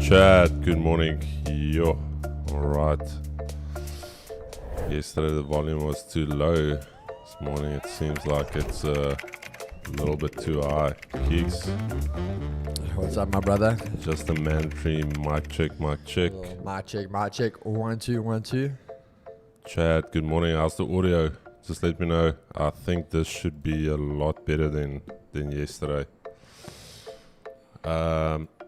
Chat, good morning. Yo, alright. Yesterday the volume was too low. This morning it seems like it's a little bit too high. Keeks. What's up, my brother? Just a mandatory mic check, mic check. Mic check. 1 2 1 2. Chat, good morning. How's the audio? Just let me know. I think this should be a lot better than yesterday.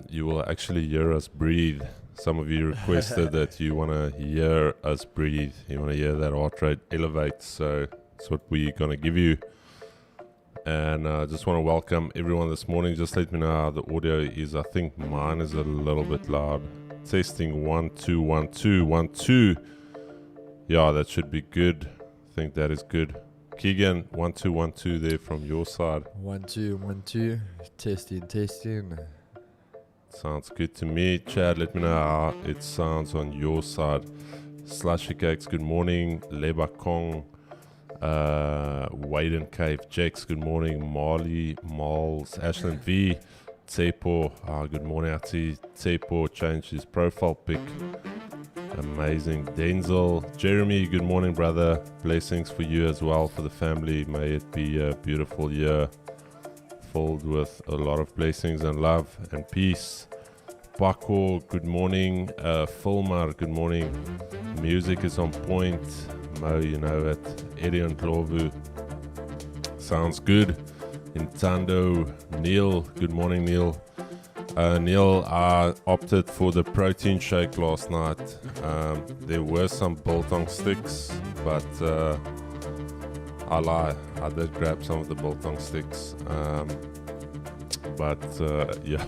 You will actually hear us breathe. Some of you requested that you want to hear us breathe. You want to hear that heart rate elevate. So that's what we're going to give you. And I just want to welcome everyone this morning. Just let me know how the audio is. I think mine is a little bit loud. Testing 1 2 1 2 1 2. Yeah, that should be good. I think that is good. Keegan, 1 2 1 2 there from your side. 1 2 1 2. Testing. Sounds good to me. Chad, let me know how it sounds on your side. Slushy Cakes, good morning. Leba Kong, Wade and Cave, Jax, good morning. Marley, Malls, Ashland V, Tsepo, good morning. I see Tsepo changed his profile pic. Amazing. Denzel, Jeremy, good morning, brother. Blessings for you as well, for the family. May it be a beautiful year, filled with a lot of blessings and love and peace. Paco, good morning. Fulmar, good morning. Music is on point. Mo, you know it. Eddie and Klovu, sounds good. Intando, Neil, good morning, Neil. Neil, I opted for the protein shake last night. There were some biltong sticks, but I lie, I did grab some of the biltong sticks. Yeah.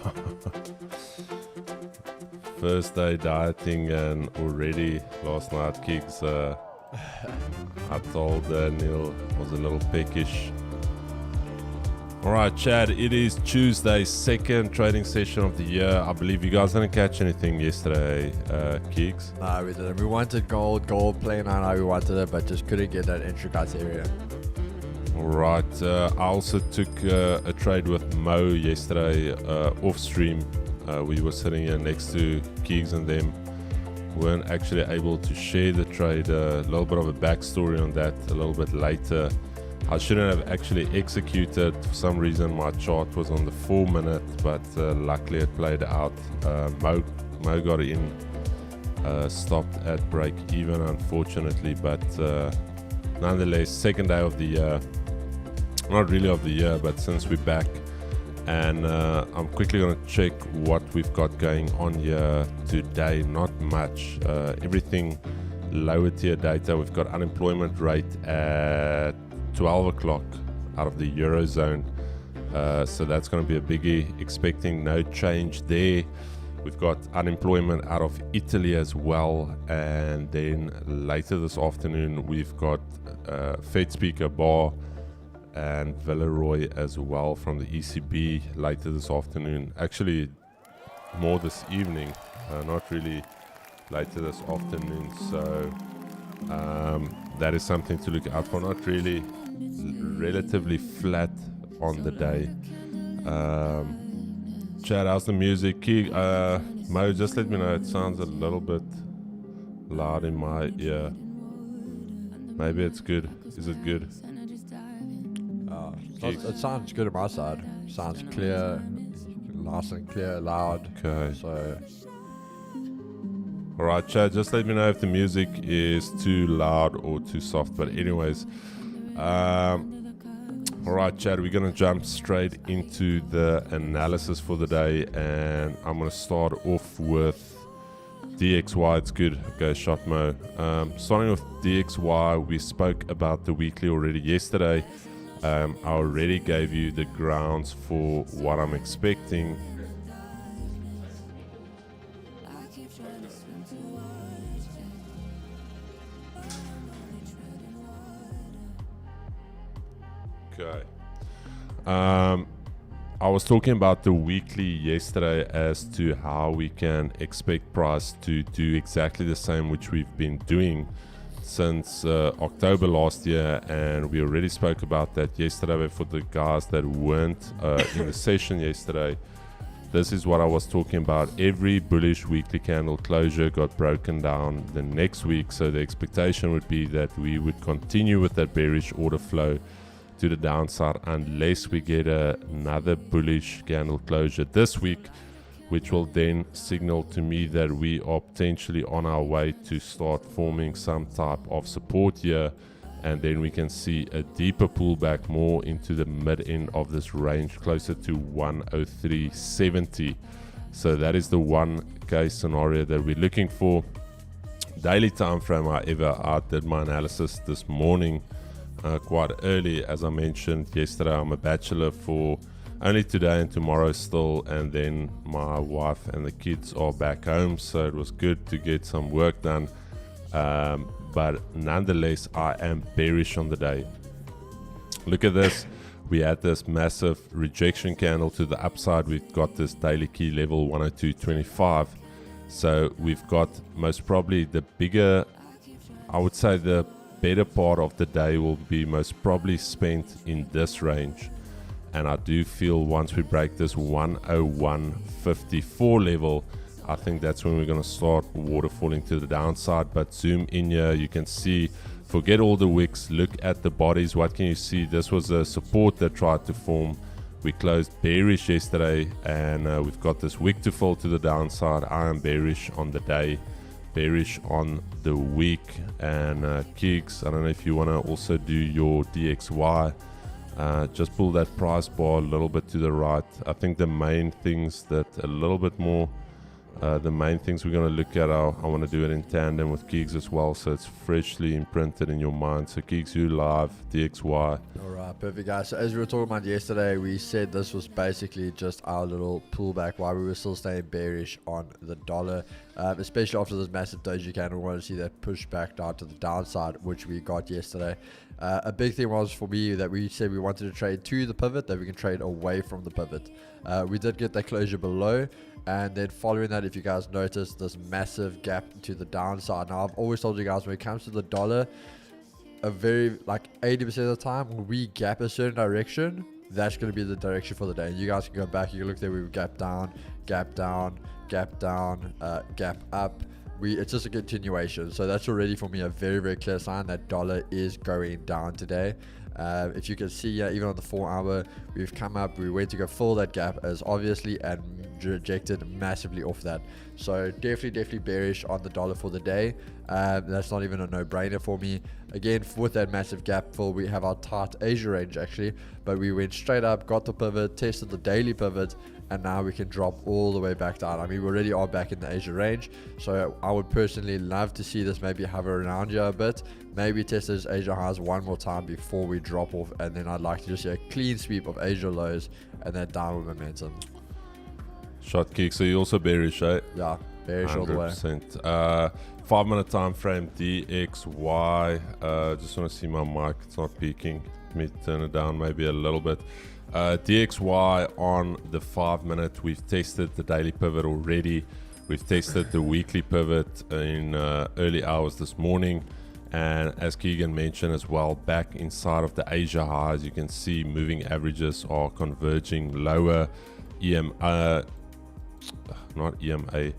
First day dieting and already last night kicks. I told Neil was a little peckish. All right, Chad, it is Tuesday, second trading session of the year. I believe you guys didn't catch anything yesterday, Keeks. Nah, we didn't. We wanted gold playing on how we wanted it, but just couldn't get that entry criteria. All right, I also took a trade with Mo yesterday off stream. We were sitting here next to Keeks and them. Weren't actually able to share the trade. A little bit of a backstory on that a little bit later. I shouldn't have actually executed. For some reason my chart was on the 4 minute, but luckily it played out. Mo got in, stopped at break even unfortunately, but nonetheless, second day of the year. Not really of the year, but since we're back. And I'm quickly going to check what we've got going on here today. Not much. Everything lower tier data. We've got unemployment rate at 12 o'clock out of the Eurozone. So that's going to be a biggie. Expecting no change there. We've got unemployment out of Italy as well. And then later this afternoon, we've got Fed Speaker Barr and Villeroy as well from the ECB later this afternoon. Actually, more this evening, not really later this afternoon. So that is something to look out for. Not really, relatively flat on the day. Chad, how's the music? Mo, just let me know. It sounds a little bit loud in my ear. Maybe it's good. Is it good? It sounds good on my side. Sounds clear, nice and clear, loud. Okay. So, all right, Chad, just let me know if the music is too loud or too soft. But anyways, all right, Chad, we're going to jump straight into the analysis for the day. And I'm going to start off with DXY. It's good. Okay, shot Mo. Starting with DXY, we spoke about the weekly already yesterday. I already gave you the grounds for what I'm expecting. Okay. I was talking about the weekly yesterday as to how we can expect price to do exactly the same which we've been doing since October last year, and we already spoke about that yesterday. But for the guys that weren't in the session yesterday, this is what I was talking about. Every bullish weekly candle closure got broken down the next week, so the expectation would be that we would continue with that bearish order flow to the downside unless we get another bullish candle closure this week, which will then signal to me that we are potentially on our way to start forming some type of support here, and then we can see a deeper pullback more into the mid-end of this range, closer to 103.70. So that is the one case scenario that we're looking for. Daily time frame, however, I did my analysis this morning quite early. As I mentioned yesterday, I'm a bachelor for only today and tomorrow still, and then my wife and the kids are back home, so it was good to get some work done. But nonetheless, I am bearish on the day. Look at this. We had this massive rejection candle to the upside. We've got this daily key level 102.25. So we've got most probably the bigger, I would say the better part of the day will be most probably spent in this range. And I do feel once we break this 101.54 level, I think that's when we're going to start waterfalling to the downside. But zoom in here, you can see, forget all the wicks, look at the bodies. What can you see? This was a support that tried to form. We closed bearish yesterday, and we've got this wick to fall to the downside. I am bearish on the day, bearish on the week. And Keeks, I don't know if you want to also do your DXY. Just pull that price bar a little bit to the right. I think the main things that a little bit more The main things we're going to look at are, I want to do it in tandem with gigs as well, so it's freshly imprinted in your mind. So gigs U live, DXY. Alright, perfect guys. So as we were talking about yesterday, we said this was basically just our little pullback while we were still staying bearish on the dollar, especially after this massive doji candle. We wanted to see that push back down to the downside, which we got yesterday. A big thing was for me that we said we wanted to trade to the pivot, that we can trade away from the pivot. We did get that closure below, and then following that, if you guys noticed, this massive gap to the downside. Now I've always told you guys, when it comes to the dollar, a very like 80% of the time when we gap a certain direction, that's going to be the direction for the day. And you guys can go back, you can look there, we gap down, gap down, gap down, gap up. It's just a continuation. So that's already for me a very, very clear sign that dollar is going down today. If you can see here, even on the 4 hour, we've come up, we went to go fill that gap as obviously, and rejected massively off that. So definitely bearish on the dollar for the day. That's not even a no-brainer for me. Again, with that massive gap fill, we have our tight Asia range actually, but we went straight up, got the pivot, tested the daily pivot, and now we can drop all the way back down. I mean, we already are back in the Asia range, so I would personally love to see this maybe hover around here a bit, maybe test those Asia highs one more time before we drop off, and then I'd like to just see a clean sweep of Asia lows and then downward momentum. Shot kick, so you also bearish, eh? Yeah, bearish all the way. 100%. 5 minute time frame, DXY. Just want to see my mic, it's not peaking. Let me turn it down maybe a little bit. DXY on the 5 minute, we've tested the daily pivot already. We've tested the weekly pivot in early hours this morning, and as Keegan mentioned as well, back inside of the Asia highs, you can see moving averages are converging lower. Not EMA,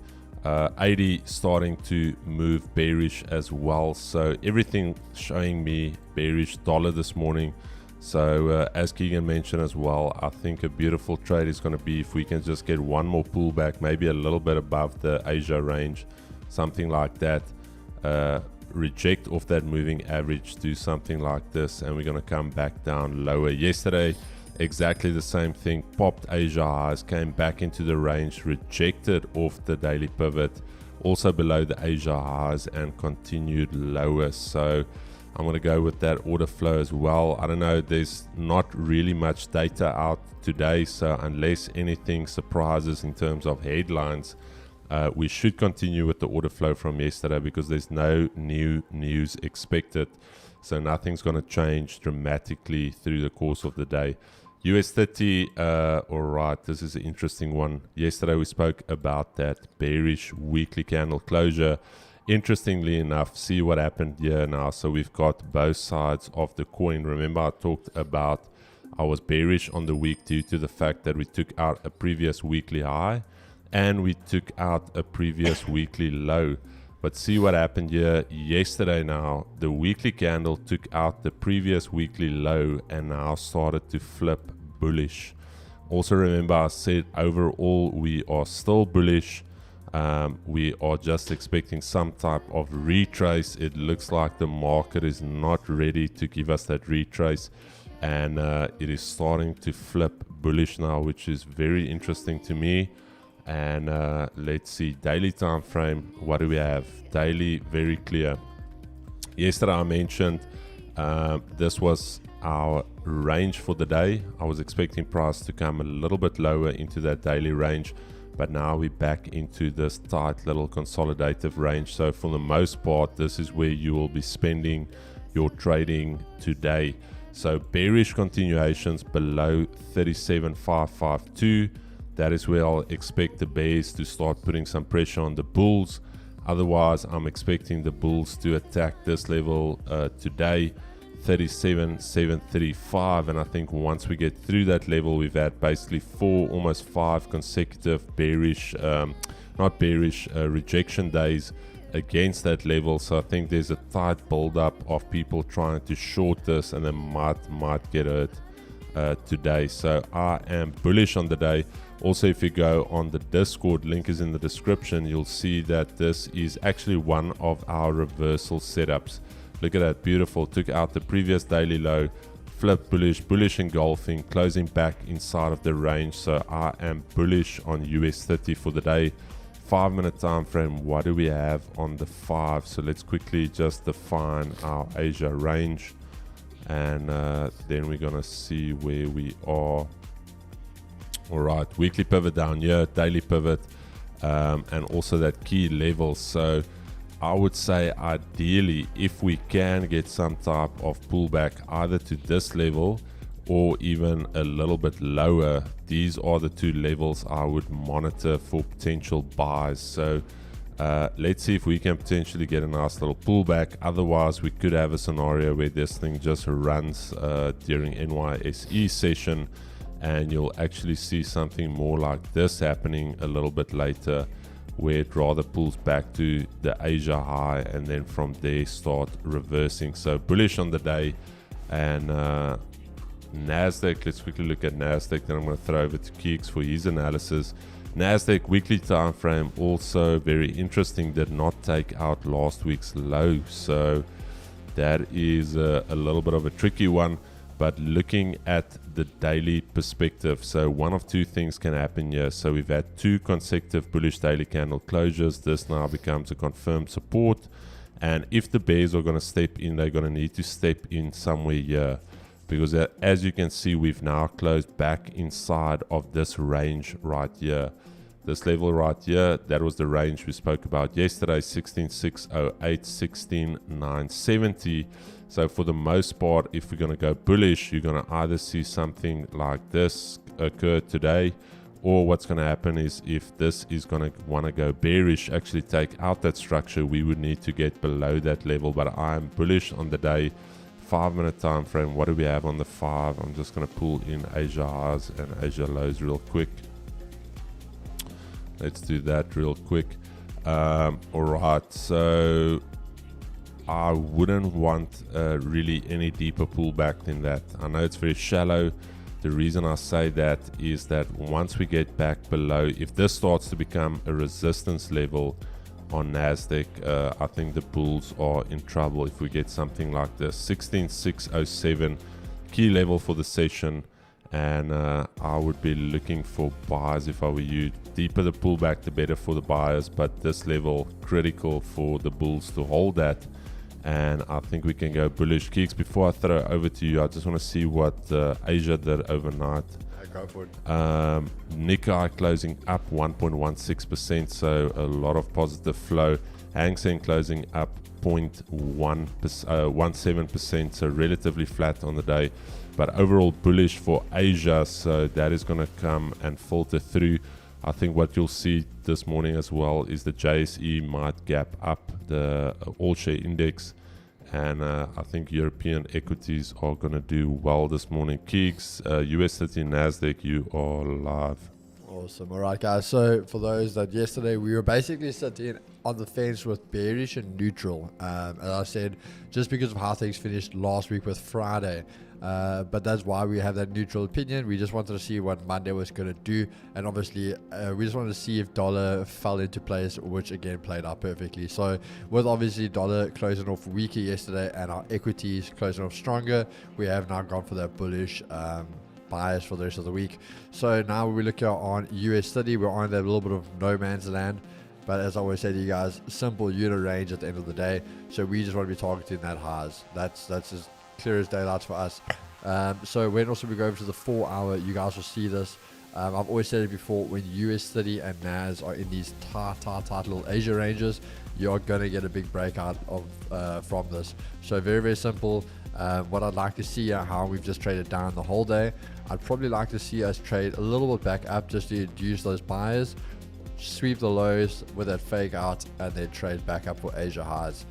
80 starting to move bearish as well. So everything showing me bearish dollar this morning. So as Keegan mentioned as well, I think a beautiful trade is going to be if we can just get one more pullback, maybe a little bit above the Asia range, something like that. Reject off that moving average, do something like this, and we're going to come back down lower. Yesterday, exactly the same thing, popped Asia highs, came back into the range, rejected off the daily pivot, also below the Asia highs, and continued lower. So I'm going to go with that order flow as well. I don't know, there's not really much data out today, so unless anything surprises in terms of headlines, we should continue with the order flow from yesterday because there's no new news expected. So nothing's going to change dramatically through the course of the day. US30, all right, this is an interesting one. Yesterday we spoke about that bearish weekly candle closure. Interestingly enough, see what happened here now. So we've got both sides of the coin. Remember I talked about I was bearish on the week due to the fact that we took out a previous weekly high and we took out a previous weekly low. But see what happened here yesterday now. The weekly candle took out the previous weekly low and now started to flip bullish. Also remember I said overall we are still bullish. We are just expecting some type of retrace. It looks like the market is not ready to give us that retrace, and it is starting to flip bullish now, which is very interesting to me. And let's see, daily time frame, what do we have? Daily, very clear. Yesterday I mentioned this was our range for the day. I was expecting price to come a little bit lower into that daily range, but now we're back into this tight little consolidative range. So for the most part, this is where you will be spending your trading today. So bearish continuations below 37,552. That is where I'll expect the bears to start putting some pressure on the bulls. Otherwise, I'm expecting the bulls to attack this level today, 37,735. And I think once we get through that level, we've had basically almost five consecutive bearish, rejection days against that level. So I think there's a tight build-up of people trying to short this, and they might get hurt today. So I am bullish on the day. Also, if you go on the Discord, link is in the description, you'll see that this is actually one of our reversal setups. Look at that, beautiful. Took out the previous daily low, flipped bullish engulfing, closing back inside of the range. So I am bullish on US30 for the day. 5-minute time frame, what do we have on the 5? So let's quickly just define our Asia range, and then we're gonna see where we are. All right, weekly pivot down here, daily pivot, and also that key level. So I would say ideally, if we can get some type of pullback either to this level or even a little bit lower, these are the two levels I would monitor for potential buys. So let's see if we can potentially get a nice little pullback. Otherwise, we could have a scenario where this thing just runs during NYSE session, and you'll actually see something more like this happening a little bit later, where it rather pulls back to the Asia high and then from there start reversing. So bullish on the day. And Nasdaq, let's quickly look at Nasdaq, then I'm going to throw over to Keeks for his analysis. Nasdaq weekly time frame, also very interesting, did not take out last week's low, so that is a little bit of a tricky one. But looking at the daily perspective, so one of two things can happen here. So we've had 2 consecutive bullish daily candle closures. This now becomes a confirmed support, and if the bears are going to step in, they're going to need to step in somewhere here, because as you can see, we've now closed back inside of this range right here. This level right here, that was the range we spoke about yesterday, 16,608, 16,970. So for the most part, if we're going to go bullish, you're going to either see something like this occur today, or what's going to happen is if this is going to want to go bearish, actually take out that structure, we would need to get below that level. But I'm bullish on the day. 5-minute time frame, what do we have on the 5? I'm just going to pull in Asia highs and Asia lows real quick. Let's do that real quick. All right, so I wouldn't want really any deeper pullback than that. I know it's very shallow. The reason I say that is that once we get back below, if this starts to become a resistance level on Nasdaq, I think the bulls are in trouble if we get something like this. 16,607 key level for the session, and I would be looking for buys if I were you. Deeper the pullback, the better for the buyers, but this level critical for the bulls to hold that, and I think we can go bullish. Keeks, before I throw it over to you, I just want to see what Asia did overnight. Go for it. Nikkei closing up 1.16%, so a lot of positive flow. Hang Seng closing up 0.17%, so relatively flat on the day, but overall bullish for Asia, so that is going to come and filter through. I think what you'll see this morning as well is the JSE might gap up the all-share index, and I think European equities are going to do well this morning. Keeks, US 30 Nasdaq, you are live. Awesome. All right, guys. So for those that yesterday we were basically sitting on the fence with bearish and neutral. As I said, just because of how things finished last week with Friday. But that's why we have that neutral opinion. We just wanted to see what Monday was going to do, and obviously we just wanted to see if dollar fell into place, which again played out perfectly. So with obviously dollar closing off weaker yesterday and our equities closing off stronger, we have now gone for that bullish bias for the rest of the week. So now we look on US 30, we're on that little bit of no man's land. But as I always say to you guys, simple unit range at the end of the day. So we just want to be targeting that highs. That's as clear as daylight for us. So when also we go over to the 4 hour, you guys will see this. I've always said it before, when US 30 and NAS are in these tight little Asia ranges, you're going to get a big breakout of from this. So very, very simple. What I'd like to see how we've just traded down the whole day. I'd probably like to see us trade a little bit back up just to induce those buyers, sweep the lows with that fake out, and then trade back up for Asia highs,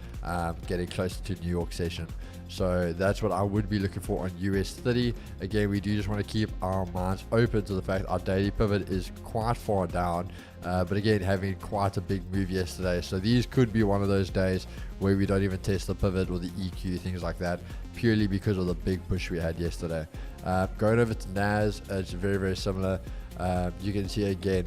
getting closer to New York session. So that's what I would be looking for on US 30. Again, we do just want to keep our minds open to the fact our daily pivot is quite far down, but again, having quite a big move yesterday. So these could be one of those days where we don't even test the pivot or the EQ, things like that, purely because of the big push we had yesterday. Going over to NAS, it's very, very similar. You can see again,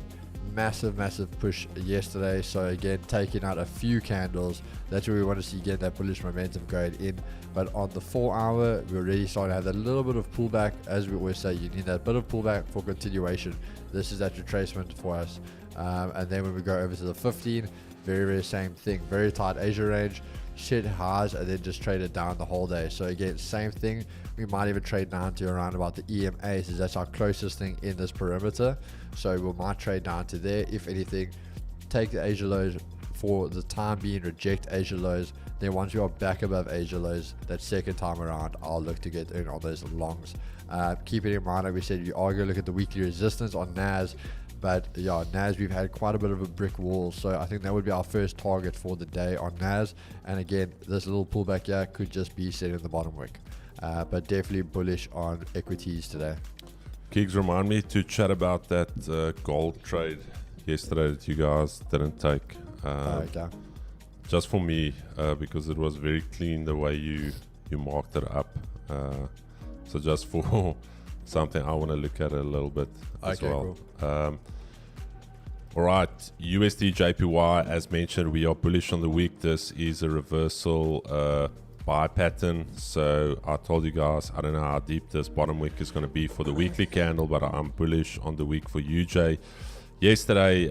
massive push yesterday. So again, taking out a few candles, that's where we want to see get that bullish momentum going in. But on the 4 hour, we're already starting to have that little bit of pullback. As we always say, you need that bit of pullback for continuation. This is that retracement for us. And then when we go over to the 15, very same thing, very tight Asia range, shit highs, and then just trade it down the whole day. So again, same thing. We might even trade down to around about the EMA, so that's our closest thing in this perimeter. So we might trade down to there. If anything, take the Asia lows for the time being, reject Asia lows. Then once we are back above Asia lows, that second time around, I'll look to get in on those longs. Keep it in mind, like we said, you are going to look at the weekly resistance on NAS. But yeah, NAS, we've had quite a bit of a brick wall, so I think that would be our first target for the day on NAS. And again, this little pullback here could just be setting the bottom wick. But definitely bullish on equities today. Keegs, remind me to chat about that gold trade yesterday that you guys didn't take. Okay. Just for me, because it was very clean the way you marked it up. So just for something I want to look at a little bit as well. Cool. All right, USDJPY, as mentioned, we are bullish on the week. This is a reversal buy pattern. So I told you guys, I don't know how deep this bottom wick is going to be for the weekly candle, but I'm bullish on the week for UJ. Yesterday,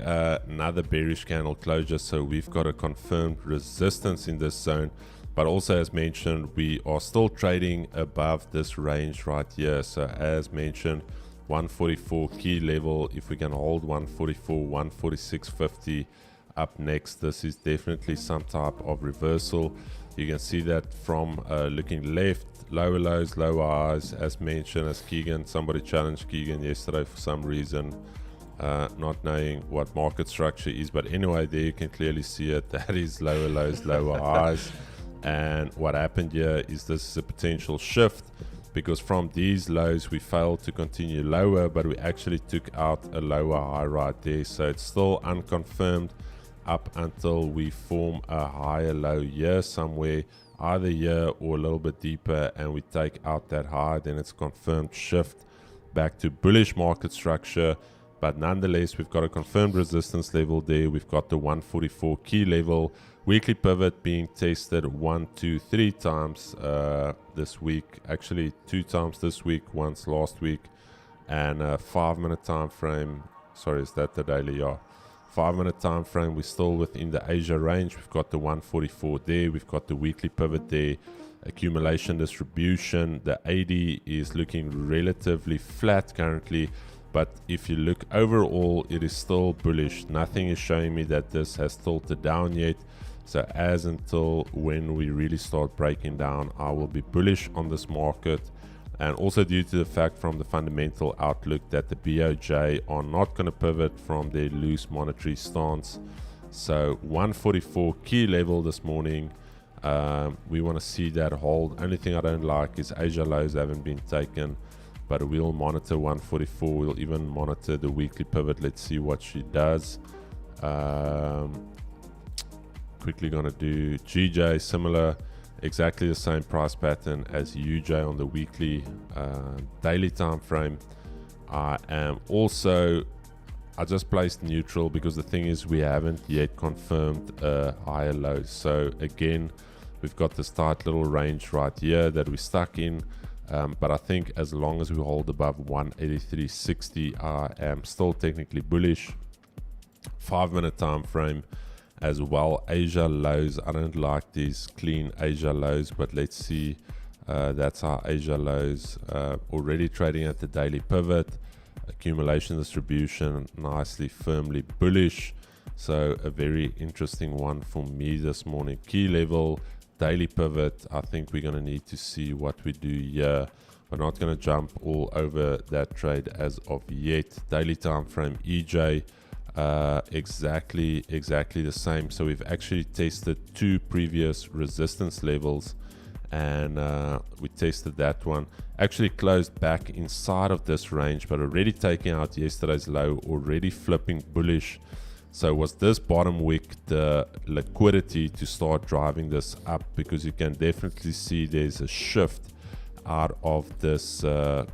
another bearish candle closure, so we've got a confirmed resistance in this zone. But also, as mentioned, we are still trading above this range right here. So as mentioned, 144 key level. If we can hold 144, 146.50 up next, this is definitely some type of reversal. You can see that from looking left, lower lows, lower highs, as mentioned, as Keegan, somebody challenged Keegan yesterday for some reason, not knowing what market structure is. But anyway, there you can clearly see it. That is lower lows, lower highs. And what happened here is this is a potential shift, because from these lows we failed to continue lower, but we actually took out a lower high right there. So it's still unconfirmed up until we form a higher low here somewhere, either here or a little bit deeper, and we take out that high. Then it's confirmed shift back to bullish market structure. But nonetheless, we've got a confirmed resistance level there. We've got the 144 key level. Weekly pivot being tested 1, 2, 3 times this week. Actually, 2 times this week, once last week. And a 5-minute time frame. Sorry, is that the daily? Yeah. 5-minute time frame. We're still within the Asia range. We've got the 144 there. We've got the weekly pivot there. Accumulation distribution. The 80 is looking relatively flat currently. But if you look overall, it is still bullish. Nothing is showing me that this has tilted down yet. So as until when we really start breaking down, I will be bullish on this market. And also due to the fact from the fundamental outlook that the BOJ are not going to pivot from their loose monetary stance. So 144 key level this morning. We want to see that hold. Only thing I don't like is Asia lows haven't been taken. But we'll monitor 144. We'll even monitor the weekly pivot. Let's see what she does. Quickly going to do GJ, similar, exactly the same price pattern as UJ on the weekly daily time frame. I just placed neutral because the thing is we haven't yet confirmed a higher low. So again, we've got this tight little range right here that we're stuck in. But I think as long as we hold above 183.60, I am still technically bullish. 5-minute time frame as well. Asia lows, I don't like these clean Asia lows, but let's see. That's our Asia lows, already trading at the daily pivot. Accumulation distribution nicely firmly bullish. So a very interesting one for me this morning. Key level, daily pivot. I think we're going to need to see what we do here. We're not going to jump all over that trade as of yet. Daily time frame EJ, exactly the same. So we've actually tested 2 previous resistance levels, and we tested that one. Actually closed back inside of this range, but already taking out yesterday's low, already flipping bullish. So was this bottom wick the liquidity to start driving this up? Because you can definitely see there's a shift out of this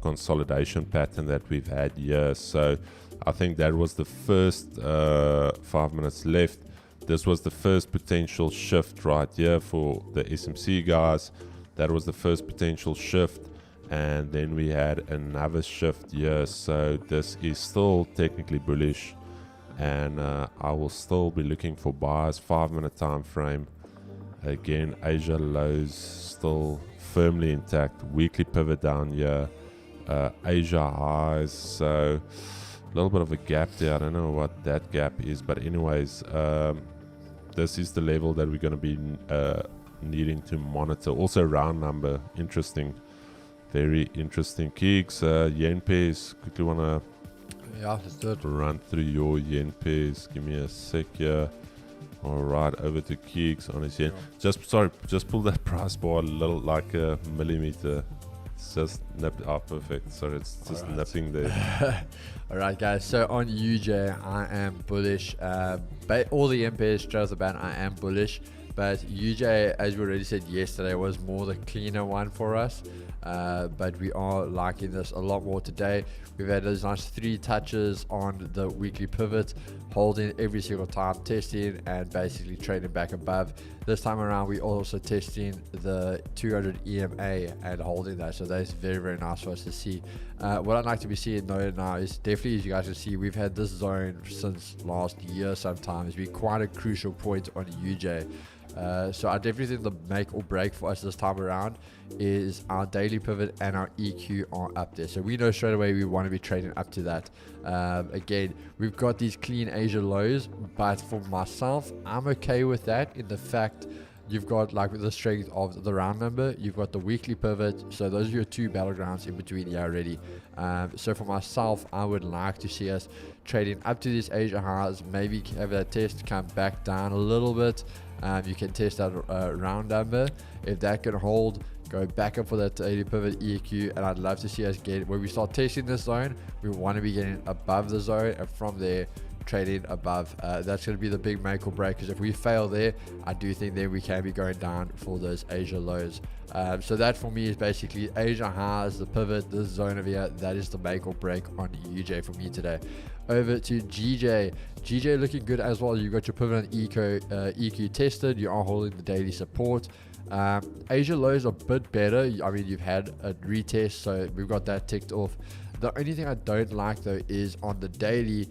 consolidation pattern that we've had here. So I think that was the first 5 minutes left. This was the first potential shift right here for the SMC guys. That was the first potential shift. And then we had another shift here. So this is still technically bullish. and I will still be looking for buys. 5-minute time frame. Again, Asia lows still firmly intact. Weekly pivot down here. Asia highs, so a little bit of a gap there. I don't know what that gap is, but anyways, this is the level that we're going to be needing to monitor. Also, round number, interesting, very interesting. Kicks, yen pairs. Quickly want to let's do it. Run through your yen pairs. Give me a sec here. All right, over to Kicks on his yen. Just pull that price bar a little, like a millimeter. It's just nipped up, perfect. Sorry, it's just nipping there. All right, guys. So on UJ, I am bullish. All the yen pairs straight off the bat, I am bullish. But UJ, as we already said yesterday, was more the cleaner one for us. But we are liking this a lot more today. We've had those nice 3 touches on the weekly pivot, holding every single time, testing and basically trading back above. This time around, we're also testing the 200 EMA and holding that. So that's very, very nice for us to see. What I'd like to be seeing though now is definitely, as you guys can see, we've had this zone since last year sometimes. It's been quite a crucial point on UJ. So I definitely think the make or break for us this time around is our daily pivot and our EQ are up there. So we know straight away we want to be trading up to that. Again, we've got these clean Asia lows, but for myself, I'm okay with that in the fact you've got, like, with the strength of the round number, you've got the weekly pivot. So those are your 2 battlegrounds in between here already. So for myself, I would like to see us trading up to these Asia highs, maybe have that test come back down a little bit. You can test that round number. If that can hold, go back up for that daily pivot EQ, and I'd love to see us get, when we start testing this zone, we want to be getting above the zone, and from there trading above. That's going to be the big make or break, because if we fail there, I do think then we can be going down for those Asia lows. So that for me is basically Asia highs, the pivot, this zone over here. That is the make or break on UJ for me today. Over to GJ. GJ looking good as well. You got your pivot and EQ tested. You are holding the daily support. Asia lows are a bit better. I mean, you've had a retest, so we've got that ticked off. The only thing I don't like though is on the daily,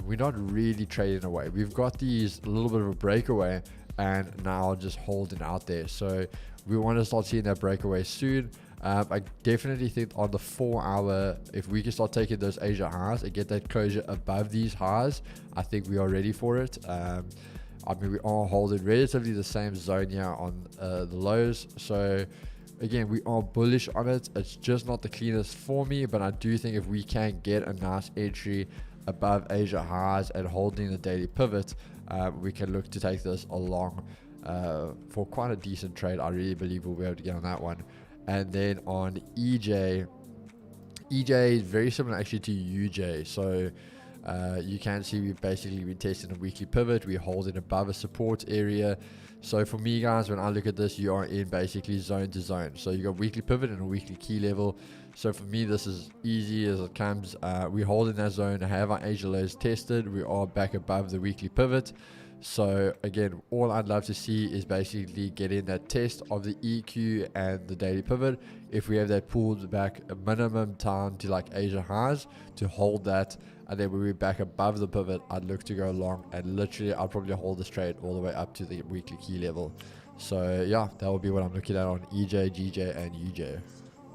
we're not really trading away. We've got these a little bit of a breakaway, and now just holding out there. So we want to start seeing that breakaway soon. I definitely think on the 4 hour, if we can start taking those Asia highs and get that closure above these highs, I think we are ready for it. I mean, we are holding relatively the same zone here on the lows. So again, we are bullish on it. It's just not the cleanest for me, but I do think if we can get a nice entry above Asia highs and holding the daily pivot, we can look to take this along for quite a decent trade. I really believe we'll be able to get on that one. And then on EJ is very similar actually to UJ. So you can see we've basically been testing a weekly pivot. We're holding above a support area. So for me, guys, when I look at this, you are in basically zone to zone. So you got weekly pivot and a weekly key level. So for me, this is easy as it comes. We're holding that zone, have our Asia lows tested. We are back above the weekly pivot. So again, all I'd love to see is basically getting that test of the EQ and the daily pivot. If we have that pulled back a minimum time to like Asia highs to hold that, and then when we're back above the pivot, I'd look to go long, and literally I'll probably hold this trade all the way up to the weekly key level. So yeah, that will be what I'm looking at on EJ, GJ, and UJ.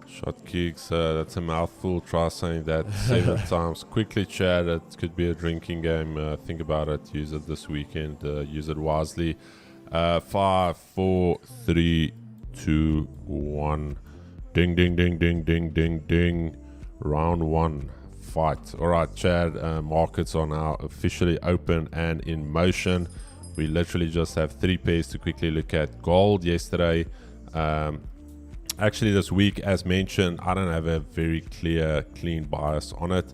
Shot kicks, that's a mouthful. Try saying that 7 times. Quickly, Chad. It could be a drinking game. Think about it. Use it this weekend. Use it wisely. 5, 4, 3, 2, 1. Ding, ding, ding, ding, ding, ding, ding. Round 1. Fight. All right, Chad. Markets are now officially open and in motion. We literally just have 3 pairs to quickly look at. Gold yesterday. Actually, this week, as mentioned, I don't have a very clear, clean bias on it.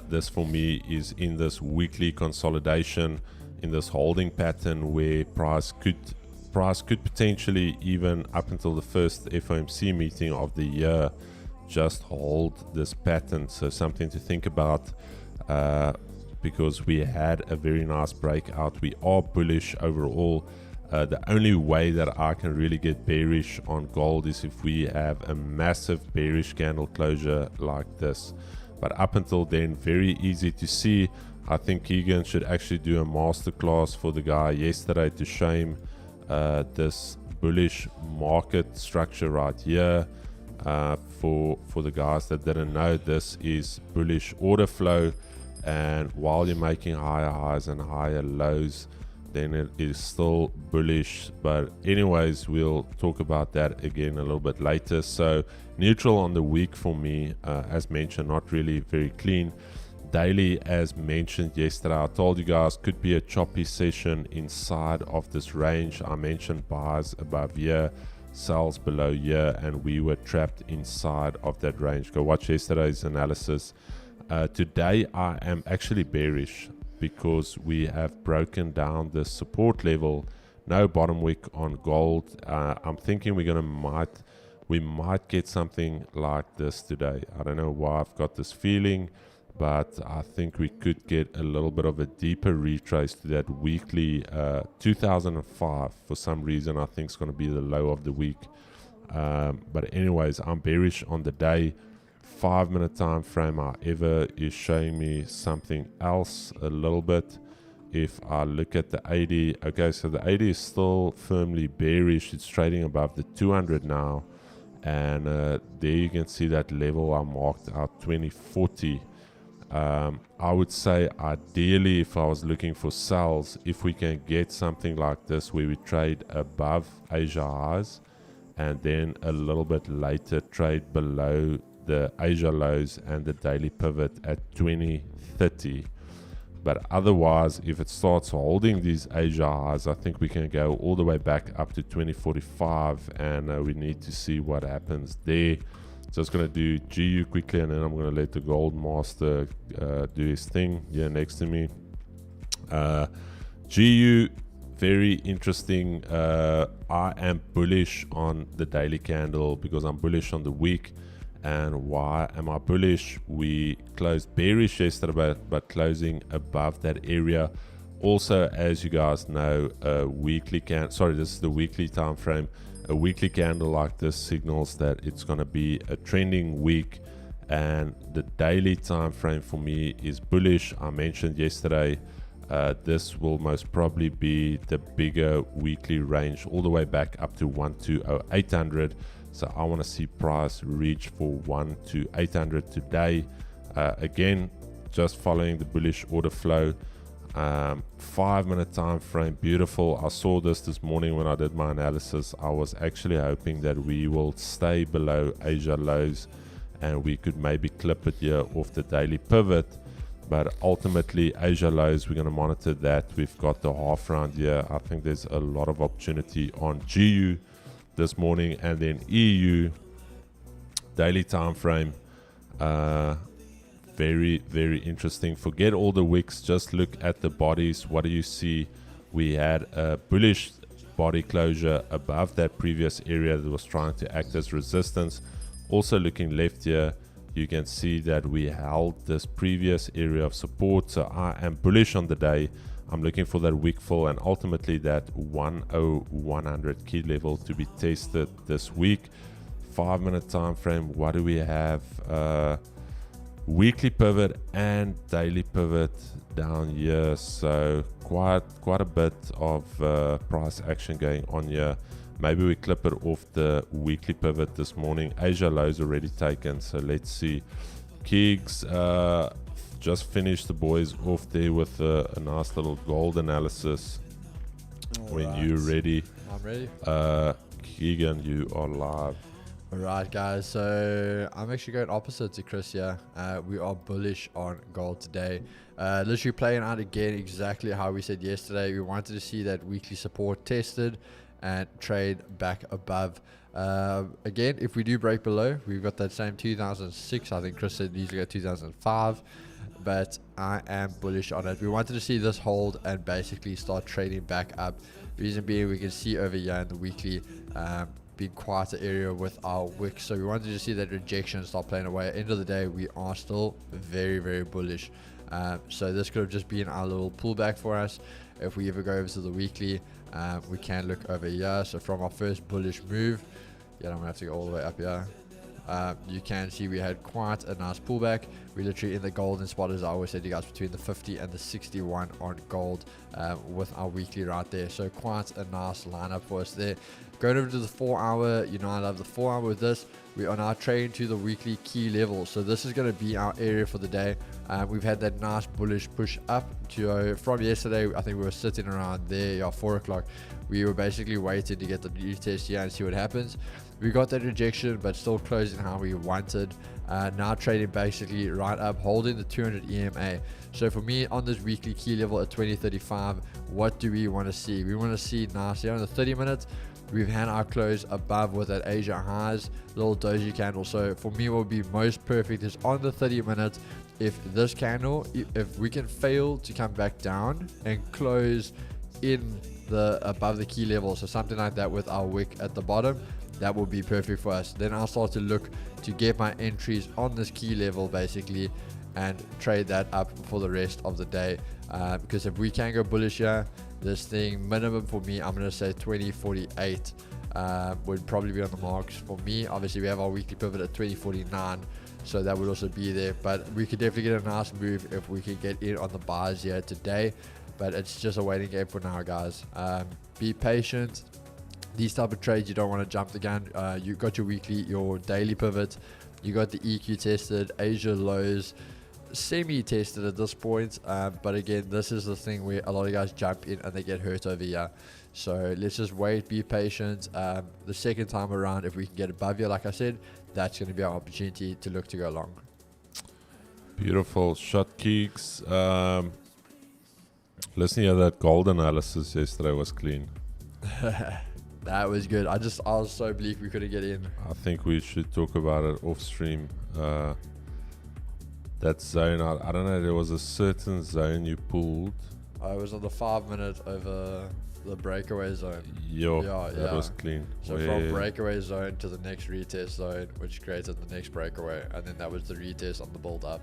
This for me is in this weekly consolidation, in this holding pattern where price could potentially, even up until the first FOMC meeting of the year, just hold this pattern. So something to think about, because we had a very nice breakout. We are bullish overall. The only way that I can really get bearish on gold is if we have a massive bearish candle closure like this. But up until then, very easy to see. I think Keegan should actually do a masterclass for the guy yesterday to shame this bullish market structure right here. For the guys that didn't know, this is bullish order flow, and while you're making higher highs and higher lows, then it is still bullish. But anyways, we'll talk about that again a little bit later. So neutral on the week for me, as mentioned, not really very clean. Daily, as mentioned yesterday, I told you guys could be a choppy session inside of this range. I mentioned buys above here, sells below here, and we were trapped inside of that range. Go watch yesterday's analysis. Today I am actually bearish because we have broken down the support level. No bottom wick on gold. I'm thinking we might get something like this today. I don't know why I've got this feeling, but I think we could get a little bit of a deeper retrace to that weekly 2005. For some reason, I think it's going to be the low of the week. But anyways, I'm bearish on the day. 5-minute time frame, however, is showing me something else a little bit. If I look at the 80, okay, so the 80 is still firmly bearish. It's trading above the 200 now, and there you can see that level I marked out, 2040. I would say ideally, if I was looking for sells, if we can get something like this where we trade above Asia highs and then a little bit later trade below the Asia lows and the daily pivot at 2030. But otherwise, if it starts holding these Asia highs, I think we can go all the way back up to 2045, and we need to see what happens there. Just going to do GU quickly, and then I'm going to let the gold master do his thing here next to me. GU, very interesting. I am bullish on the daily candle because I'm bullish on the week. And why am I bullish? We closed bearish yesterday, but closing above that area. Also, as you guys know, a weekly this is the weekly time frame. A weekly candle like this signals that it's going to be a trending week, and the daily time frame for me is bullish. I mentioned yesterday this will most probably be the bigger weekly range all the way back up to 120,800. So I want to see price reach for 12800 today. Again, just following the bullish order flow. 5-minute time frame, beautiful. I saw this morning when I did my analysis. I was actually hoping that we will stay below Asia lows and we could maybe clip it here off the daily pivot. But ultimately, Asia lows, we're going to monitor that. We've got the half round here. I think there's a lot of opportunity on GU this morning, and then EU daily time frame. Very, very interesting. Forget all the wicks, just look at the bodies. What do you see? We had a bullish body closure above that previous area that was trying to act as resistance. Also looking left here, you can see that we held this previous area of support. So I am bullish on the day. I'm looking for that wick fill and ultimately that 10100 key level to be tested this week. 5-minute time frame, what do we have? Weekly pivot and daily pivot down here, so quite a bit of price action going on here. Maybe we clip it off the weekly pivot this morning. Asia lows already taken, so let's see. Keegs just finished the boys off there with a nice little gold analysis. When you're ready, I'm ready. Keegan, you are live. Alright guys, so I'm actually going opposite to Chris here. We are bullish on gold today. Literally playing out again exactly how we said yesterday. We wanted to see that weekly support tested and trade back above. Again, if we do break below, we've got that same 2006. I think Chris said usually go 2005, but I am bullish on it. We wanted to see this hold and basically start trading back up. Reason being, we can see over here in the weekly being quite an area with our wick, so we wanted to see that rejection start playing away. At the end of the day, we are still very, very bullish. So this could have just been our little pullback for us. If we ever go over to the weekly, we can look over here. So from our first bullish move, yeah, I'm gonna have to go all the way up here. you can see we had quite a nice pullback. We're literally in the golden spot, as I always said to you guys, between the 50 and the 61 on gold with our weekly right there. So quite a nice lineup for us there. Going over to the 4 hour, you know I love the 4 hour with this. We are now trading to the weekly key level. So this is going to be our area for the day. We've had that nice bullish push up to from yesterday. I think we were sitting around there, 4 o'clock. We were basically waiting to get the retest here and see what happens. We got that rejection, but still closing how we wanted. Now trading basically right up, holding the 200 EMA. So for me, on this weekly key level at 2035, what do we want to see? We want to see nice here on the 30 minutes. We've had our close above with that Asia highs, little doji candle. So for me, what would be most perfect is on the 30 minutes. If this candle, if we can fail to come back down and close in the above the key level, so something like that with our wick at the bottom, that will be perfect for us. Then I'll start to look to get my entries on this key level basically and trade that up for the rest of the day. Because if we can go bullish here, this thing minimum for me, I'm going to say 2048 would probably be on the marks for me. Obviously we have our weekly pivot at 2049, so that would also be there, but we could definitely get a nice move if we can get in on the buys here today. But it's just a waiting game for now, guys. Be patient. These type of trades, you don't want to jump the gun. You got your weekly, your daily pivot, you got the EQ tested, Asia lows semi-tested at this point, but again, this is the thing where a lot of guys jump in and they get hurt over here. So let's just wait, be patient. The second time around, if we can get above here, like I said, that's going to be our opportunity to look to go long. Beautiful shot kicks. Listening to that gold analysis yesterday was clean. That was good. I was so bleak we couldn't get in. I think we should talk about it off stream. That zone, I don't know, there was a certain zone you pulled. I was on the 5 minute over the breakaway zone. That was clean. So from breakaway zone to the next retest zone, which created the next breakaway, and then that was the retest on the build up.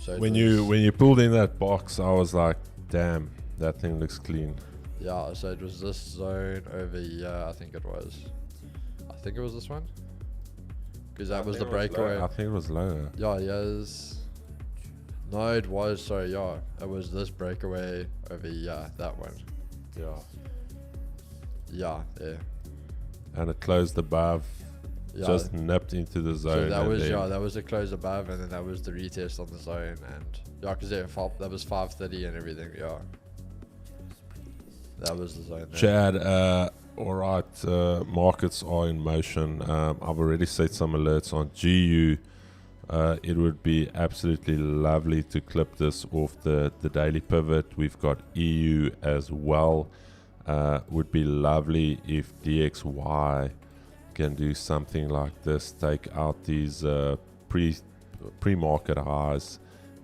So when you pulled in that box, I was like, damn, that thing looks clean. Yeah, so it was this zone over here, I think it was. I think it was this one. Because that was the breakaway. I think it was lower. Yeah, yes. No, it was, sorry, yeah. It was this breakaway over here, that one. Yeah, yeah. And it closed above, just nipped into the zone. So that was the close above, and then that was the retest on the zone. And yeah, because that was 530 and everything, yeah. That was the zone there. Chad, all right, markets are in motion. I've already set some alerts on GU. It would be absolutely lovely to clip this off the daily pivot. We've got EU as well. Would be lovely if DXY can do something like this, take out these pre-market highs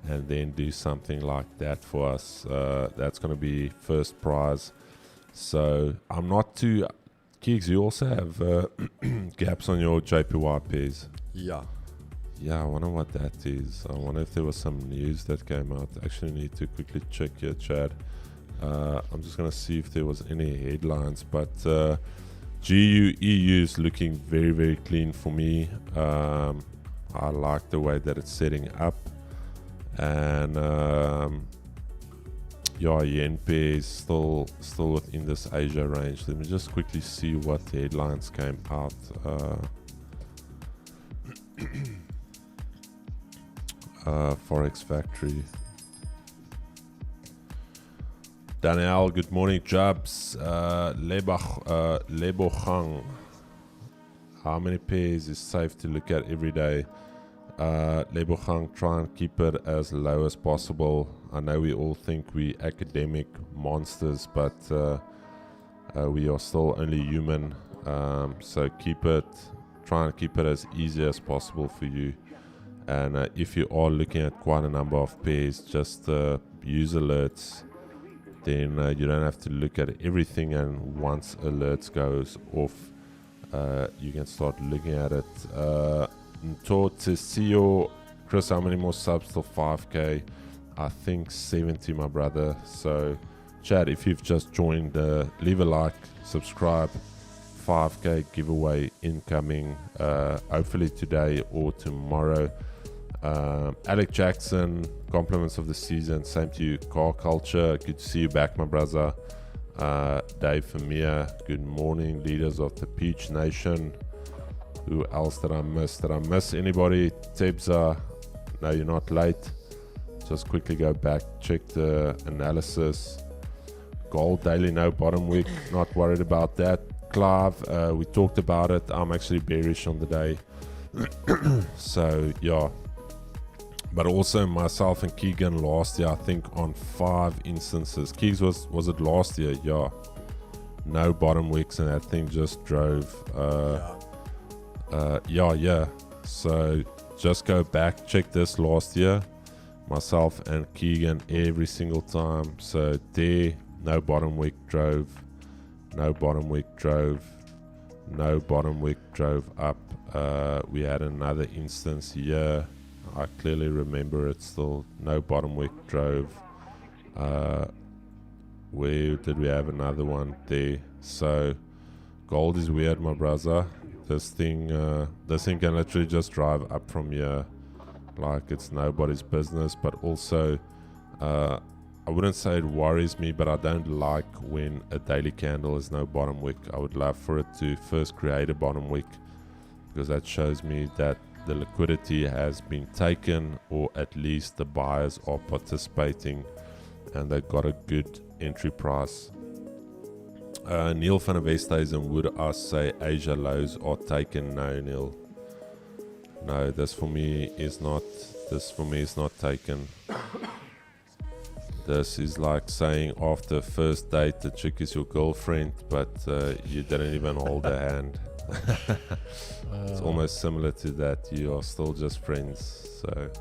and then do something like that for us. That's going to be first prize. So I'm not too... Keeks, you also have gaps on your JPY pairs. Yeah. Yeah, I wonder what that is. I wonder if there was some news that came out. Actually need to quickly check here, Chad. I'm just going to see if there was any headlines. But GU EU is looking very, very clean for me. I like the way that it's setting up. And... yen pair is still within this Asia range. Let me just quickly see what the headlines came out. Forex Factory. Daniel, good morning. Jobs. Lebochang. How many pairs is safe to look at every day? Lebochang, try and keep it as low as possible. I know we all think we academic monsters, but we are still only human. So try and keep it as easy as possible for you. And if you are looking at quite a number of pairs, just use alerts. Then you don't have to look at everything, and once alerts goes off, you can start looking at it. Tosio, Chris, how many more subs till 5k? I think 70, my brother. So Chad, if you've just joined, leave a like, subscribe. 5k giveaway incoming, hopefully today or tomorrow. Alec Jackson, compliments of the season. Same to you. Car Culture, good to see you back, my brother. Dave Vermeer, good morning. Leaders of the Peach Nation. Who else did I miss? Did I miss anybody? Tebza, no, you're not late. Just quickly go back, check the analysis. Gold daily, no bottom wick, not worried about that. Clive, we talked about it. I'm actually bearish on the day. So, yeah. But also myself and Keegan last year, I think on 5 instances. Keegs, was it last year? Yeah. No bottom wicks and that thing just drove. Yeah. So just go back, check this last year. Myself and Keegan every single time. So there, no bottom wick drove. No bottom wick drove. No bottom wick drove up. We had another instance here. I clearly remember it still. No bottom wick drove. Where did we have another one? There. So gold is weird, my brother. This thing can literally just drive up from here like it's nobody's business. But also, I wouldn't say it worries me, but I don't like when a daily candle is no bottom wick. I would love for it to first create a bottom wick, because that shows me that the liquidity has been taken, or at least the buyers are participating and they got a good entry price. Neil van der Westhuizen, would I say Asia lows are taken? No, Neil. No, this for me is not taken. This is like saying after first date the chick is your girlfriend, but you didn't even hold her hand. It's almost similar to that. You are still just friends. So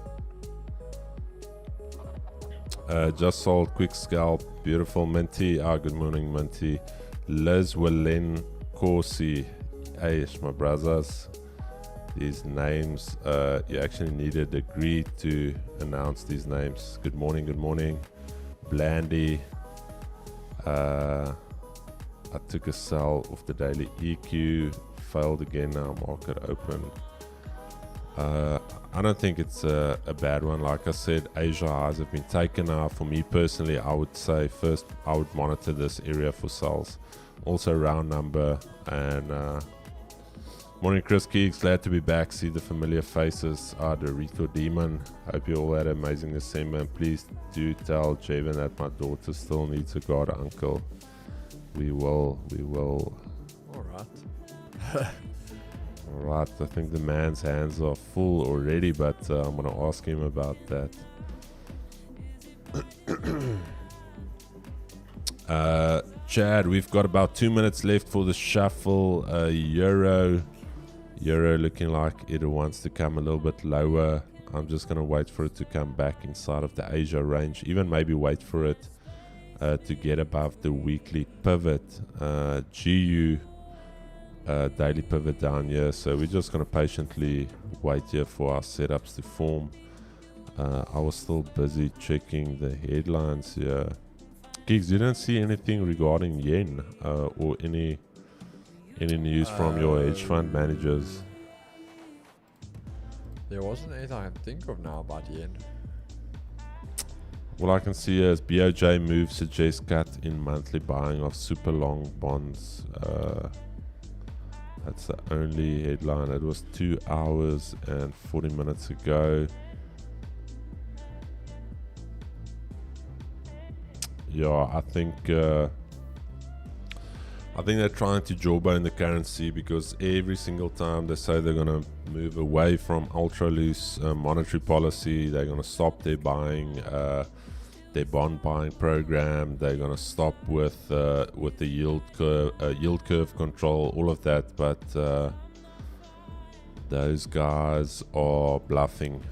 just sold quick scalp, beautiful Minty. Good morning, Minty. Liz Willen Corsi. Hey, my brothers. These names, you actually need a degree to announce these names. Good morning, good morning. Blandy. I took a sell of the daily EQ. Failed again now, market open. I don't think it's a bad one. Like I said, Asia highs have been taken now. For me personally, I would say first I would monitor this area for sells. Also round number. And morning Chris Keegs, glad to be back. See the familiar faces. Dorito Demon, hope you all had an amazing December. And please do tell Javen that my daughter still needs a god uncle. We will. Alright, I think the man's hands are full already, but I'm going to ask him about that. Chad, we've got about 2 minutes left for the shuffle. Euro looking like it wants to come a little bit lower. I'm just going to wait for it to come back inside of the Asia range. Even maybe wait for it to get above the weekly pivot. GU daily pivot down here, so we're just going to patiently wait here for our setups to form. I was still busy checking the headlines here. Gigs, you didn't see anything regarding yen or any news from your hedge fund managers? There wasn't anything I can think of now about yen. All I can see is BOJ move suggests cut in monthly buying of super long bonds. That's the only headline. It was 2 hours and 40 minutes ago. Yeah, I think they're trying to jawbone the currency, because every single time they say they're going to move away from ultra loose monetary policy, they're going to stop their buying, their bond buying program. They're going to stop with the yield curve control, all of that. But those guys are bluffing,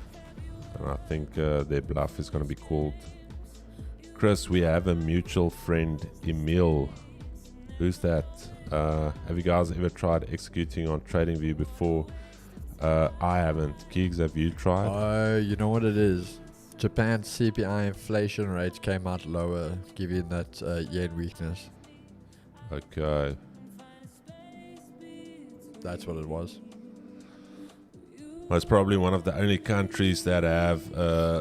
and I think their bluff is going to be called. Chris, we have a mutual friend, Emil. Who's that? Have you guys ever tried executing on TradingView before? I haven't. Keegs, have you tried? You know what it is? Japan's CPI inflation rate came out lower, giving that yen weakness. Okay. That's what it was. It's probably one of the only countries that have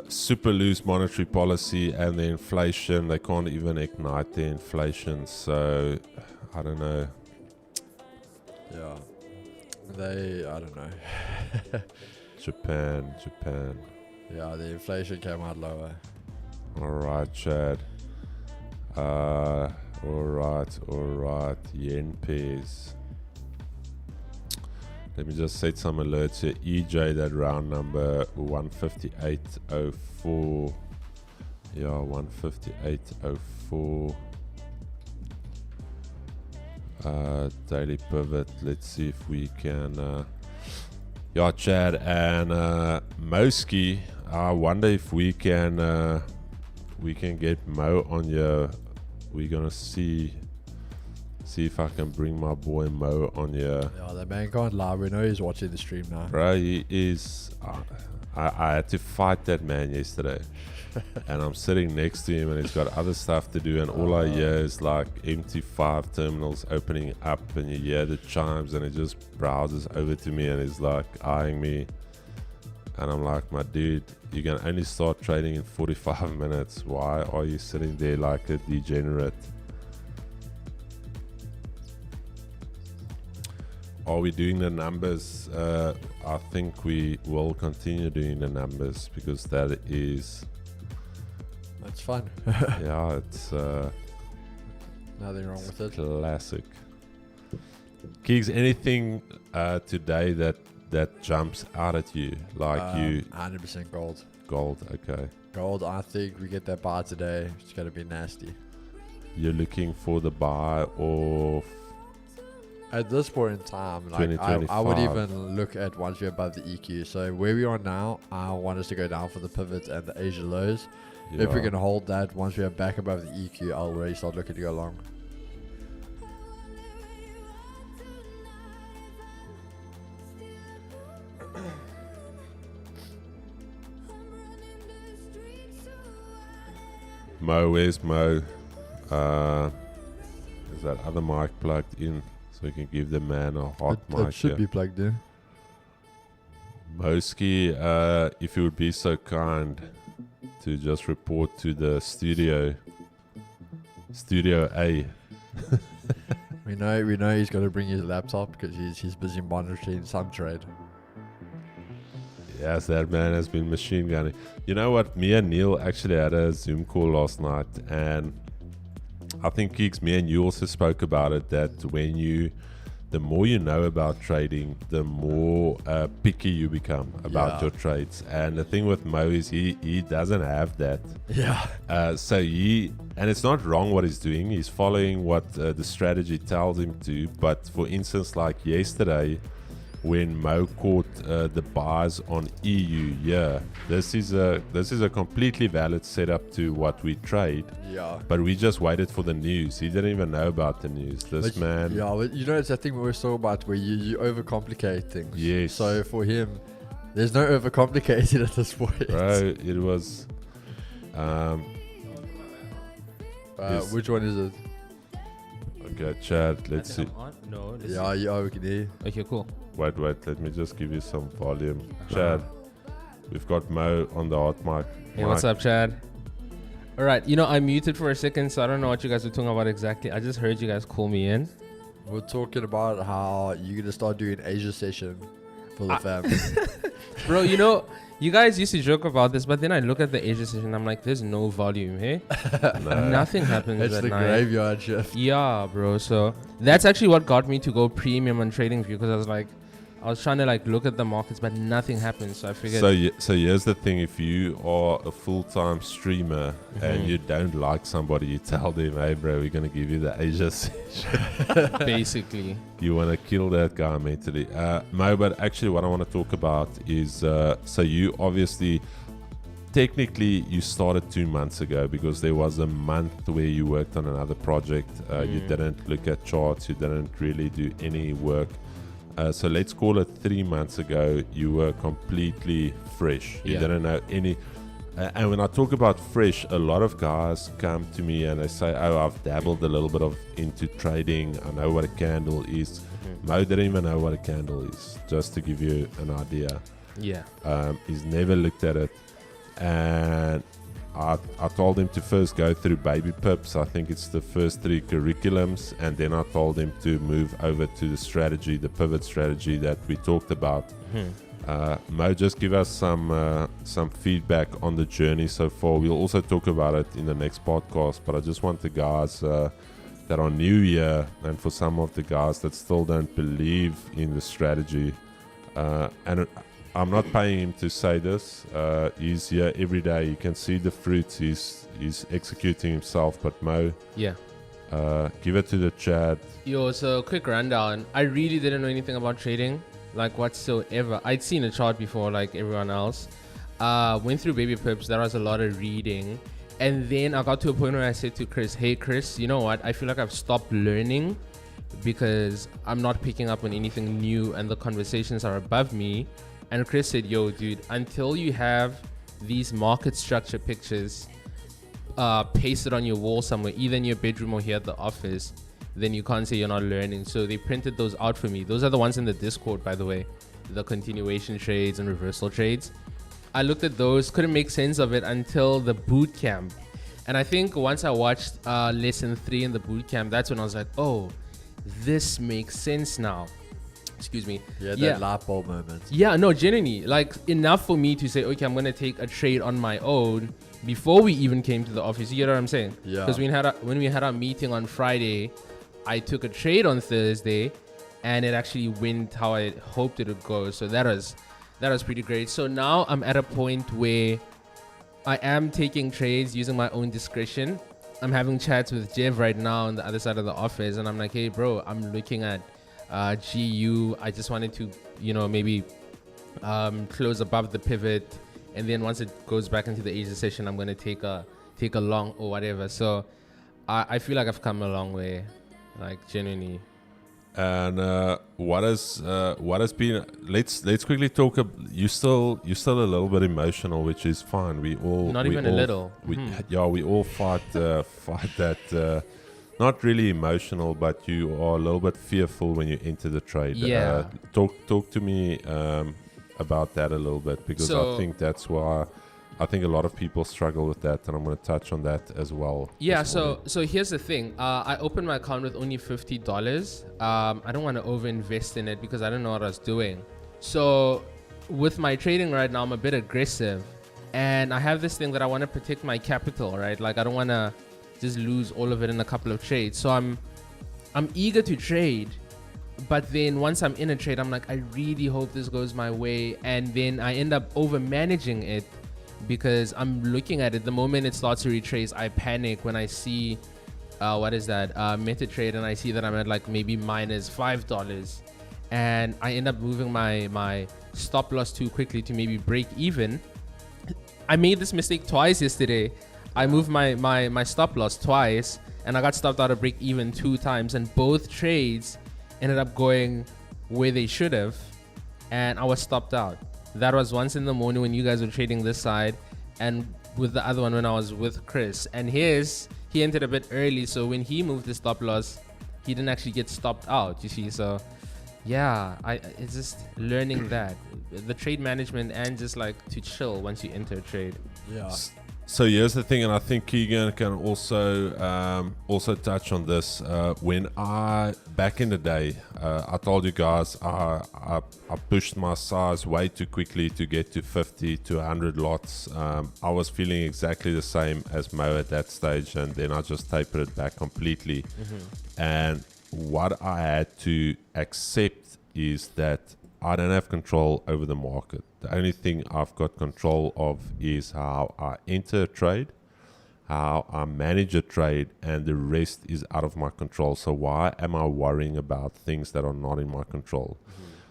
super loose monetary policy, and the inflation, they can't even ignite the inflation. So, I don't know. Yeah. I don't know. Japan. Yeah, the inflation came out lower. Alright, Chad. Alright. Yen pairs. Let me just set some alerts here. EJ, that round number 158.04. Yeah, 158.04. Daily pivot. Let's see if we can. Yeah, Chad and Moski. I wonder if we can get Mo on your. We're gonna see if I can bring my boy Mo on here. Yeah, that man can't lie. We know he's watching the stream now. Bro, he is. I had to fight that man yesterday. And I'm sitting next to him and he's got other stuff to do. And all I hear is like MT5 terminals opening up. And you hear the chimes and he just browses over to me and he's like eyeing me. And I'm like, my dude, you can only start trading in 45 minutes. Why are you sitting there like a degenerate? Are we doing the numbers? I think we will continue doing the numbers because that is... That's fun. Yeah, it's... Nothing wrong with it. Classic. Keeks, anything today that jumps out at you? Like 100% gold. Gold, okay. Gold, I think we get that buy today. It's going to be nasty. You're looking for the buy or... At this point in time, like I would even look at once we're above the EQ. So where we are now, I want us to go down for the pivot and the Asia lows. Yeah. If we can hold that, once we are back above the EQ, I'll already start looking to go long. Mo, where's Mo? Is that other mic plugged in? So we can give the man a hot mic. It should be plugged in. Moski, if you would be so kind to just report to the Studio A. We know he's got to bring his laptop because he's busy monitoring some trade. Yes, that man has been machine gunning. You know what? Me and Neil actually had a Zoom call last night, and I think, Keeks, me and you also spoke about it, that the more you know about trading, the more picky you become about your trades. And the thing with Mo is he doesn't have that. Yeah. And it's not wrong what he's doing. He's following what the strategy tells him to. But for instance, like yesterday, when Mo caught the buys on EU, this is a completely valid setup to what we trade. Yeah. But we just waited for the news. He didn't even know about the news. This man. Yeah, but you know, it's that thing we always talk about where you overcomplicate things. Yes. So for him, there's no overcomplicating at this point. Bro, it was. Which one is it? Okay, Chad, let's see. No. Yeah, we can hear. Okay, cool. Wait, let me just give you some volume. Chad, we've got Mo on the hot mic. Hey, what's up, Chad? All right, I muted for a second, so I don't know what you guys were talking about exactly. I just heard you guys call me in. We're talking about how you're going to start doing Asia session for the family. Bro, you guys used to joke about this, but then I look at the Asia session, I'm like, there's no volume, hey? No. Nothing happens it's at the night. Graveyard shift. Yeah, bro. So that's actually what got me to go premium on TradingView, because I was trying to look at the markets, but nothing happens. So I figured. So here's the thing: if you are a full-time streamer and you don't like somebody, you tell them, "Hey, bro, we're gonna give you the Asia session." Basically, you want to kill that guy mentally. Mo, but actually, what I want to talk about is so you obviously. Technically, you started 2 months ago because there was a month where you worked on another project. You didn't look at charts. You didn't really do any work. So let's call it 3 months ago. You were completely fresh. You didn't know any. And when I talk about fresh, a lot of guys come to me and they say, "Oh, I've dabbled a little bit into trading. I know what a candle is." Mo didn't even know what a candle is, just to give you an idea. Yeah. He's never looked at it, and I told him to first go through baby pips. I think it's the first 3 curriculums, and then I told him to move over to the strategy, the pivot strategy that we talked about. Mo, just give us some feedback on the journey so far. We'll also talk about it in the next podcast, but I just want the guys that are new here, and for some of the guys that still don't believe in the strategy, and I'm not paying him to say this. He's here every day. You can see the fruits. He's executing himself. But Mo, Yeah. give it to the chat. Yo, so quick rundown. I really didn't know anything about trading, like whatsoever. I'd seen a chart before, like everyone else. Went through baby pips. There was a lot of reading. And then I got to a point where I said to Chris, hey, Chris, you know what? I feel like I've stopped learning because I'm not picking up on anything new and the conversations are above me. And Chris said, yo, dude, until you have these market structure pictures pasted on your wall somewhere, either in your bedroom or here at the office, then you can't say you're not learning. So they printed those out for me. Those are the ones in the Discord, by the way, the continuation trades and reversal trades. I looked at those, couldn't make sense of it until the boot camp. And I think once I watched lesson 3 in the boot camp, that's when I was like, oh, this makes sense now. Excuse me. Yeah, that light bulb moment. Yeah, no, genuinely, like enough for me to say, okay, I'm going to take a trade on my own before we even came to the office. You get what I'm saying? Yeah. Because when we had our meeting on Friday, I took a trade on Thursday and it actually went how I hoped it would go. So that was pretty great. So now I'm at a point where I am taking trades using my own discretion. I'm having chats with Jeff right now on the other side of the office, and I'm like, hey, bro, I'm looking at GU. I just wanted to, maybe close above the pivot, and then once it goes back into the Asia session, I'm going to take a long or whatever. So I feel like I've come a long way, like genuinely. And what has been? Let's quickly talk. You're still a little bit emotional, which is fine. We all Not even a little. We all fight that. Not really emotional, but you are a little bit fearful when you enter the trade. Yeah. Talk to me about that a little bit, because I think that's why I think a lot of people struggle with that, and I'm going to touch on that as well. Yeah, so here's the thing. I opened my account with only $50. I don't want to overinvest in it because I don't know what I was doing. So with my trading right now, I'm a bit aggressive, and I have this thing that I want to protect my capital, right? Like I don't want to just lose all of it in a couple of trades. So I'm eager to trade, but then once I'm in a trade, I'm like, I really hope this goes my way, and then I end up over managing it. Because I'm looking at it, the moment it starts to retrace, I panic when I see MetaTrade, and I see that I'm at like maybe minus $5, and I end up moving my stop loss too quickly to maybe break even. I made this mistake twice yesterday. I moved my stop loss twice, and I got stopped out of break even 2 times, and both trades ended up going where they should have, and I was stopped out. That was once in the morning when you guys were trading this side, and with the other one when I was with Chris. And he entered a bit early, so when he moved the stop loss, he didn't actually get stopped out, you see. So yeah, it's just learning that the trade management, and just like to chill once you enter a trade. Yeah. So here's the thing, and I think Keegan can also touch on this. When back in the day, I told you guys I pushed my size way too quickly to get to 50 to 100 lots. I was feeling exactly the same as Mo at that stage, and then I just tapered it back completely. And what I had to accept is that I don't have control over the market. The only thing I've got control of is how I enter a trade, how I manage a trade, and the rest is out of my control. So why am I worrying about things that are not in my control?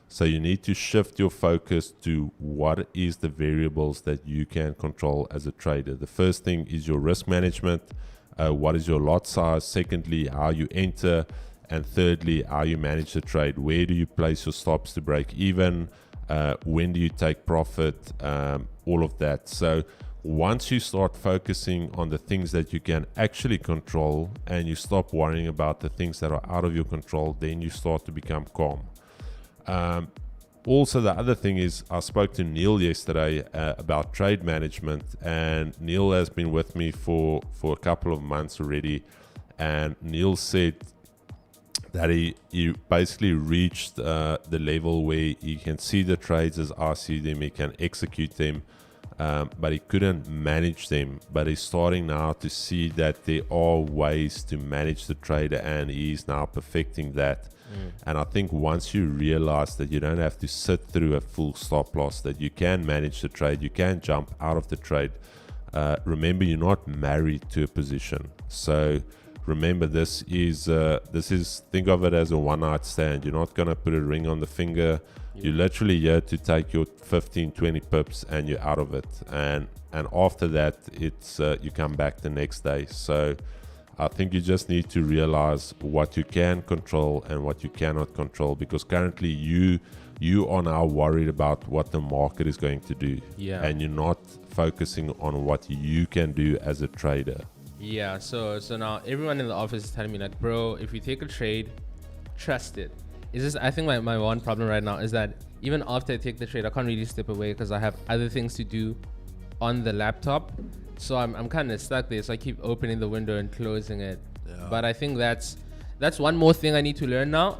So you need to shift your focus to what is the variables that you can control as a trader. The first thing is your risk management. What is your lot size? Secondly, how you enter. And thirdly, how you manage the trade. Where do you place your stops to break even? When do you take profit? All of that. So once you start focusing on the things that you can actually control and you stop worrying about the things that are out of your control, then you start to become calm. Also, the other thing is, I spoke to Neil yesterday about trade management, and Neil has been with me for a couple of months already, and Neil said that he basically reached the level where he can see the trades as I see them, he can execute them, but he couldn't manage them. But he's starting now to see that there are ways to manage the trader, and he's now perfecting that. And I think once you realize that you don't have to sit through a full stop loss, that you can manage the trade, you can jump out of the trade. Remember, you're not married to a position. So remember, this is think of it as a one-night stand. You're not going to put a ring on the finger. You're literally here to take your 15, 20 pips and you're out of it. And after that, it's you come back the next day. So I think you just need to realize what you can control and what you cannot control, because currently you are now worried about what the market is going to do, and you're not focusing on what you can do as a trader. Yeah, so now everyone in the office is telling me like, bro, if you take a trade, trust it. It's just, I think my one problem right now is that even after I take the trade, I can't really step away because I have other things to do on the laptop. So I'm kind of stuck there. So I keep opening the window and closing it. Yeah. But I think that's one more thing I need to learn now.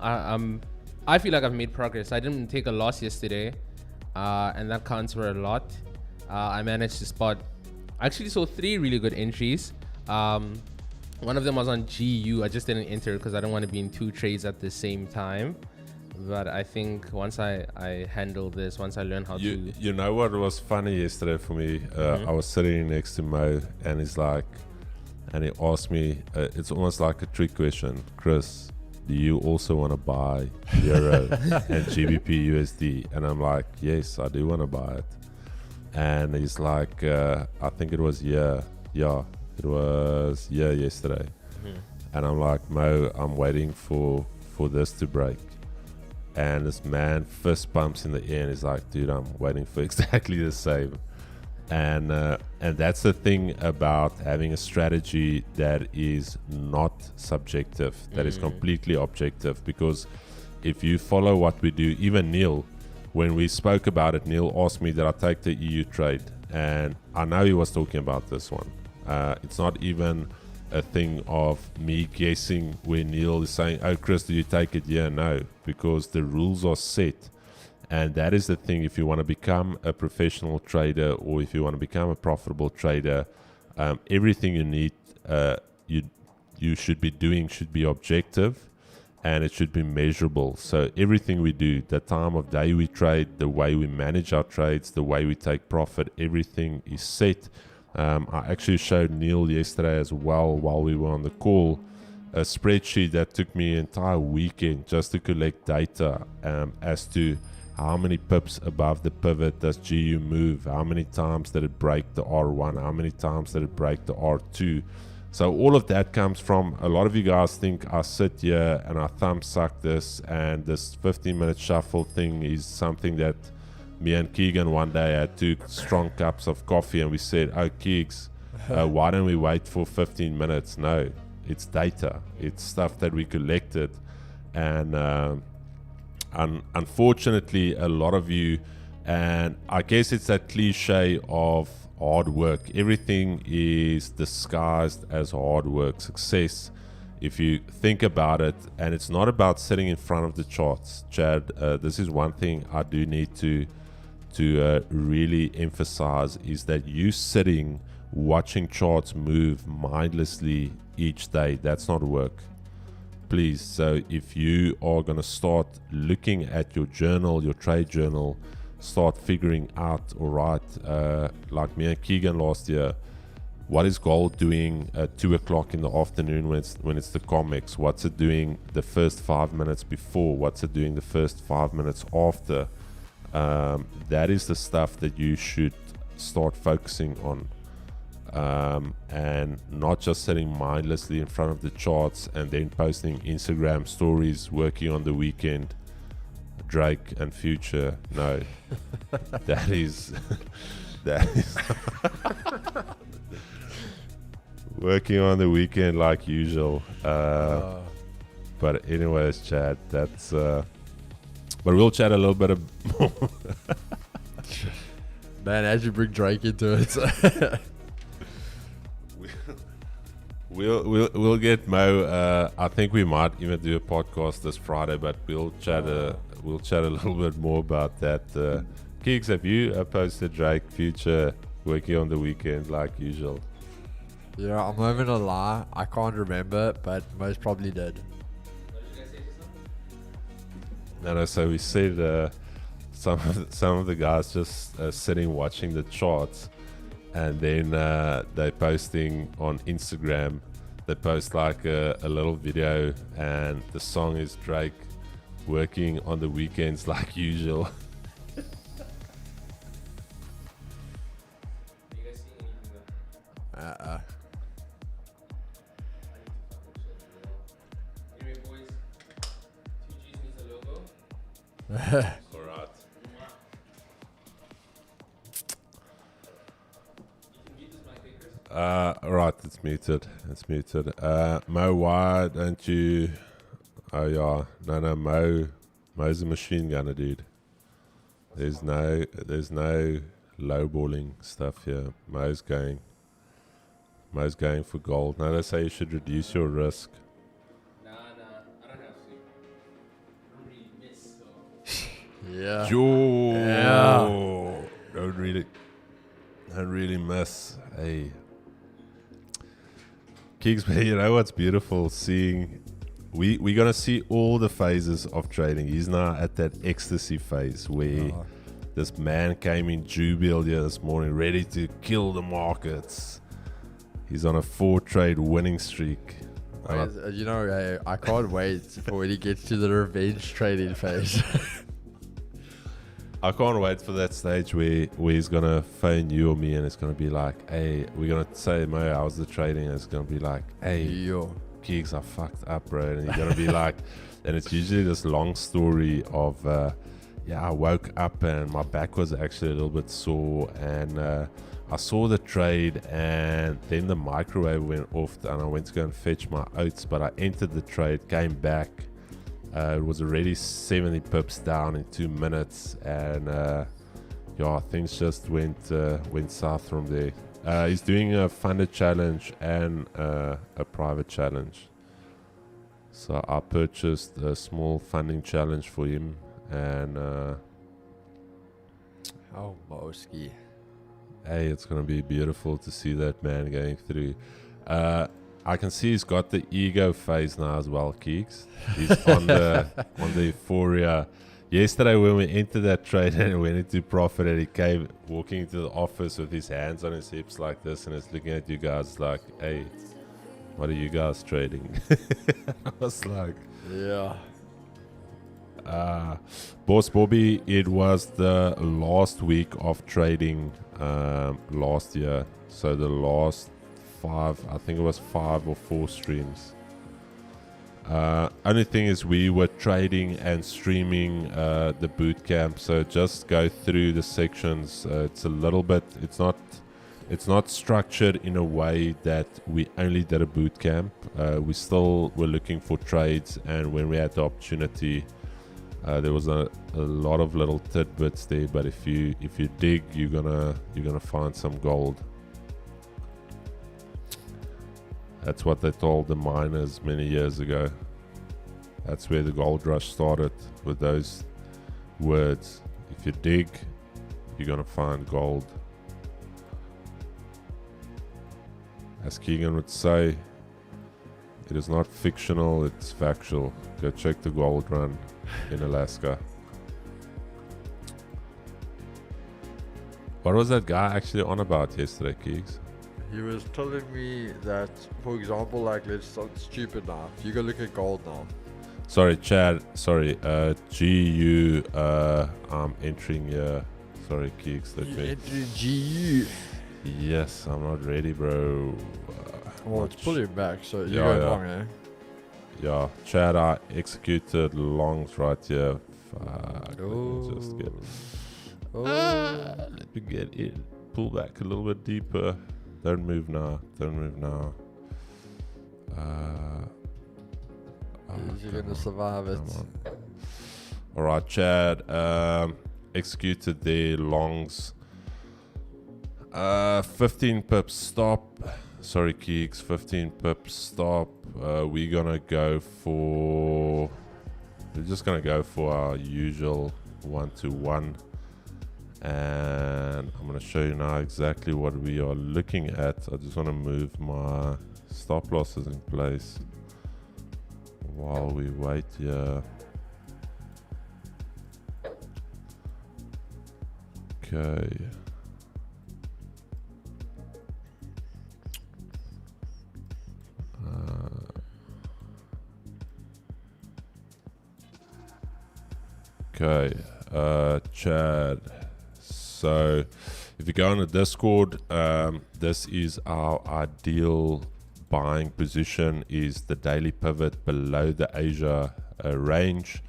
I feel like I've made progress. I didn't take a loss yesterday, and that counts for a lot. I managed to spot, I actually saw 3 really good entries. One of them was on GU. I just didn't enter because I don't want to be in 2 trades at the same time. But I think once I handle this, once I learn how to... You know what was funny yesterday for me? I was sitting next to Mo, and he's like... And he asked me, it's almost like a trick question. Chris, do you also want to buy Euro and GBP USD? And I'm like, yes, I do want to buy it. And he's like, I think it was yesterday. And I'm like, Mo, I'm waiting for this to break. And this man fist bumps in the air and he's like, dude, I'm waiting for exactly the same. And that's the thing about having a strategy that is not subjective, that is completely objective. Because if you follow what we do, even Neil, when we spoke about it, Neil asked me that I take the EU trade. And I know he was talking about this one. It's not even a thing of me guessing where Neil is saying, oh, Chris, do you take it? Yeah, no, because the rules are set. And that is the thing. If you want to become a professional trader, or if you want to become a profitable trader, everything you need, you should be doing should be objective, and it should be measurable. So everything we do, the time of day we trade, the way we manage our trades, the way we take profit, everything is set. I actually showed Neil yesterday as well, while we were on the call, a spreadsheet that took me an entire weekend just to collect data as to how many pips above the pivot does GU move, how many times did it break the R1, how many times did it break the R2. So all of that comes from, a lot of you guys think I sit here and I thumb suck this, and this 15-minute shuffle thing is something that me and Keegan one day had 2 strong cups of coffee and we said, oh, Keegs, why don't we wait for 15 minutes? No, it's data. It's stuff that we collected. And unfortunately, a lot of you, and I guess it's that cliche of hard work. Everything is disguised as hard work. Success, if you think about it, and it's not about sitting in front of the charts. Chad, this is one thing I do need to really emphasize, is that you sitting watching charts move mindlessly each day, that's not work. Please. So if you are going to start looking at your journal, your trade journal, start figuring out, all right, like me and Keegan last year, what is gold doing at 2 o'clock in the afternoon when it's the COMEX? What's it doing the first 5 minutes before? What's it doing the first 5 minutes after? That is the stuff that you should start focusing on. And not just sitting mindlessly in front of the charts and then posting Instagram stories, working on the weekend, Drake and Future. No, that is That is working on the weekend like usual. But anyways, Chad, that's but we'll chat a little bit more. Man, as you bring Drake into it. We'll get Mo. I think we might even do a podcast this Friday, but we'll chat a little bit more about that. Keeks, have you posted Drake Future working on the weekend like usual? Yeah, I'm not even gonna lie. I can't remember, but most probably did. No. So we said some of the guys just sitting watching the charts, and then they posting on Instagram. They post like a little video, and the song is Drake working on the weekends like usual. Alright. Right, it's muted. Mo, why don't you? Oh yeah, no. Mo's a machine gunner, dude. There's no lowballing stuff here. Mo's going for gold. Now they say you should reduce your risk. Nah, I don't have to. I don't really miss, so. Yeah. Don't really miss. Hey. Kings, you know what's beautiful? Seeing we're gonna see all the phases of trading. He's now at that ecstasy phase where this man came in jubilee here this morning, ready to kill the markets. He's on a 4-trade winning streak. You know, I can't wait for when he gets to the revenge trading phase. I can't wait for that stage where he's gonna phone you or me, and it's gonna be like, hey, we're gonna say, Mo, how's the trading? And it's gonna be like, hey, Yo. Keeks, I fucked up, bro. And you're gonna be like, and it's usually this long story of, I woke up and my back was actually a little bit sore, and I saw the trade, and then the microwave went off, and I went to go and fetch my oats, but I entered the trade, came back. It was already 70 pips down in 2 minutes, and things just went south from there. He's doing a funded challenge and a private challenge. So I purchased a small funding challenge for him, and Oh, Moski. hey, it's gonna be beautiful to see that man going through. I can see he's got the ego phase now as well, Keeks. He's on the euphoria. Yesterday when we entered that trade and went into profit, and he came walking into the office with his hands on his hips like this, and he's looking at you guys like, hey, what are you guys trading? I was like, Yeah. Boss Bobby, it was the last week of trading last year. So the last 5, I think it was 5 or 4 streams. Only thing is we were trading and streaming the boot camp, so just go through the sections. It's a little bit, it's not structured in a way that we only did a boot camp. We still were looking for trades, and when we had the opportunity, there was a lot of little tidbits there, but if you dig, you're gonna find some gold. That's what they told the miners many years ago. That's where the gold rush started, with those words. If you dig, you're gonna find gold. As Keegan would say, it is not fictional, it's factual. Go check the gold run in Alaska. What was that guy actually on about yesterday, Keeks? He was telling me that, for example, like, let's sound stupid now. If you go look at gold now. Sorry, Chad. Sorry, GU. I'm entering here. Sorry, Keeks. Let me. Entering GU. Yes, I'm not ready, bro. Well, it's pulling back, so you Yeah, go yeah. long, eh? Yeah, Chad, I executed longs right here. Fuck. Let me just get. Oh. Let me get in. pull back a little bit deeper. Don't move now. Don't move now. Is he going to survive it? All right, Chad. Executed their longs. 15 pips stop. Sorry, Keeks. 15 pips stop. We're gonna go for. We're just gonna go for our usual 1-to-1, and I'm gonna show you now exactly what we are looking at. I just want to move my stop losses in place while we wait here. Okay. Okay, Chad. So, if you go on the Discord, this is our ideal buying position. Is the daily pivot below the Asia range.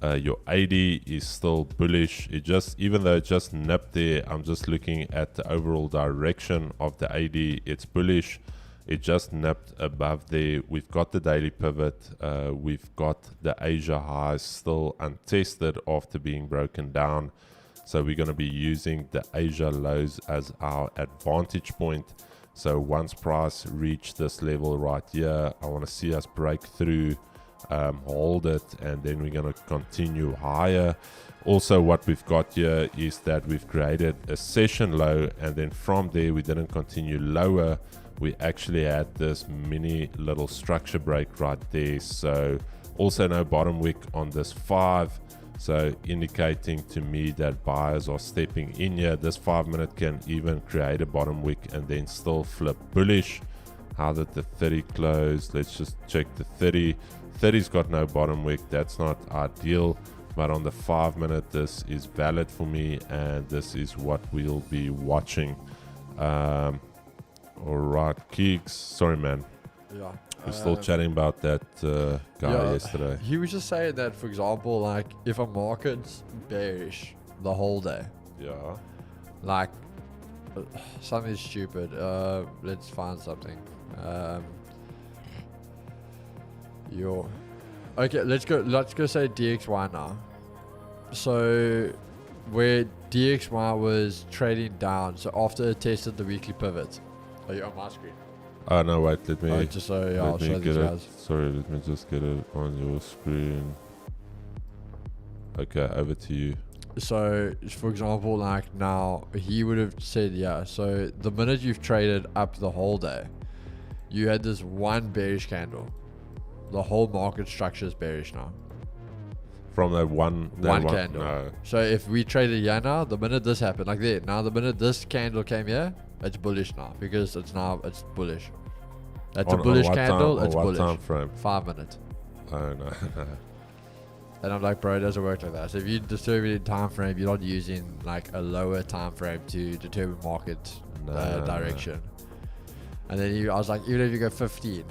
Your 80 is still bullish. It just, even though it just nipped there, I'm just looking at the overall direction of the 80. It's bullish. It just nipped above there. We've got the daily pivot. We've got the Asia highs still untested after being broken down. So we're going to be using the Asia lows as our advantage point. So once price reach this level right here, I want to see us break through, hold it, and then we're going to continue higher. Also, what we've got here is that we've created a session low, and then from there we didn't continue lower. We actually had this mini little structure break right there. So also no bottom wick on this 5. So indicating to me that buyers are stepping in here. This 5 minute can even create a bottom wick and then still flip bullish. How did the 30 close? Let's just check the 30. 30's got no bottom wick. That's not ideal. But on the 5 minute, this is valid for me. And this is what we'll be watching. Alright, Keeks. Sorry, man. Yeah. We're still chatting about that guy yesterday. He was just saying that, for example, like if a market's bearish the whole day, Yeah. like something stupid. Let's find something. Okay. Let's go say DXY now. So where DXY was trading down, so after it tested the weekly pivot. Are you on my screen? Oh, no, wait, let me, just so I'll let me show get these it. guys. Sorry, let me just get it on your screen. Okay, over to you. So, for example, like now, he would have said, yeah, so the minute you've traded up the whole day, you had this one bearish candle. The whole market structure is bearish now. From that one Candle. No. So if we traded here now, the minute this happened, like there, now the minute this candle came here, it's bullish now because it's bullish. That's a bullish candle. It's bullish. What time frame? 5 minutes. Oh no. And I'm like, bro, it doesn't work like that. So if you distribute time frame, you're not using like a lower time frame to determine market direction. And then I was like, even if you go 15,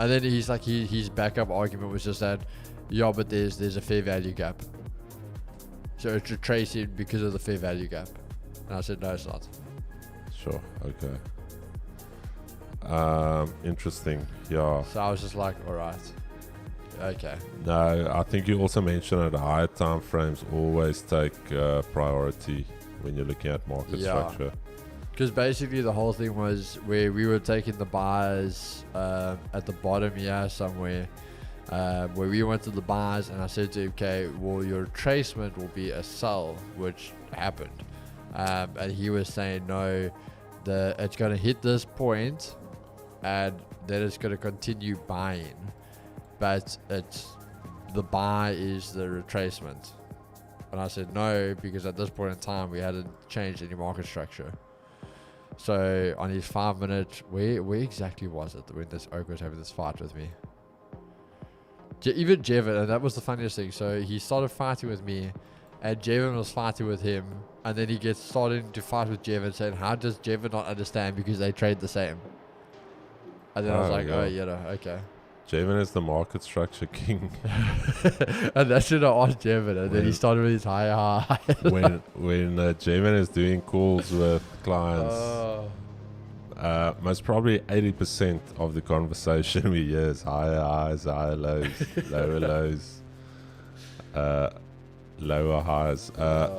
and then he's like, his backup argument was just that, yeah, but there's a fair value gap. So it's retracing because of the fair value gap. And I said, no, it's not. Sure. Okay. Interesting. Yeah. So I was just like, all right. Okay. No, I think you also mentioned that higher time frames always take priority when you're looking at market structure. Because basically the whole thing was where we were taking the buyers at the bottom here somewhere, where we went to the buyers, and I said to him, okay, well, your retracement will be a sell, which happened. And he was saying, no, it's going to hit this point and then it's going to continue buying. But the buy is the retracement. And I said no, because at this point in time we hadn't changed any market structure. So on his 5 minute, where exactly was it when this Oak was having this fight with me? Even Jevon, and that was the funniest thing. So he started fighting with me, and Jevon was fighting with him, and then he gets starting to fight with Jevon, saying, how does Jevon not understand because they trade the same? And then I was like, oh, yeah, no, okay. Jamin is the market structure king. And that's when I asked Jevin, and then he started with his high. when Jamin is doing calls with clients, most probably 80% of the conversation we hear is higher highs, higher lows, lower lows, lower highs.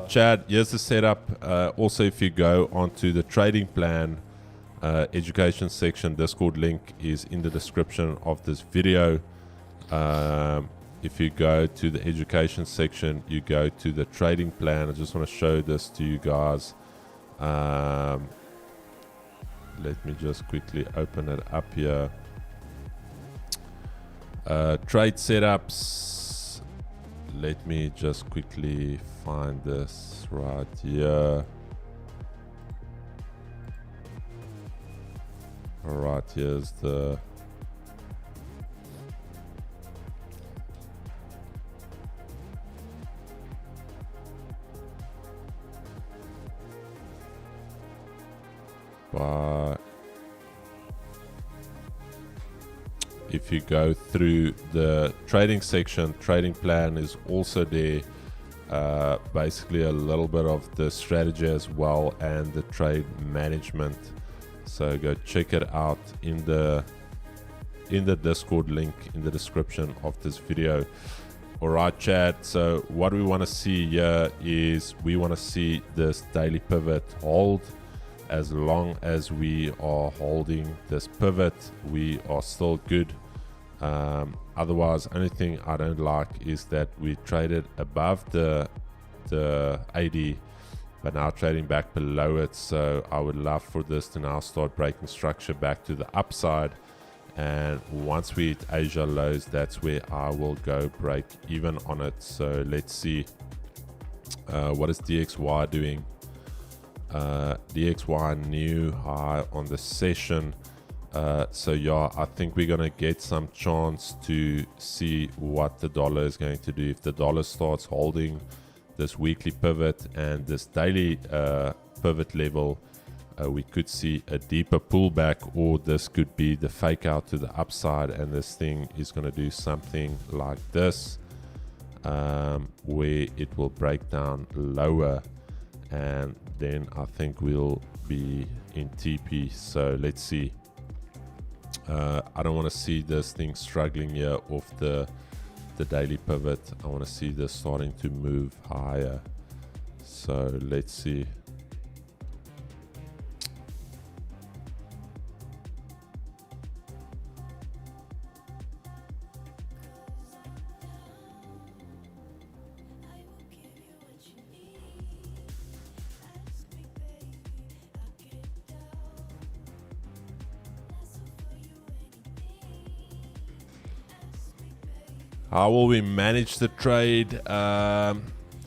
Chad, here's the setup. Also, if you go onto the trading plan education section, Discord link is in the description of this video. If you go to the education section, you go to the trading plan. I just want to show this to you guys. Let me just quickly open it up here. Trade setups. Let me just quickly find this right here. Alright, here's the but if you go through the trading section, trading plan is also there. Basically a little bit of the strategy as well and the trade management. So go check it out in the Discord link in the description of this video. Alright, Chad, so what we want to see here is we want to see this daily pivot hold. As long as we are holding this pivot, we are still good. Otherwise, only thing I don't like is that we traded above the 80, but now trading back below it. So I would love for this to now start breaking structure back to the upside. And once we hit Asia lows, that's where I will go break even on it. So let's see what is DXY doing. DXY new high on the session. So yeah, I think we're gonna get some chance to see what the dollar is going to do. If the dollar starts holding this weekly pivot and this daily pivot level, we could see a deeper pullback, or this could be the fake out to the upside, and this thing is going to do something like this, where it will break down lower, and then I think we'll be in TP. So let's see. I don't want to see this thing struggling here off the daily pivot. I want to see this starting to move higher. So let's see. How will we manage the trade?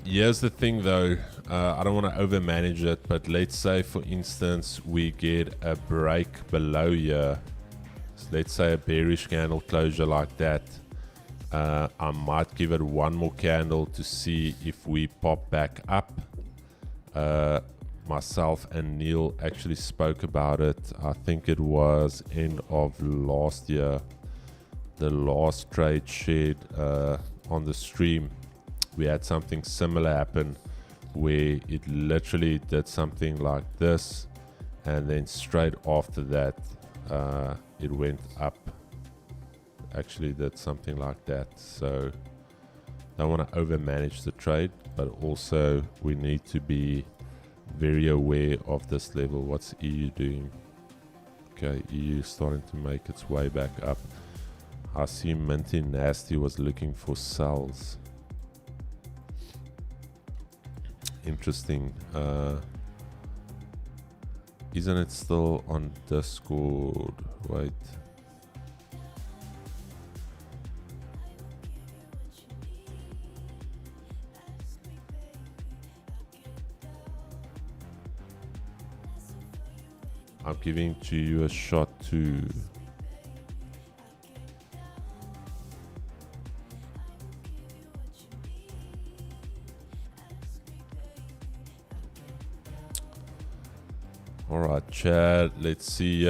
Here's the thing though, I don't want to over manage it, but let's say for instance we get a break below here. So let's say a bearish candle closure like that. I might give it one more candle to see if we pop back up. Myself and Neil actually spoke about it. I think it was end of last year. The last trade shared on the stream, we had something similar happen where it literally did something like this, and then straight after that it went up. Actually did something like that. So don't want to over manage the trade, but also we need to be very aware of this level. What's EU doing? Okay, EU starting to make its way back up. I see Minty Nasty was looking for sells. Interesting. Isn't it still on Discord? Wait. I'm giving to you a shot too. Alright, Chad, let's see.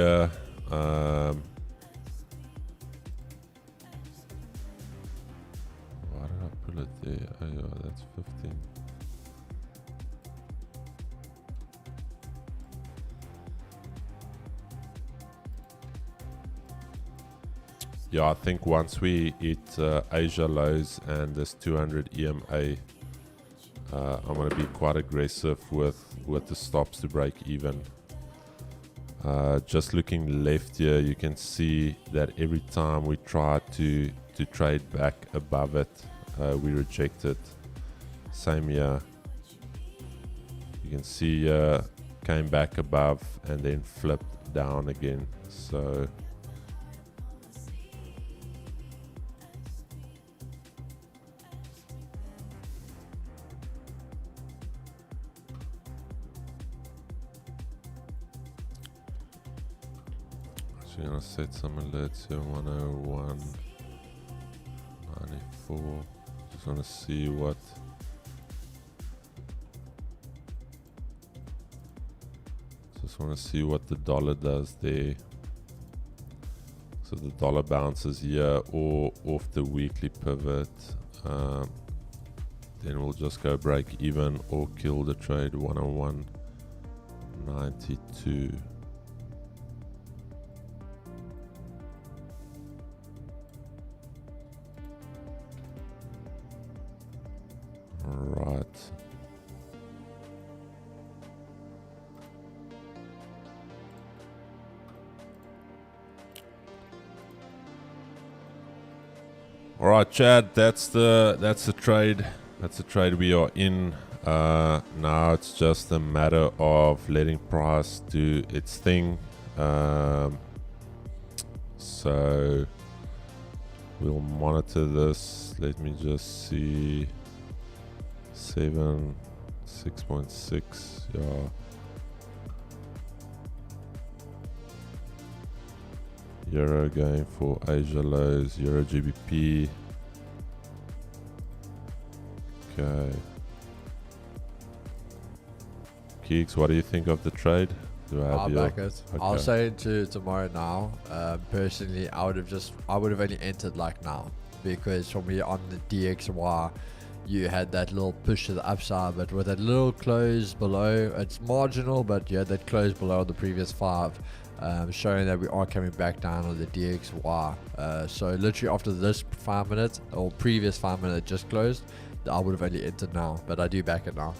It's 15. Yeah, I think once we hit Asia lows and this 200 EMA, I'm going to be quite aggressive with the stops to break even. Just looking left here, you can see that every time we try to trade back above it, we reject it. Same here. You can see came back above and then flipped down again. So I'm gonna set some alerts here. 101, 94. Just wanna see what. Just wanna see what the dollar does there. So the dollar bounces here or off the weekly pivot. Then we'll just go break even or kill the trade. 101, 92. Right. All right, Chad. That's the trade. That's the trade we are in. Now it's just a matter of letting price do its thing. So we'll monitor this. Let me just see. 6.6, yeah. Euro going for Asia lows, Euro GBP. Okay. Keeks, what do you think of the trade? Do I have I'll back it. Okay. I'll say it to tomorrow now. Personally, I would have only entered like now, because for me on the DXY, you had that little push to the upside, but with that little close below, it's marginal, but you had that close below the previous 5, showing that we are coming back down on the DXY. So literally after this 5 minutes, or previous 5 minutes just closed, I would have only entered now, but I do back it now.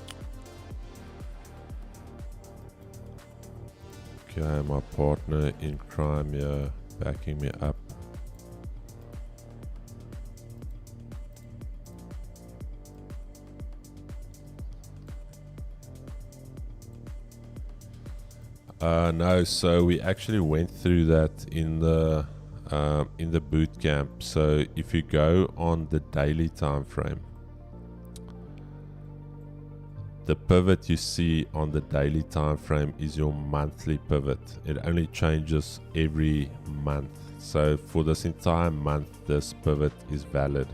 Okay, my partner in crime here backing me up. No, so we actually went through that in the boot camp. So if you go on the daily time frame, the pivot you see on the daily time frame is your monthly pivot. It only changes every month. So for this entire month, this pivot is valid.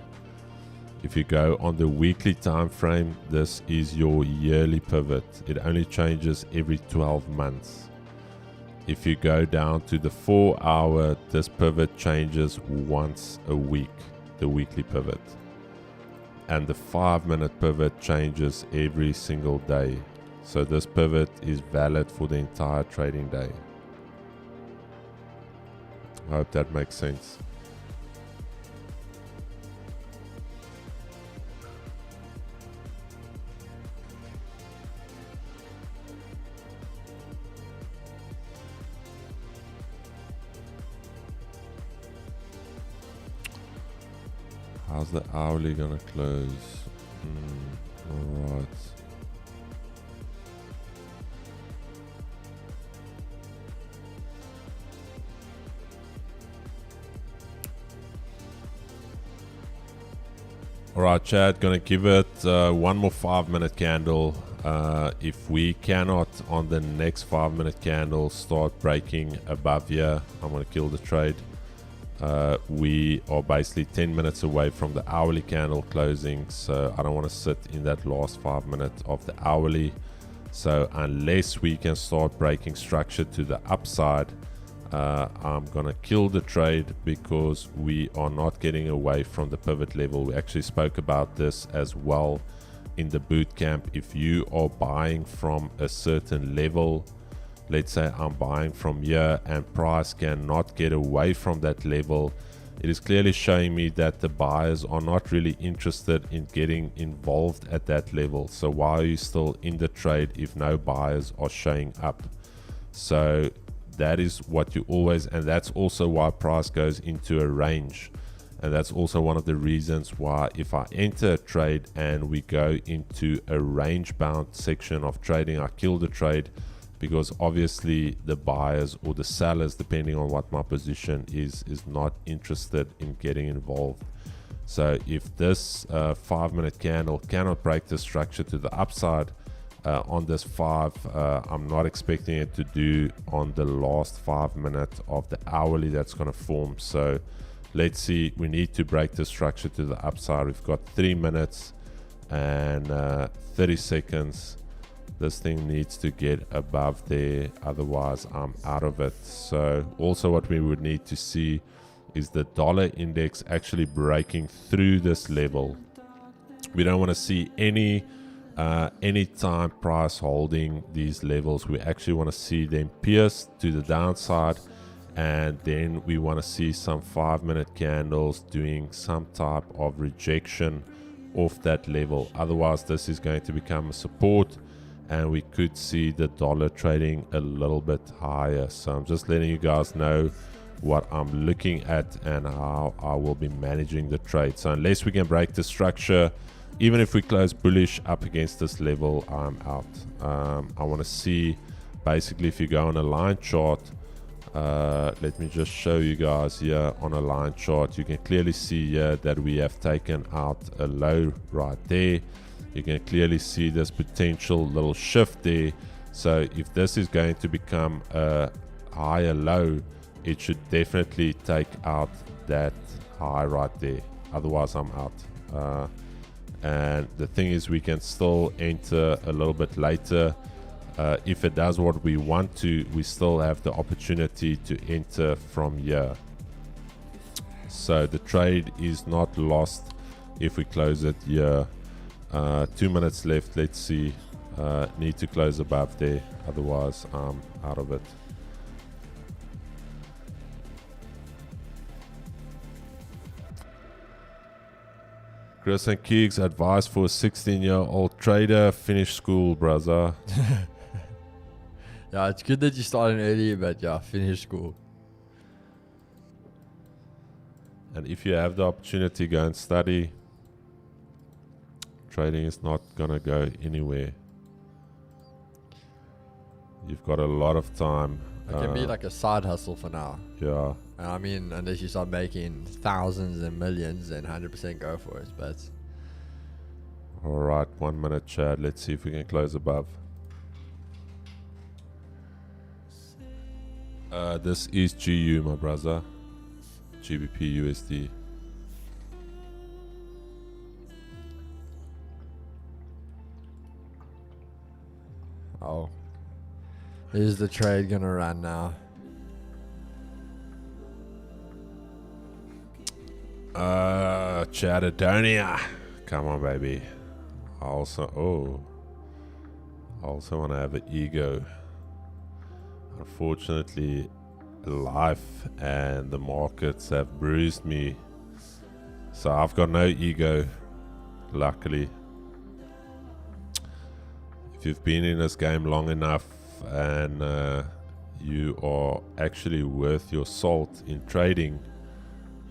If you go on the weekly time frame, this is your yearly pivot. It only changes every 12 months. If you go down to the 4 hour, this pivot changes once a week, the weekly pivot. And the 5 minute pivot changes every single day. So this pivot is valid for the entire trading day. I hope that makes sense. How's the hourly gonna close? Alright. Alright, Chad, gonna give it one more 5 minute candle. If we cannot on the next 5 minute candle start breaking above here, I'm gonna kill the trade. We are basically 10 minutes away from the hourly candle closing, so I don't want to sit in that last 5 minutes of the hourly. So unless we can start breaking structure to the upside, I'm gonna kill the trade, because we are not getting away from the pivot level. We actually spoke about this as well in the boot camp, if you are buying from a certain level, let's say I'm buying from here and price cannot get away from that level, it is clearly showing me that the buyers are not really interested in getting involved at that level. So why are you still in the trade if no buyers are showing up? So that is what you always, and that's also why price goes into a range. And that's also one of the reasons why if I enter a trade and we go into a range bound section of trading, I kill the trade, because obviously the buyers or the sellers, depending on what my position is not interested in getting involved. So if this 5-minute candle cannot break the structure to the upside on this 5, I'm not expecting it to do on the last 5 minutes of the hourly that's going to form. So let's see, we need to break the structure to the upside. We've got 3 minutes and 30 seconds. This thing needs to get above there, otherwise I'm out of it. So also what we would need to see is the dollar index actually breaking through this level. We don't want to see any time price holding these levels. We actually want to see them pierce to the downside, and then we want to see some 5-minute candles doing some type of rejection off that level. Otherwise this is going to become a support, and we could see the dollar trading a little bit higher. So I'm just letting you guys know what I'm looking at and how I will be managing the trade. So unless we can break the structure, even if we close bullish up against this level, I'm out. I want to see, basically, if you go on a line chart, let me just show you guys here on a line chart. You can clearly see here that we have taken out a low right there. You can clearly see this potential little shift there. So if this is going to become a higher low, it should definitely take out that high right there. Otherwise I'm out. And the thing is, we can still enter a little bit later. If it does what we want to, we still have the opportunity to enter from here. So the trade is not lost if we close it here. 2 minutes left. Let's see. Need to close above there, otherwise I'm out of it. Chris and Keegs, advice for a 16-year-old trader: finish school, brother. Yeah, it's good that you started early, but yeah, finish school. And if you have the opportunity, go and study. Trading is not gonna go anywhere. You've got a lot of time. It can be like a side hustle for now. Yeah. And I mean, unless you start making thousands and millions, then 100% go for it. But All right, 1 minute, Chad. Let's see if we can close above. This is GU, my brother. GBP USD. oh, is the trade gonna run now? Chadadonia. Come on, baby. I also want to have an ego. Unfortunately, life and the markets have bruised me, so I've got no ego, luckily. If you've been in this game long enough and you are actually worth your salt in trading,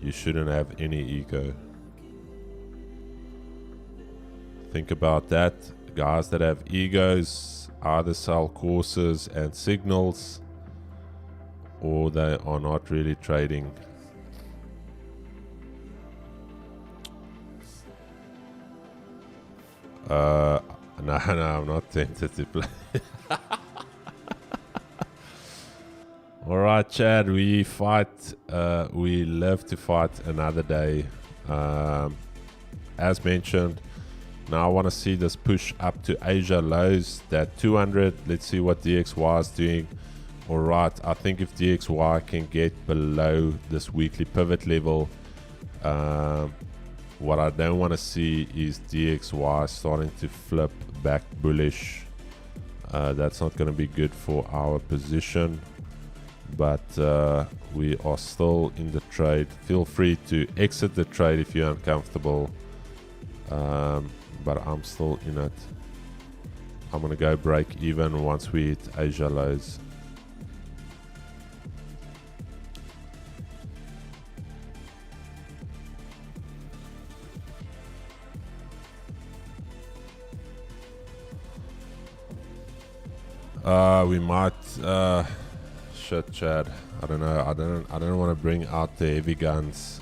you shouldn't have any ego. Think about that. Guys that have egos either sell courses and signals, or they are not really trading. No, I'm not tempted to play. All right, Chad, we fight. We live to fight another day. As mentioned, now I want to see this push up to Asia lows, that 200. Let's see what DXY is doing. All right, I think if DXY can get below this weekly pivot level, What I don't want to see is DXY starting to flip back bullish. That's not going to be good for our position, but we are still in the trade. Feel free to exit the trade if you're uncomfortable, but I'm still in it. I'm going to go break even once we hit Asia lows. We might shit, Chad. I don't know. I don't want to bring out the heavy guns.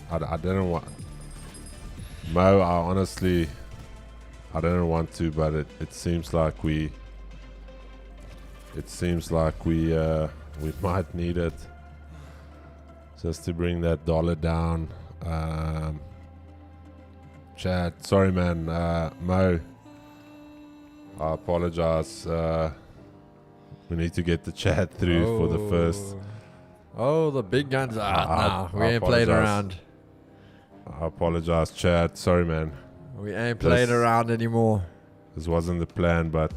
I don't want Mo. I honestly don't want to, but it seems like we might need it just to bring that dollar down. Chad, sorry man. Mo, I apologize. We need to get the chat through for the first. Oh, the big guns are out now. We I ain't playing apologize. around. I apologize, Chad. Sorry, man. We ain't playing around anymore. This wasn't the plan, but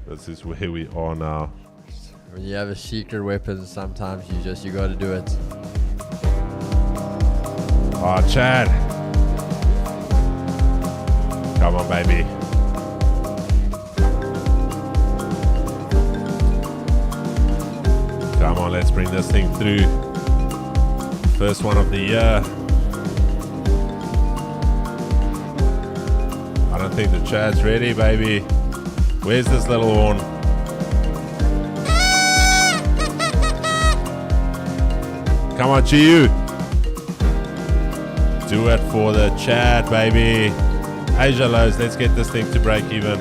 this is where we are now. When you have a secret weapon, sometimes you got to do it. Ah, Chad. Come on, baby. Come on, let's bring this thing through. First one of the year. I don't think the chat's ready, baby. Where's this little one? Come on, Chiyu. Do it for the chat, baby. Asia lows, let's get this thing to break even.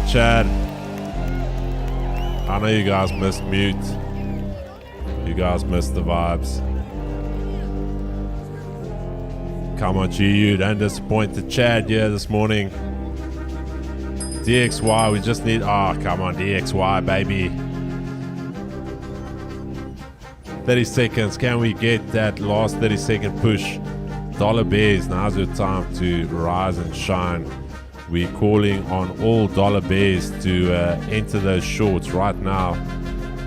Chad, I know you guys missed mute. You guys missed the vibes. Come on, GU, don't disappoint the Chad here this morning. DXY, we just need, come on, DXY, baby. 30 seconds, can we get that last 30-second push? Dollar bears, now's your time to rise and shine. We're calling on all dollar bears to enter those shorts right now.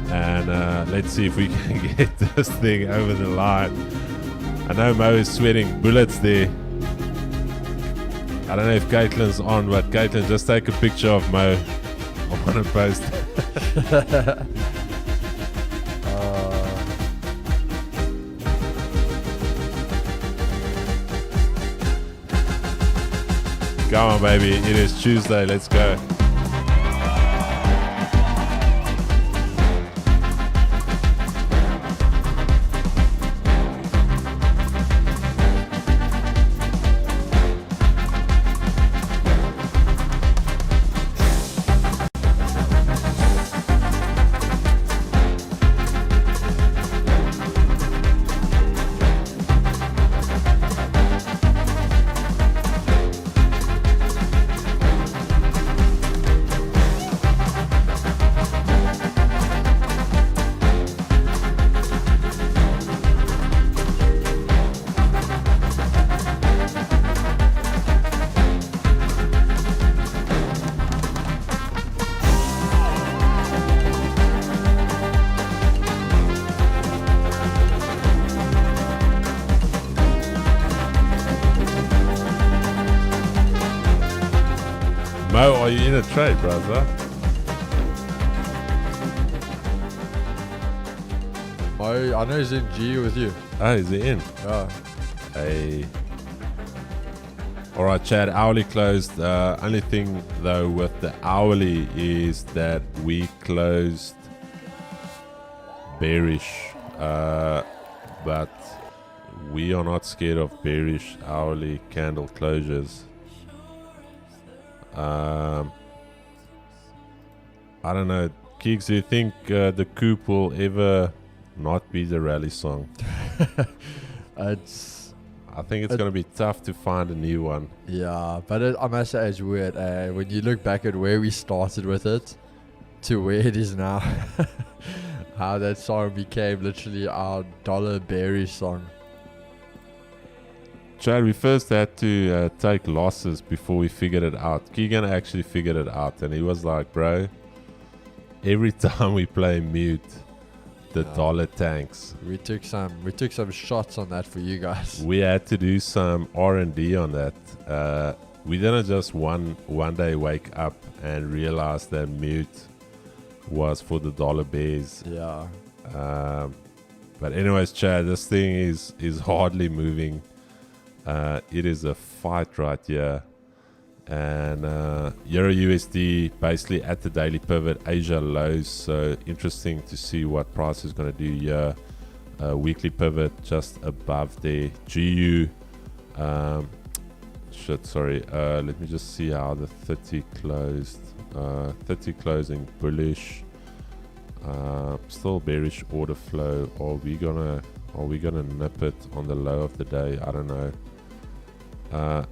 And let's see if we can get this thing over the line. I know Mo is sweating bullets there. I don't know if Caitlin's on, but Caitlin, just take a picture of Mo. I want to post. Come on, baby. It is Tuesday. Let's go. Oh, are you in a trade, brother? I know he's in G with you. Oh, is he in? Yeah. Hey. All right, Chad. Hourly closed. Only thing though with the hourly is that we closed bearish, but we are not scared of bearish hourly candle closures. I don't know, Keeks. Do you think the coup will ever not be the rally song? I think it's going to be tough to find a new one. Yeah, but I must say it's weird. When you look back at where we started with it to where it is now, how that song became literally our dollar bearish song. Chad, we first had to take losses before we figured it out. Keegan actually figured it out, and he was like, bro, every time we play mute, the dollar tanks. We took some shots on that for you guys. We had to do some R&D on that. We didn't just one day wake up and realize that mute was for the dollar bears. Yeah. But anyways, Chad, this thing is hardly moving. It is a fight right here. And Euro USD basically at the daily pivot, Asia lows. So interesting to see what price is going to do here. Weekly pivot just above there. GU. Let me just see how the 30 closed. 30 closing bullish. Still bearish order flow. Are we gonna nip it on the low of the day? I don't know.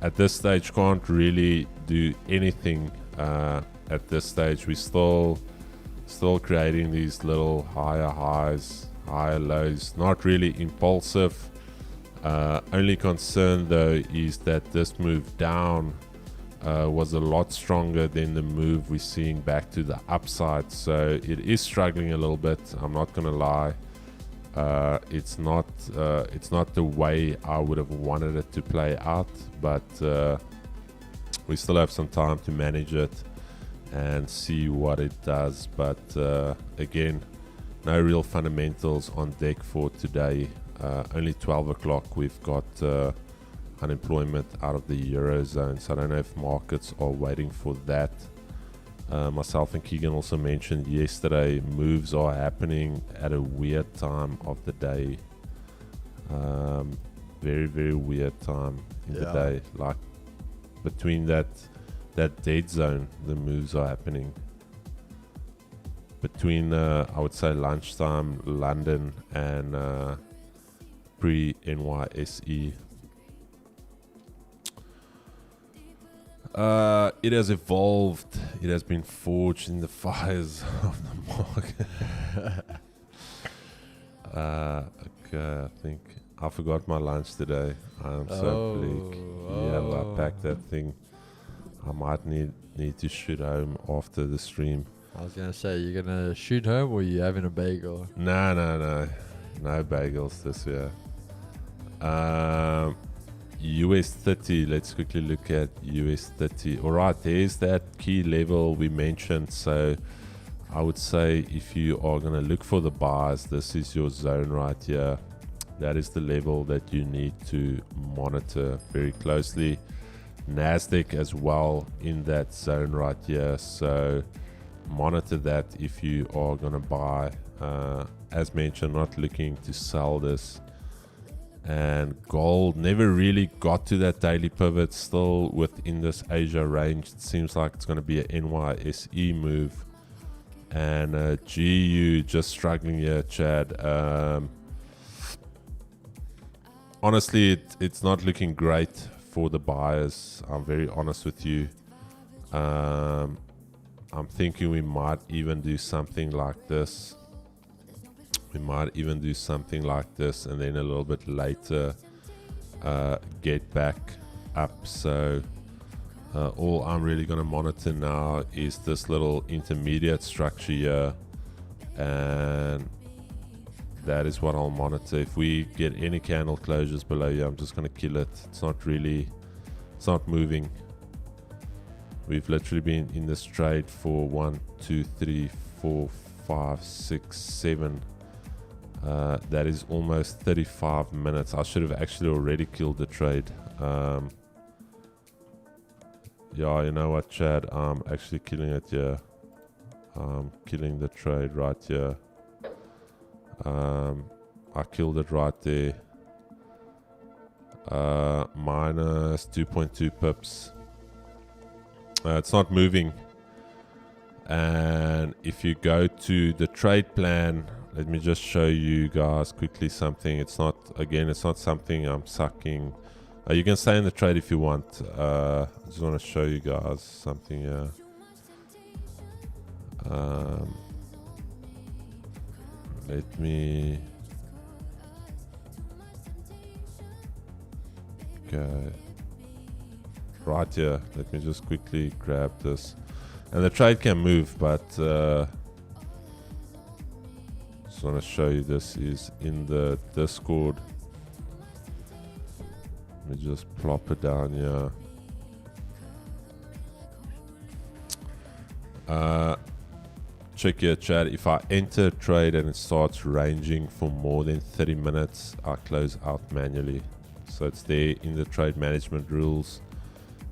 At this stage, can't really do anything. At this stage, we still creating these little higher highs, higher lows. Not really impulsive. Only concern though is that this move down was a lot stronger than the move we're seeing back to the upside. So it is struggling a little bit. I'm not gonna lie. It's not the way I would have wanted it to play out, but we still have some time to manage it and see what it does. But again, no real fundamentals on deck for today. Only 12 o'clock we've got unemployment out of the Eurozone, so I don't know if markets are waiting for that. Myself and Keegan also mentioned yesterday, moves are happening at a weird time of the day. Very, very weird time in the day. Like between that dead zone, the moves are happening. Between, I would say, lunchtime, London, and pre-NYSE. It has evolved. It has been forged in the fires of the market. Okay, I think I forgot my lunch today. I'm so bleak. Yeah, I packed that thing. I might need to shoot home after the stream. I was gonna say, you're gonna shoot home or you having a bagel? No bagels this year. US 30, let's quickly look at US 30. Alright, there's that key level we mentioned. So I would say if you are going to look for the buys, this is your zone right here. That is the level that you need to monitor very closely. Nasdaq as well in that zone right here. So monitor that if you are going to buy. As mentioned, not looking to sell this. And gold never really got to that daily pivot, still within this Asia range. It seems like it's going to be a NYSE move. And GU just struggling here, Chad. Honestly, it's not looking great for the buyers. I'm very honest with you. I'm thinking we might even do something like this. And then a little bit later get back up. So all I'm really going to monitor now is this little intermediate structure here, and that is what I'll monitor. If we get any candle closures below here, I'm just going to kill it. It's not moving. We've literally been in this trade for 1, 2, 3, 4, 5, 6, 7. That is almost 35 minutes. I should have actually already killed the trade. Yeah, you know what, Chad? I'm actually killing it here. I'm killing the trade right here. I killed it right there. Minus 2.2 pips. It's not moving. And if you go to the trade plan, let me just show you guys quickly something. It's not something I'm sucking. You can stay in the trade if you want. I just want to show you guys something here. Let me go right here. Let me just quickly grab this. And the trade can move, but just want to show you this is in the Discord. Let me just plop it down here. Check here, chat. If I enter a trade and it starts ranging for more than 30 minutes, I close out manually. So it's there in the trade management rules.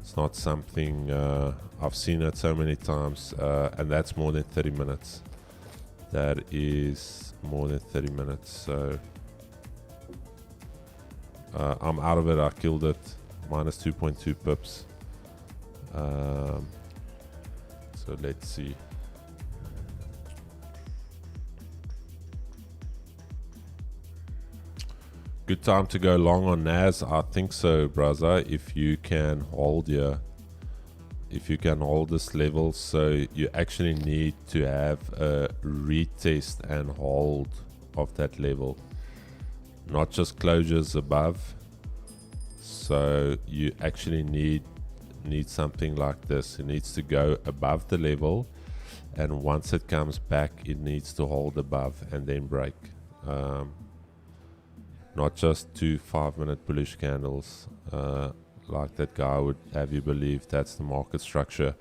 It's not something I've seen it so many times, and that's more than 30 minutes. That is more than 30 minutes. So I'm out of it. I killed it. Minus 2.2 pips. So let's see. Good time to go long on Nas. I think so, brother. If you can hold here, if you can hold this level, so you actually need to have a retest and hold of that level, not just closures above. So you actually need something like this. It needs to go above the level, and once it comes back, it needs to hold above and then break. Not just 2 5-minute bullish candles like that guy would have you believe that's the market structure.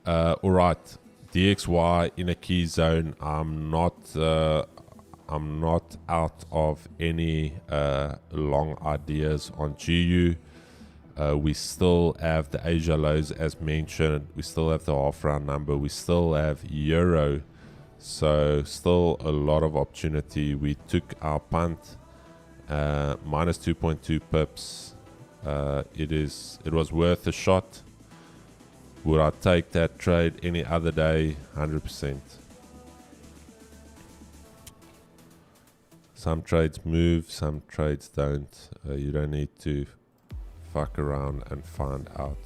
Alright, DXY in a key zone. I'm not out of any long ideas on GU. We still have the Asia lows as mentioned. We still have the half round number. We still have Euro. So still a lot of opportunity. We took our punt. Minus 2.2 pips. It was worth a shot. Would I take that trade any other day? 100%. Some trades move, some trades don't. You don't need to fuck around and find out.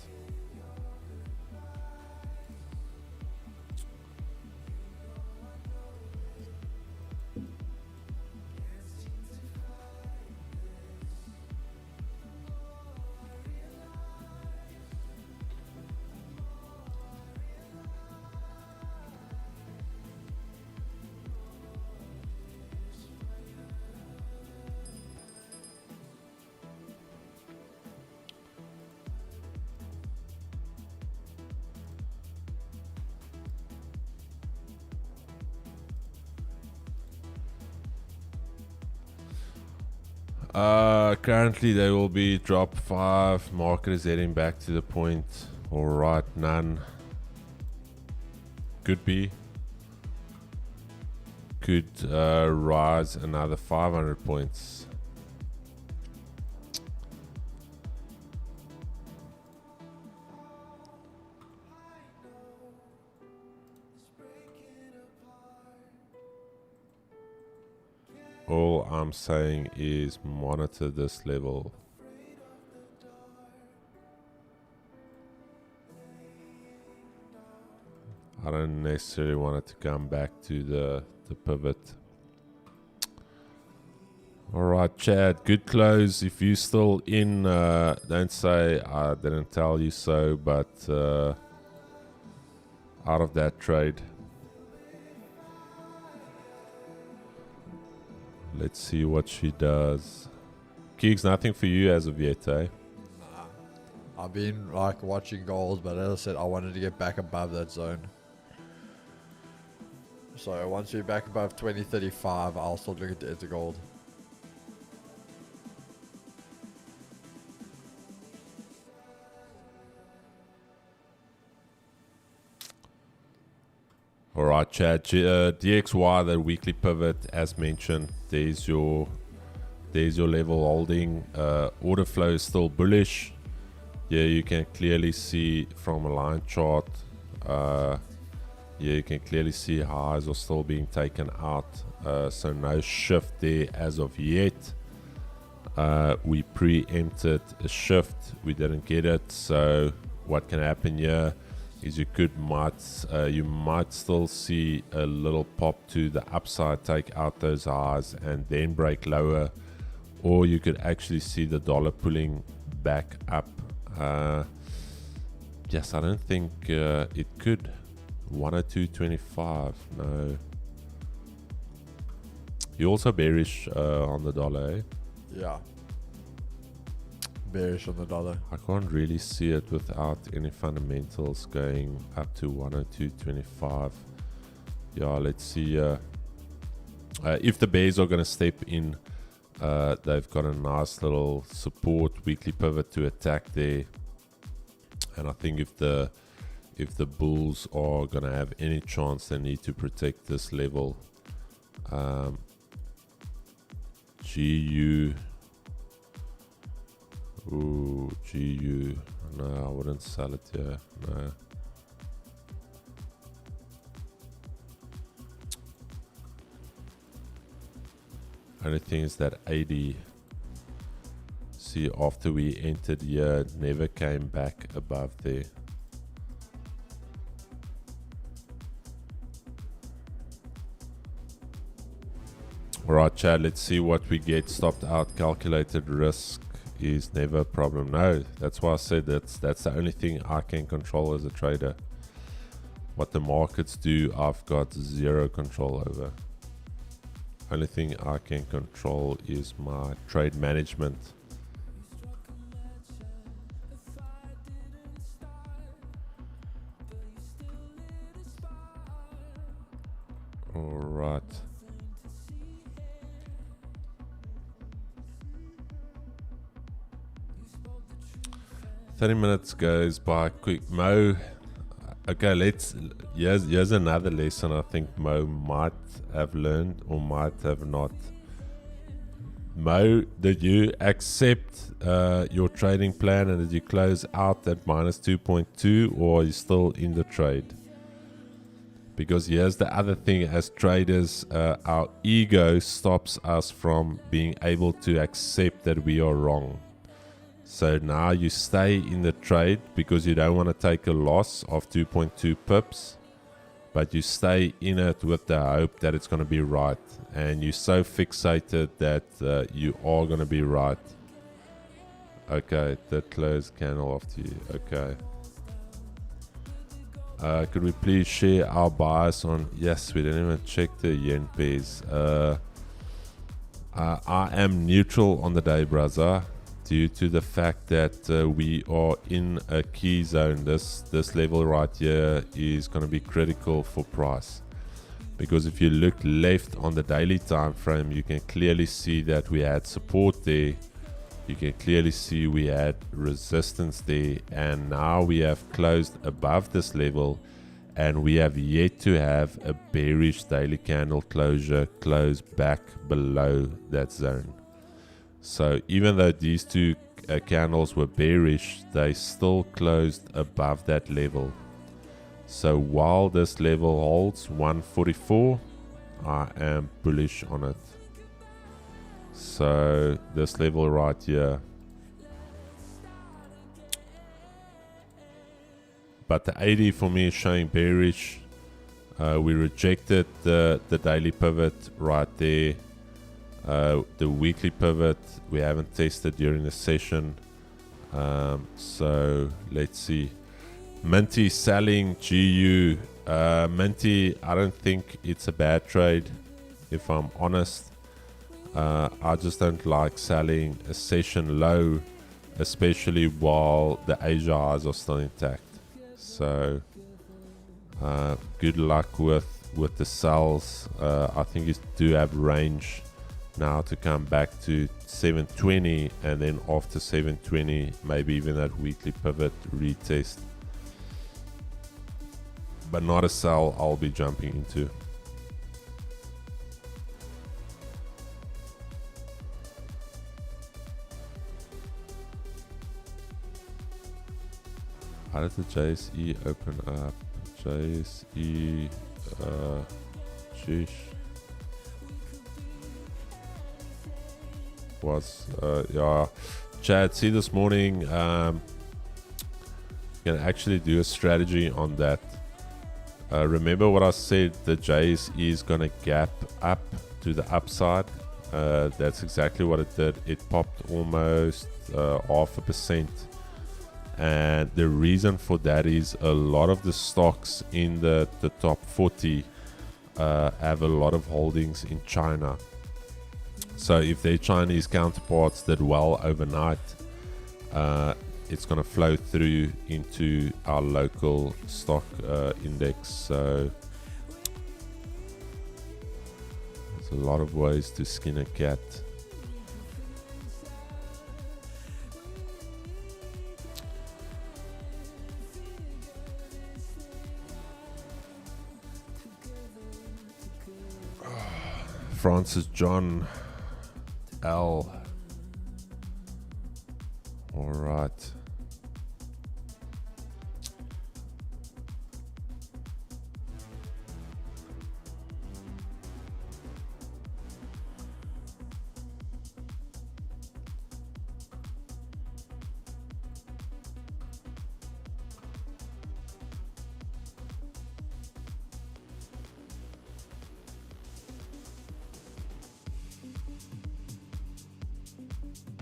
Currently they will be drop 5. Market is heading back to the point. Alright, none. Could be. Could rise another 500 points. All I'm saying is monitor this level. I don't necessarily want it to come back to the pivot. Alright, Chad, good close. If you're still in, don't say I didn't tell you so, but out of that trade. Let's see what she does. Keeks, nothing for you as of yet, eh? Nah. I've been like watching gold, but as I said, I wanted to get back above that zone. So once we're back above 2035, I'll start looking to enter gold. All right, Chad. DXY, the weekly pivot, as mentioned, there's your level holding. Order flow is still bullish. Yeah, you can clearly see from a line chart. Yeah, you can clearly see highs are still being taken out. So no shift there as of yet. We preempted a shift. We didn't get it. So what can happen here is you might still see a little pop to the upside, take out those highs and then break lower, or you could actually see the dollar pulling back up. Yes, I don't think it could. 102.25. No. You also bearish on the dollar, eh? Yeah. Bearish on the dollar. I can't really see it without any fundamentals going up to 102.25. Yeah, let's see. If the bears are going to step in, they've got a nice little support weekly pivot to attack there. And I think if the bulls are going to have any chance, they need to protect this level. GU. Ooh, GU. No, I wouldn't sell it here. No. Only thing is that 80. See, after we entered here, never came back above there. Alright, Chad, let's see what we get. Stopped out, calculated risk is never a problem. No, that's why I said that's the only thing I can control as a trader. What the markets do, I've got zero control over. Only thing I can control is my trade management. Alright. Minutes goes by quick. Mo, okay, here's another lesson I think Mo might have learned or might have not. Mo, did you accept your trading plan and did you close out at minus 2.2, or are you still in the trade? Because here's the other thing, as traders, our ego stops us from being able to accept that we are wrong. So now you stay in the trade because you don't want to take a loss of 2.2 pips, but you stay in it with the hope that it's going to be right. And you're so fixated that you are going to be right. Okay, that closed candle after you. Okay. Could we please share our bias on... Yes, we didn't even check the yen pairs. I am neutral on the day, brother, due to the fact that we are in a key zone. This level right here is going to be critical for price, because if you look left on the daily time frame, you can clearly see that we had support there. You can clearly see we had resistance there, and now we have closed above this level, and we have yet to have a bearish daily candle close back below that zone. So even though these two candles were bearish, they still closed above that level. So while this level holds 144, I am bullish on it. So this level right here. But the 80 for me is showing bearish. We rejected the daily pivot right there. The weekly pivot we haven't tested during the session, so let's see. Minty selling GU. Minty, I don't think it's a bad trade, if I'm honest. I just don't like selling a session low especially while the Asia highs are still intact. So good luck with the sells. I think you do have range now to come back to 720, and then after 720 maybe even that weekly pivot retest, but not a sell I'll be jumping into. How did the JSE open up? JSE, sheesh. Was, yeah. Chad, see this morning, you can actually do a strategy on that. Remember what I said, the JSE is going to gap up to the upside. That's exactly what it did. It popped almost 0.5%. And the reason for that is a lot of the stocks in the top 40 have a lot of holdings in China. So if their Chinese counterparts did well overnight, it's going to flow through into our local stock index. So there's a lot of ways to skin a cat. Francis John L. All right.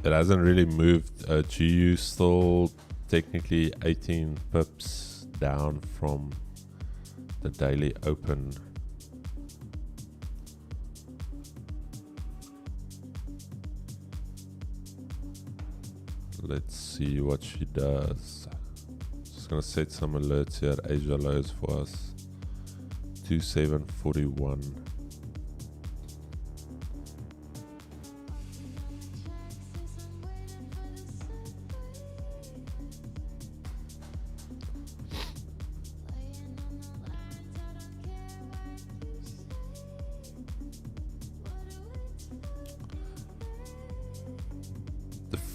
It hasn't really moved. GU still technically 18 pips down from the daily open. Let's see what she does. Just gonna set some alerts here at Asia lows for us. 2741.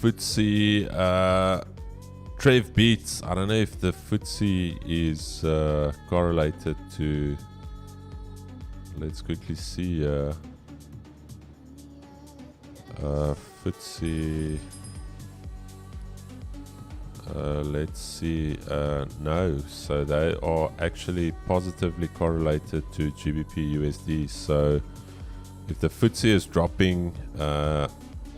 FTSE, Trev beats. I don't know if the FTSE is correlated to. Let's quickly see. FTSE. Let's see. No, so they are actually positively correlated to GBP USD. So if the FTSE is dropping,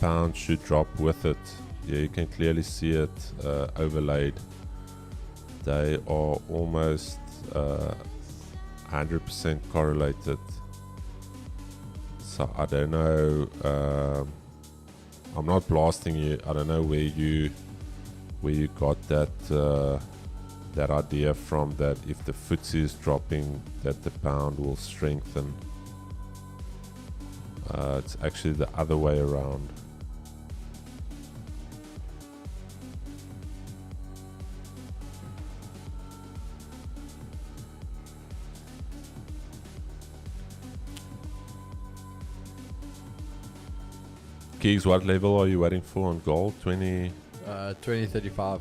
pound should drop with it. Yeah, you can clearly see it overlaid. They are almost 100% correlated. So I don't know. I'm not blasting you. I don't know where you got that that idea from, that if the FTSE is dropping, that the pound will strengthen. It's actually the other way around. Keys, what level are you waiting for on gold? 2035.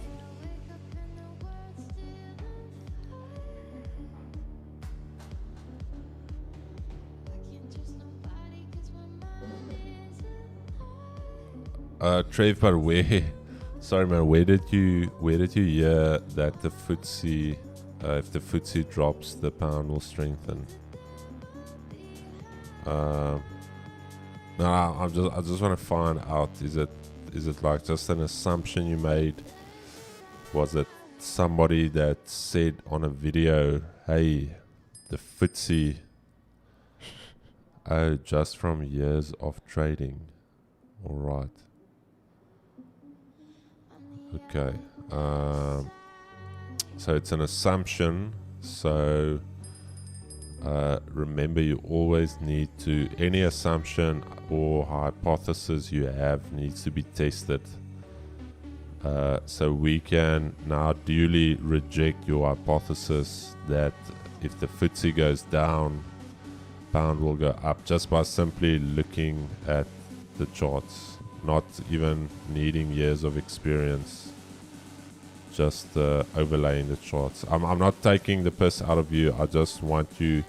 Trev, but where? Sorry, man. Where did you hear that the FTSE, if the FTSE drops, the pound will strengthen? No, I just want to find out. Is it like just an assumption you made? Was it somebody that said on a video, "Hey, the FTSE"? Oh, just from years of trading. All right. Okay. So it's an assumption. So remember, you always need to, any assumption or hypothesis you have needs to be tested. So we can now duly reject your hypothesis that if the FTSE goes down, pound will go up, just by simply looking at the charts, not even needing years of experience, just overlaying the charts. I'm not taking the piss out of you. I just want you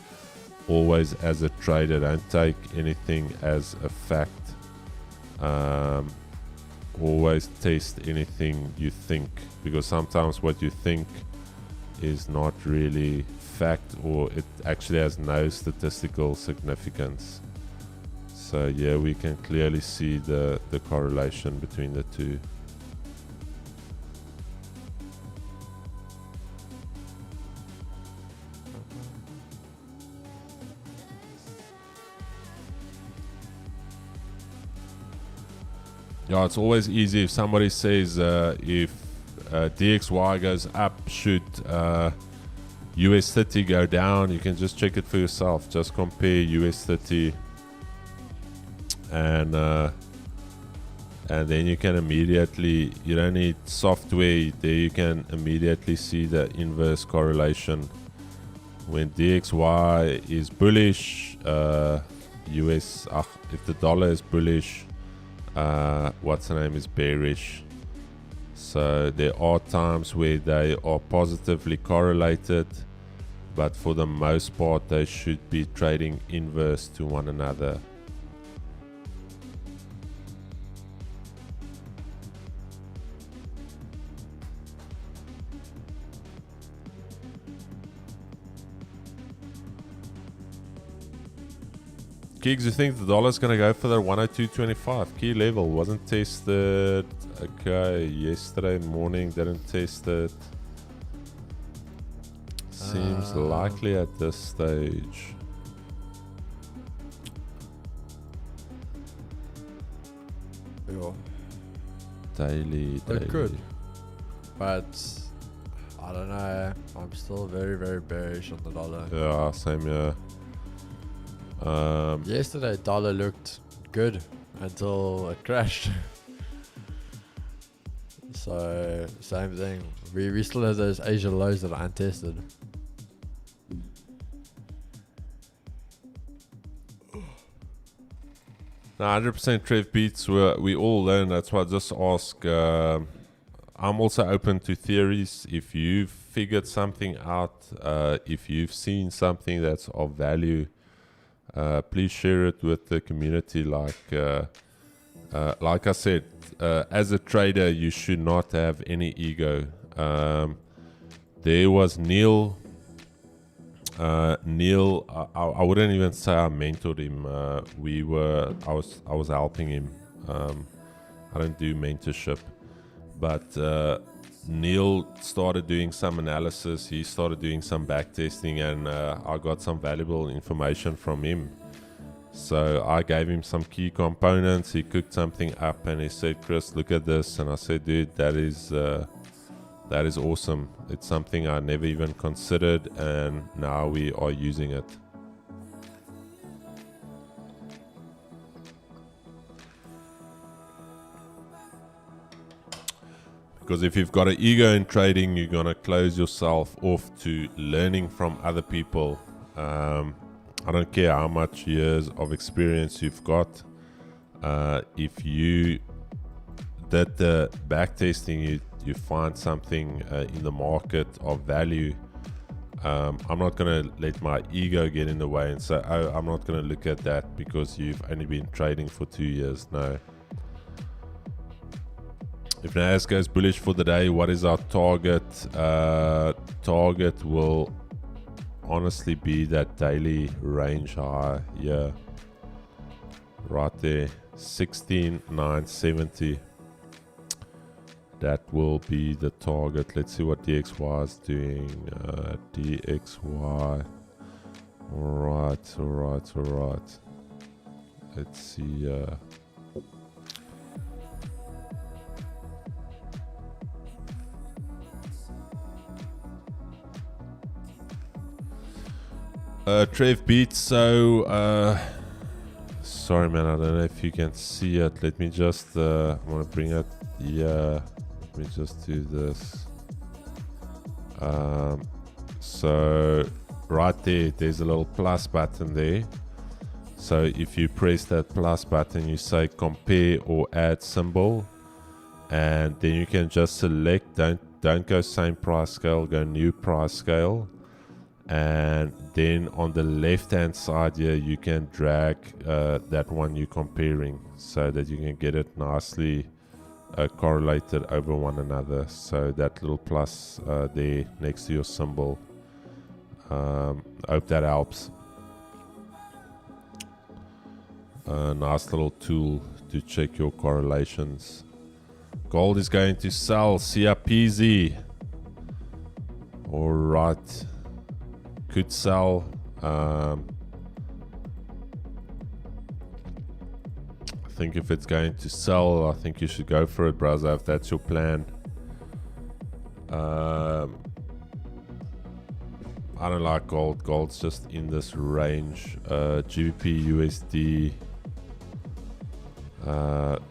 always, as a trader, don't take anything as a fact. Always test anything you think, because sometimes what you think is not really fact, or it actually has no statistical significance. So yeah, we can clearly see the correlation between the two. Yeah, it's always easy if somebody says if DXY goes up, should US30 go down? You can just check it for yourself. Just compare US30 and then you can immediately, you don't need software there, you can immediately see the inverse correlation. When DXY is bullish, if the dollar is bullish, what's the name is bearish. So there are times where they are positively correlated, but for the most part they should be trading inverse to one another. Gigs, you think the dollar's going to go for the 102.25 key level? Wasn't tested. Okay, yesterday morning didn't test it. Seems likely at this stage. Yeah. Daily. It could. But I don't know. I'm still very, very bearish on the dollar. Yeah, same here. Yesterday, dollar looked good until it crashed. So, same thing. We still have those Asia lows that are untested. Now, 100% Trev beats, we all learn. That's why I just ask. I'm also open to theories. If you've figured something out, if you've seen something that's of value, please share it with the community. Like I said, as a trader, you should not have any ego. There was Neil. Neil, I wouldn't even say I mentored him. I was helping him. I don't do mentorship, but Neil started doing some analysis. He started doing some back testing, and I got some valuable information from him. So I gave him some key components. He cooked something up, and he said, "Chris, look at this." And I said, "Dude, that is awesome. It's something I never even considered, and now we are using it." Because if you've got an ego in trading, you're going to close yourself off to learning from other people. I don't care how much years of experience you've got. If you did the back testing, you find something in the market of value. I'm not going to let my ego get in the way and say, "Oh, I'm not going to look at that because you've only been trading for 2 years." No. If Nasdaq goes bullish for the day, what is our target? Target will honestly be that daily range high. Yeah. Right there. 16,970. That will be the target. Let's see what DXY is doing. DXY. Alright. Let's see. Trev beat. So sorry man, I don't know if you can see it. Let me just I want to bring it here. Let me just do this. So right there's a little plus button there. So if you press that plus button, you say compare or add symbol, and then you can just select, don't go same price scale, go new price scale. And then on the left hand side here, you can drag that one you're comparing, so that you can get it nicely correlated over one another. So that little plus there next to your symbol. I hope that helps. Nice little tool to check your correlations. Gold is going to sell. CRPZ. Alright. Could sell. I think if it's going to sell, I think you should go for it, brother, if that's your plan. I don't like gold. Gold's just in this range. GBP USD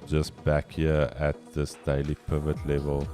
just back here at this daily pivot level.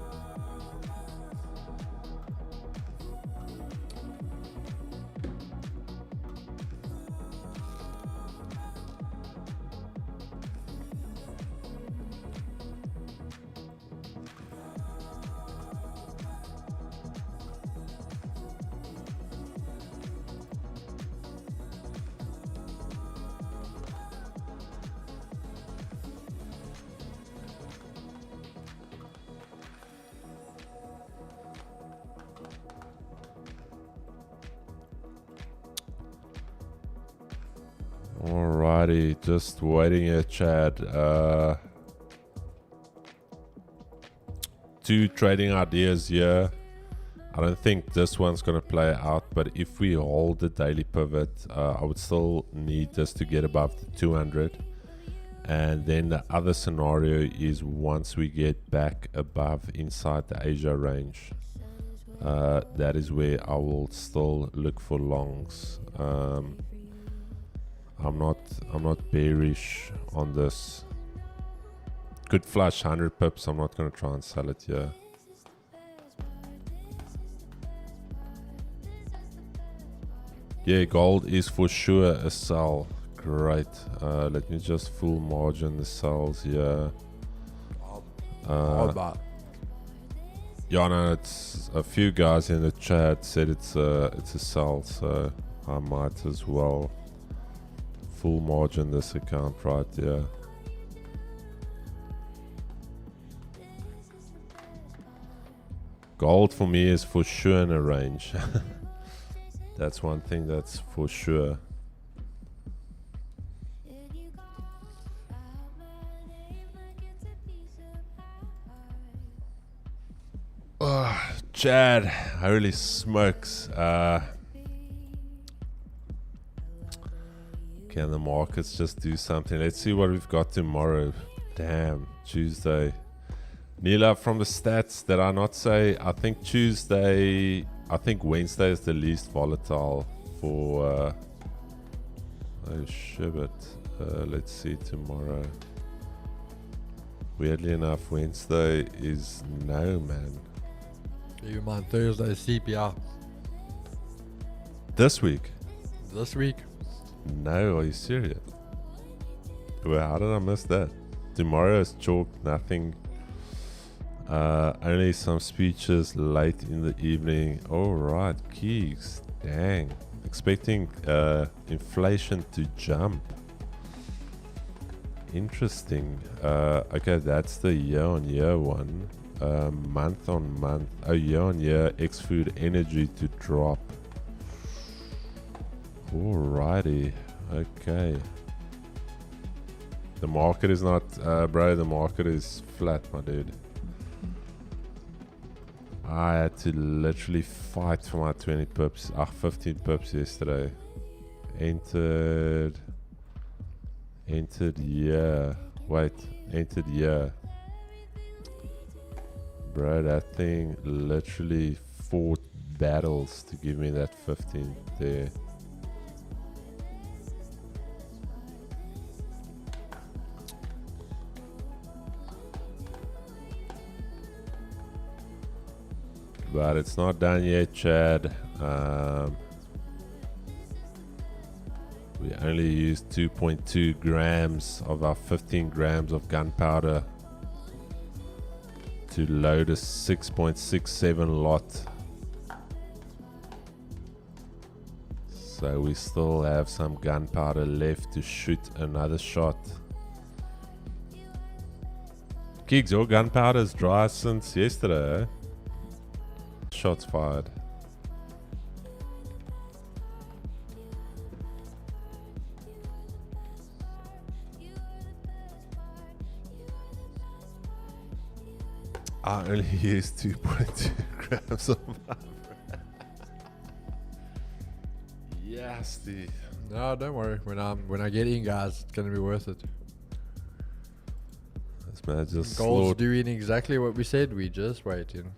Alrighty, just waiting here, Chad. Two trading ideas here. I don't think this one's going to play out, but if we hold the daily pivot, I would still need this to get above the 200. And then the other scenario is once we get back above inside the Asia range, that is where I will still look for longs. I'm not bearish on this. Could flush 100 pips. I'm not going to try and sell it here. Yeah, gold is for sure a sell. Great. Let me just full margin the sells here. Yeah, no, it's a few guys in the chat said it's a sell, so I might as well full margin this account right here. Gold for me is for sure in a range. That's one thing that's for sure. Oh, Chad, holy smokes. Can the markets just do something? Let's see what we've got tomorrow. Damn, Tuesday. Neela, from the stats, did I not say? I think Wednesday is the least volatile for. Oh shit! Let's see tomorrow. Weirdly enough, Wednesday is no, man. Even on Thursday, CPR. This week? This week? No, are you serious? Well, how did I miss that? Tomorrow is chalk, nothing. Only some speeches late in the evening. Alright, Keeks. Dang. Expecting inflation to jump. Interesting. Okay, that's the year-on-year one. Month-on-month. Oh, year-on-year ex-food energy to drop. Alrighty. Okay. The market is not, bro, the market is flat, my dude. I had to literally fight for my 20 pips, 15 pips yesterday. Entered here. Wait, entered here. Bro, that thing literally fought battles to give me that 15 there. But it's not done yet, Chad. We only used 2.2 grams of our 15 grams of gunpowder to load a 6.67 lot. So we still have some gunpowder left to shoot another shot. Gigs, your gunpowder is dry since yesterday, eh? Shots fired. I only used 2.2 grams of my Yes, Steve. No, don't worry. When I get in, guys, it's gonna be worth it. This man just Gold's slaughtered. doing exactly what we said. We just waiting.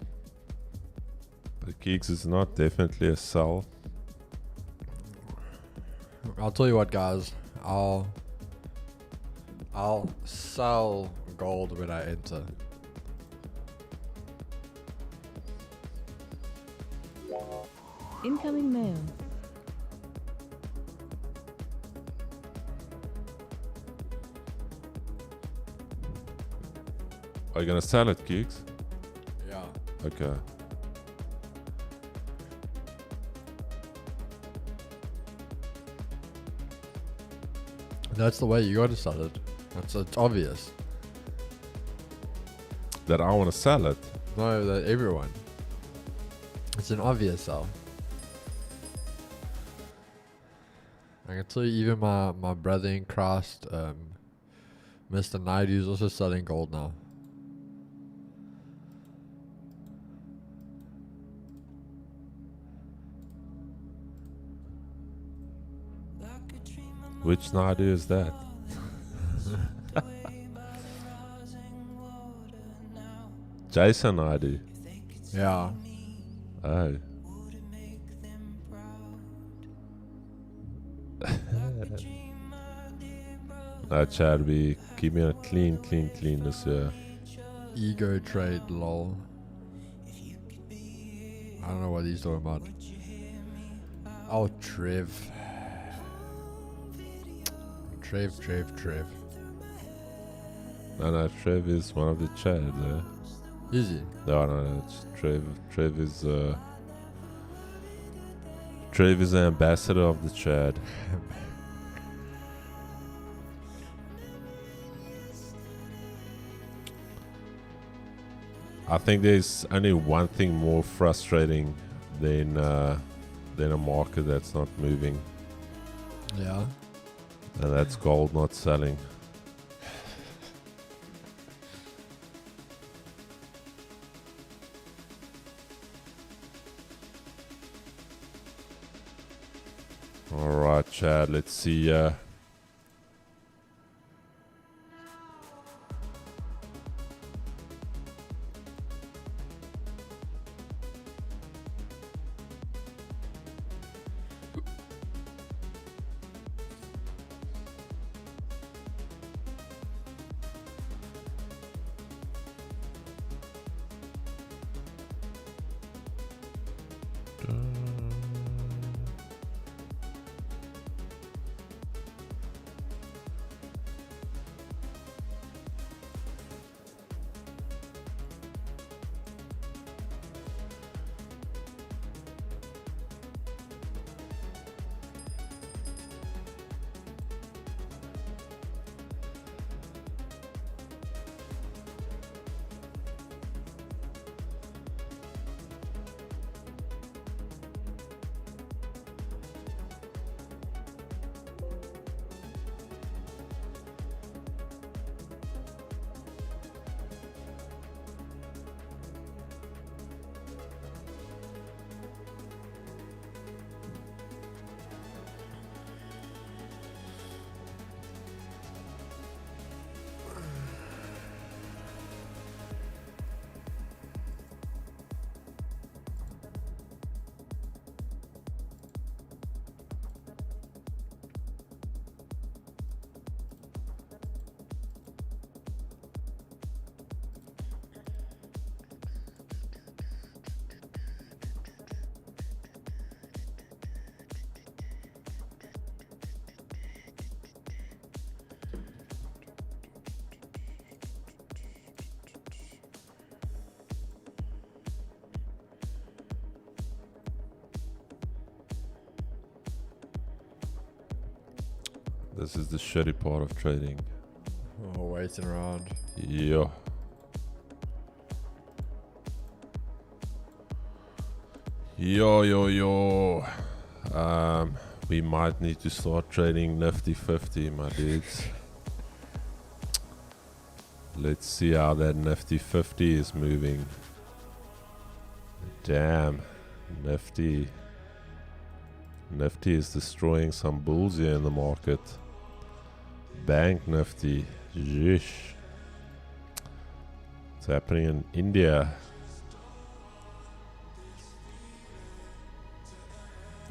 But Geeks is not definitely a sell. I'll tell you what, guys. I'll sell gold when I enter. Incoming mail. Are you gonna sell it, Geeks? Yeah. Okay. That's the way you gotta sell it. It's obvious. That I want to sell it. No, that everyone. It's an obvious sell. I can tell you, even my brother in Christ, Mr. Naidu, is also selling gold now. Which Nadu is that? Jason Naidu. Yeah. Oh. No, Chad, we keep me a clean this year. Ego trade, lol. I don't know what he's talking about. Oh, Trev. Trev. No, Trev is one of the Chads, eh? Is he? No, it's Trev. Trev is the ambassador of the Chad. I think there's only one thing more frustrating than a market that's not moving, Yeah. and that's gold not selling. All right, Chad. Let's see. This is the shitty part of trading. Oh, waiting around. Yeah. Yo. We might need to start trading Nifty 50, my dudes. Let's see how that Nifty 50 is moving. Damn, Nifty is destroying some bulls here in the market. Bank Nifty, yeesh. It's happening in India.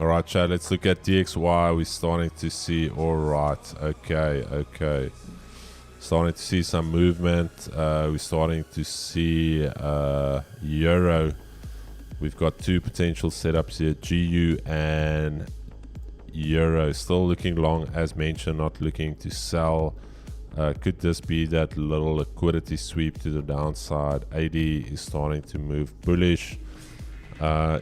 Alright, Chad, let's look at DXY. We're starting to see, alright, okay. Starting to see some movement. We're starting to see Euro. We've got two potential setups here, GU and Euro. Still looking long, as mentioned, not looking to sell. Could this be that little liquidity sweep to the downside? AD is starting to move bullish.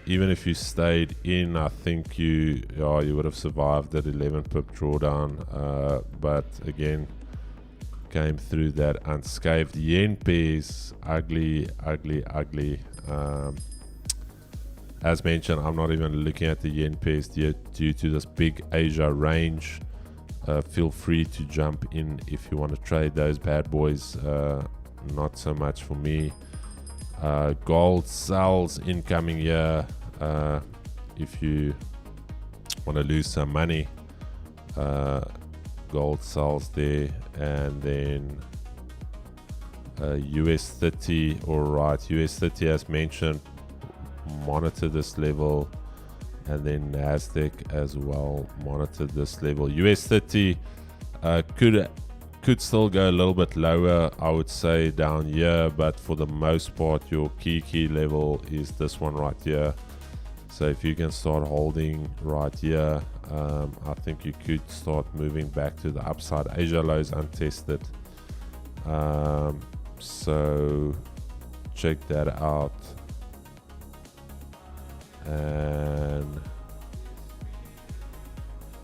Even if you stayed in, I think you would have survived that 11 pip drawdown. But again, came through that unscathed. Yen pairs, ugly. As mentioned, I'm not even looking at the yen pairs due to this big Asia range. Feel free to jump in if you want to trade those bad boys. Not so much for me. Gold sells incoming here. If you want to lose some money, gold sells there. And then US30, alright, US30 as mentioned, monitor this level, and then Nasdaq as well, monitor this level. US30 could still go a little bit lower, I would say, down here, but for the most part your key level is this one right here. So if you can start holding right here, I think you could start moving back to the upside. Asia lows untested, so check that out. And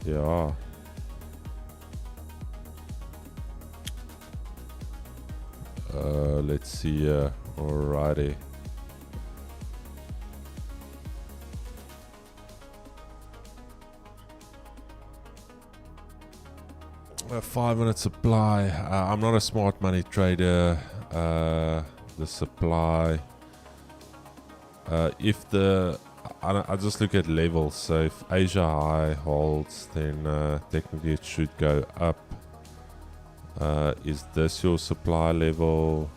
yeah, let's see. Alrighty. A 5-minute supply. I'm not a smart money trader. The supply. I just look at levels. So if Asia high holds, then technically it should go up. Is this your supply level?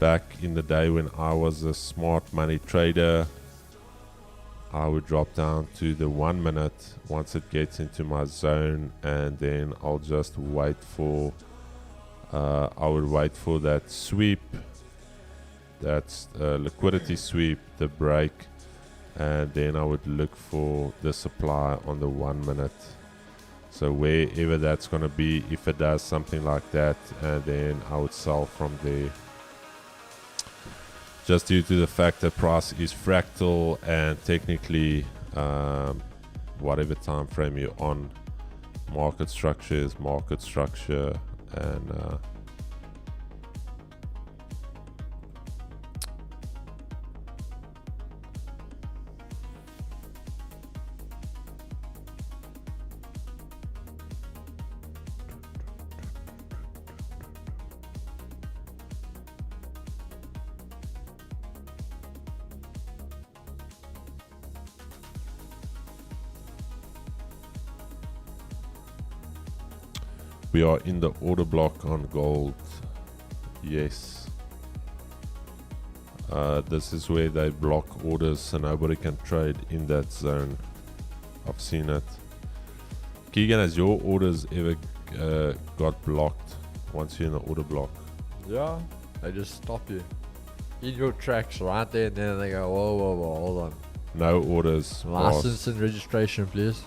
Back in the day when I was a smart money trader, I would drop down to the 1 minute once it gets into my zone, and then I'll just wait for I would wait for that sweep, that liquidity sweep, the break, and then I would look for the supply on the 1 minute. So wherever that's going to be, if it does something like that, and then I would sell from there. Just due to the fact that price is fractal, and technically whatever time frame you're on, market structure is market structure, and we are in the order block on gold. Yes. This is where they block orders so nobody can trade in that zone. I've seen it. Keegan, has your orders ever got blocked once you're in the order block? Yeah, they just stop you in your tracks right there, and then they go, whoa, hold on. No orders. License and registration, please.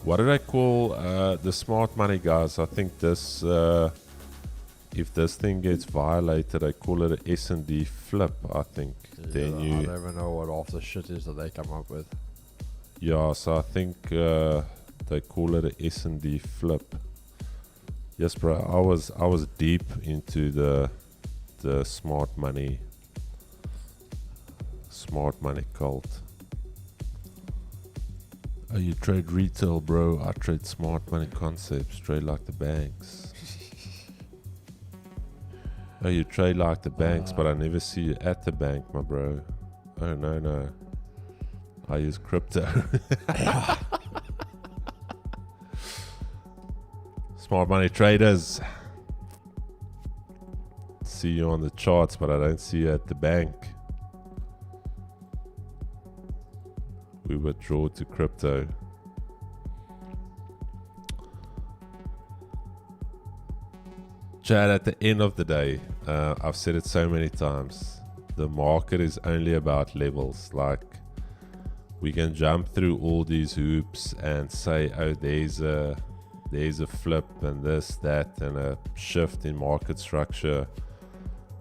What did I call the smart money guys? I think this if this thing gets violated, I call it a S&D flip, I think. Then I you, don't even know what half the shit is that they come up with. yeah, so I think they call it a S&D flip. Yes, bro, I was deep into the smart money cult. Oh, you trade retail, bro. I trade smart money concepts, trade like the banks. Oh, you trade like the banks, but I never see you at the bank, my bro. Oh, no. I use crypto. Smart money traders. See you on the charts, but I don't see you at the bank. We withdraw to crypto. Chad, at the end of the day, I've said it so many times, the market is only about levels. Like, we can jump through all these hoops and say, oh, there's a flip and this, that, and a shift in market structure.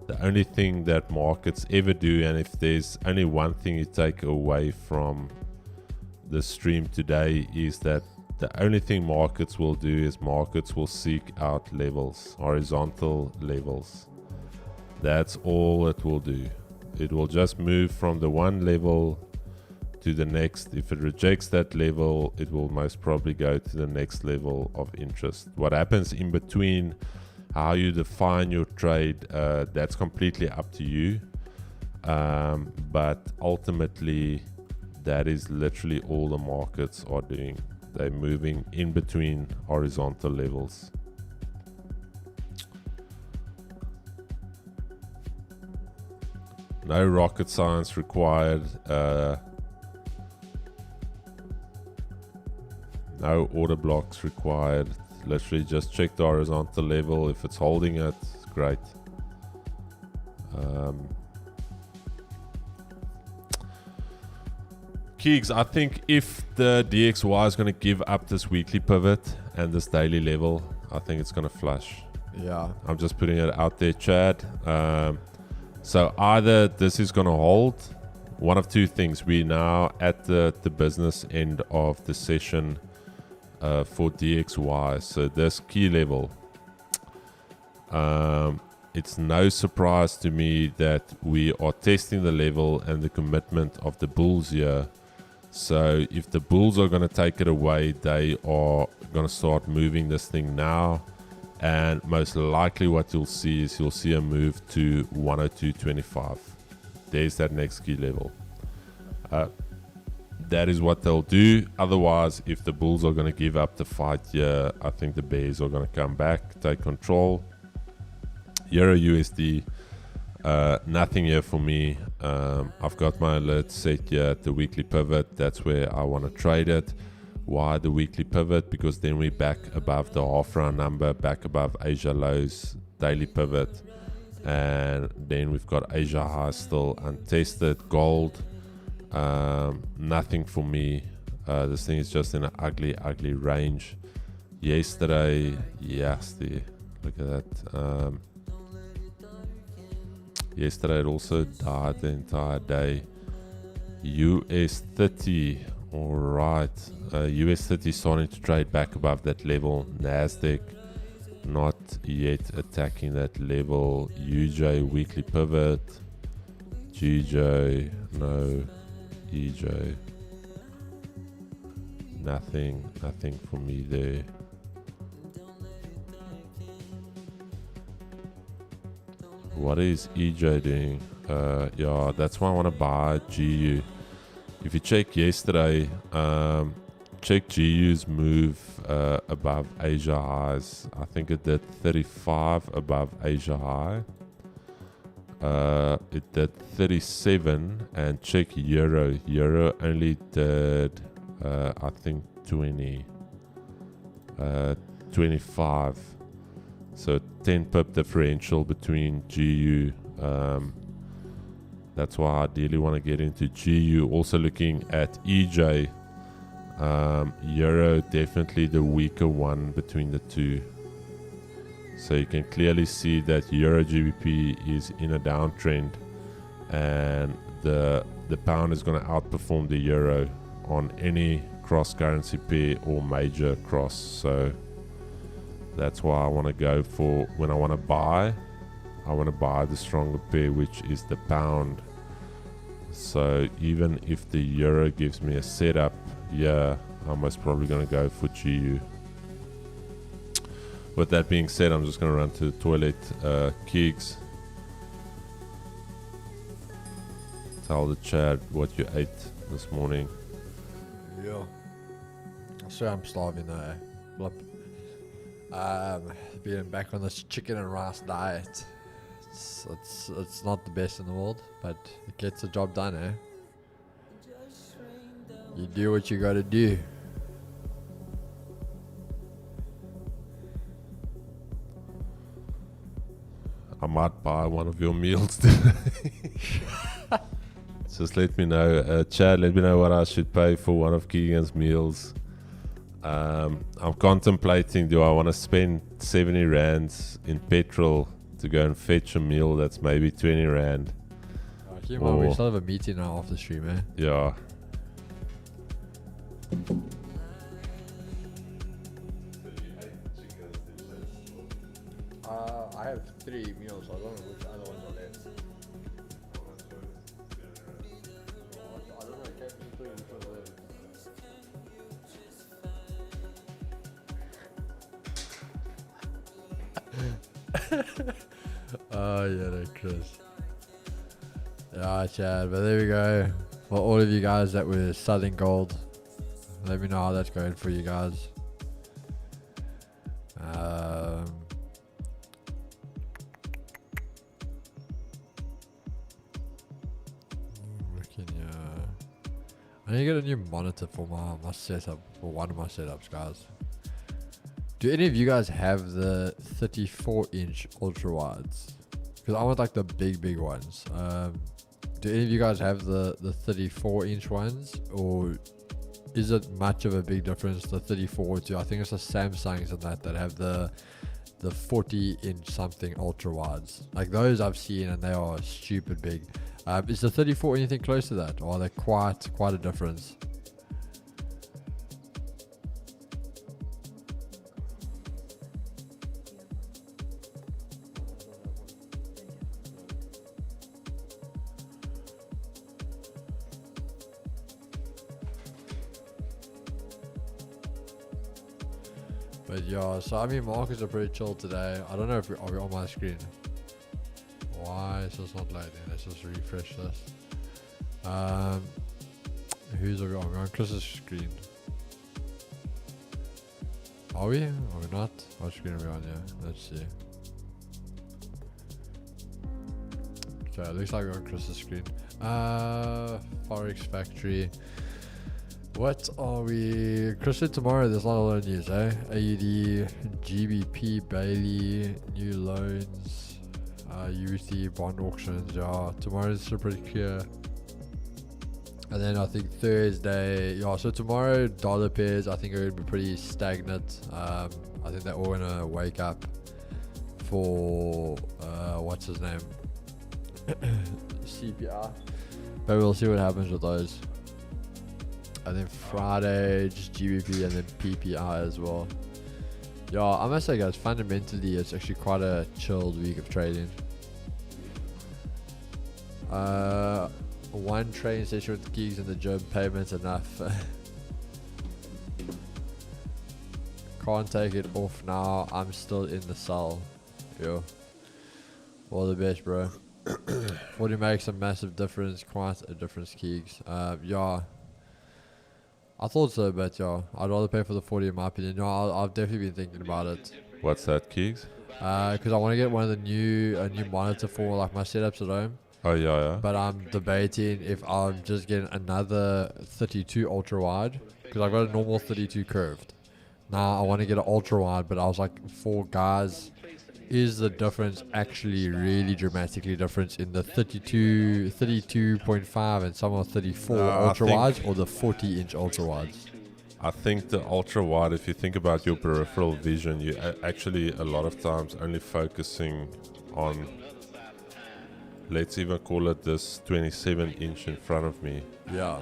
The only thing that markets ever do, and if there's only one thing you take away from the stream today, is that the only thing markets will do is markets will seek out levels, horizontal levels. That's all it will do. It will just move from the one level to the next. If it rejects that level, it will most probably go to the next level of interest. What happens in between, how you define your trade, that's completely up to you. But ultimately, that is literally all the markets are doing. They're moving in between horizontal levels. No rocket science required. No order blocks required. Literally just check the horizontal level. If it's holding it, great. Keegs, I think if the DXY is going to give up this weekly pivot and this daily level, I think it's going to flush. Yeah. I'm just putting it out there, Chad. So either this is going to hold, one of two things. We're now at the business end of the session for DXY. So this key level, it's no surprise to me that we are testing the level and the commitment of the bulls here. So if the bulls are going to take it away, they are going to start moving this thing now. And most likely what you'll see is you'll see a move to 102.25. There's that next key level. That is what they'll do. Otherwise, if the bulls are going to give up the fight here, I think the bears are going to come back, take control. Euro USD, nothing here for me. I've got my alert set here at the weekly pivot. That's where I want to trade it. Why the weekly pivot? Because then we're back above the half round number, back above Asia lows, daily pivot, and then we've got Asia high still untested. Gold, nothing for me. This thing is just in an ugly range. Yesterday, yes, look at that. Yesterday it also died the entire day. US 30, all right. US 30 starting to trade back above that level. Nasdaq not yet attacking that level. UJ weekly pivot. GJ, no. EJ, nothing for me there. What is EJ doing? Yeah, that's why I want to buy GU. If you check yesterday, check GU's move above Asia highs. I think it did 35 above Asia high. It did 37, and check Euro. Euro only did I think 25. So 10 pip differential between GU. That's why I ideally want to get into GU. Also looking at EJ. Euro definitely the weaker one between the two. So you can clearly see that Euro GBP is in a downtrend, and the pound is going to outperform the euro on any cross currency pair or major cross. So that's why I want to go for, when I want to buy, I want to buy the stronger pair, which is the pound. So even if the euro gives me a setup, yeah, I'm most probably going to go for GU. With that being said, I'm just going to run to the toilet. Keegs, tell the chat what you ate this morning. Yeah. I swear I'm starving though. Blip. Being back on this chicken and rice diet. It's not the best in the world, but it gets the job done, eh? You do what you gotta do. I might buy one of your meals today. Just let me know, Chad, let me know what I should pay for one of Keegan's meals. I'm contemplating, do I want to spend 70 rands in petrol to go and fetch a meal that's maybe 20 rand? Keep in mind, we still have a meeting now off the stream, eh? Yeah. I have 3 meals. I don't know which other ones are left. I don't know. I can't be clear which ones are left. Oh yeah, that Chris. Yeah, Chad. But there we go. For all of you guys that were selling gold, let me know how that's going for you guys. I need to get a new monitor for my setup, for one of my setups, guys. Do any of you guys have the 34-inch ultra wides? Because I want like the big ones. Do any of you guys have the 34-inch ones, or is it much of a big difference, the 34 to, I think it's the Samsungs and that have the 40-inch something ultra wides? Like those I've seen and they are stupid big. Is the 34 anything close to that, or are they quite a difference? But yeah, so I mean, markets are pretty chill today. I don't know if are we on my screen. Why is this not loading? Let's just refresh this. Who's are we on? We're on Chris's screen. Are we? Are we not? What screen are we on here? Let's see. Okay, looks like we're on Chris's screen. Forex Factory. What are we? Chris said tomorrow there's not a lot of news, eh? AUD, GBP, Bailey, new loans. USD bond auctions, yeah. Tomorrow's still pretty clear. And then I think Thursday, yeah. So tomorrow, dollar pairs I think are going to be pretty stagnant. I think they're all going to wake up for what's his name, CPR. But we'll see what happens with those. And then Friday, just GBP and then PPI as well. Yeah, I must say, guys, fundamentally, it's actually quite a chilled week of trading. One trading session with the gigs in the gym, payments enough. Can't take it off now. I'm still in the cell. Yo, all the best, bro. 40 makes a massive difference, quite a difference, gigs. Yeah. I thought so, but yeah, I'd rather pay for the 40 in my opinion. No, I've definitely been thinking about it. What's that, Keegs? Because I want to get one of the a new monitor for like my setups at home. Oh yeah. But I'm debating if I'm just getting another 32 ultra wide, because I've got a normal 32 curved. Now I want to get an ultra wide, but I was like, for guys, is the difference actually really dramatically different in the 32, 32.5 and some of 34 ultra wides, or the 40-inch ultra wides? I think the ultra wide, if you think about your peripheral vision, you actually a lot of times only focusing on, let's even call it this 27 inch in front of me. Yeah.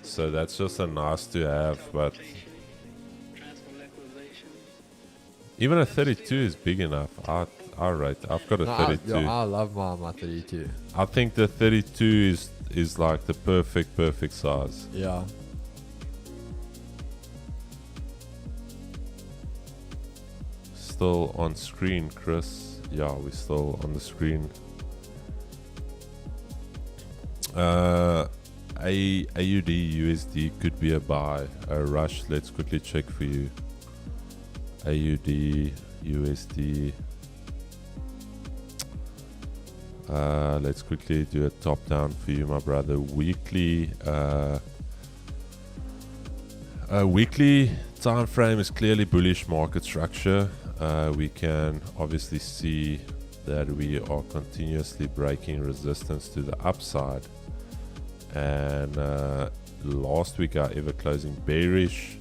So that's just a nice to have, but even a 32 is big enough. Alright, I've got a 32. I love my 32. I think the 32 is like the perfect size. Yeah. Still on screen, Chris. Yeah, we're still on the screen. AUD USD could be a buy. Rush, let's quickly check for you. AUD USD. Let's quickly do a top down for you, my brother. Weekly time frame is clearly bullish market structure. We can obviously see that we are continuously breaking resistance to the upside, and last week our ever closing bearish,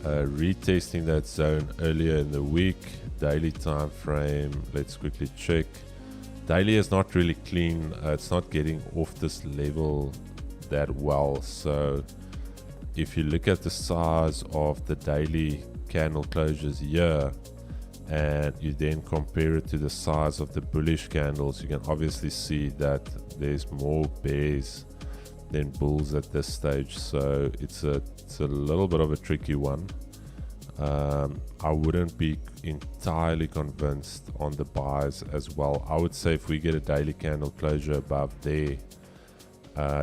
retesting that zone earlier in the week. Daily time frame, let's quickly check. Daily is not really clean. It's not getting off this level that well. So if you look at the size of the daily candle closures here, and you then compare it to the size of the bullish candles, you can obviously see that there's more bears than bulls at this stage. So it's a little bit of a tricky one. I wouldn't be entirely convinced on the buys as well. I would say if we get a daily candle closure above there,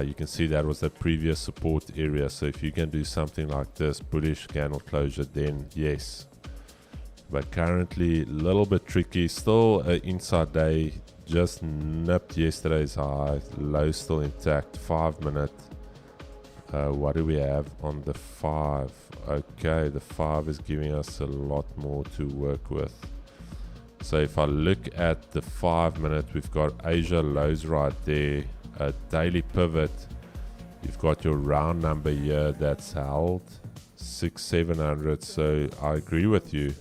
you can see that was the previous support area. So if you can do something like this, bullish candle closure, then yes. But currently a little bit tricky. Still an inside day, just nipped yesterday's high, low still intact. 5 minute. What do we have on the 5? Okay, the 5 is giving us a lot more to work with. So if I look at the 5 minute, we've got Asia lows right there, a daily pivot. You've got your round number here that's held 600-700. So I agree with you.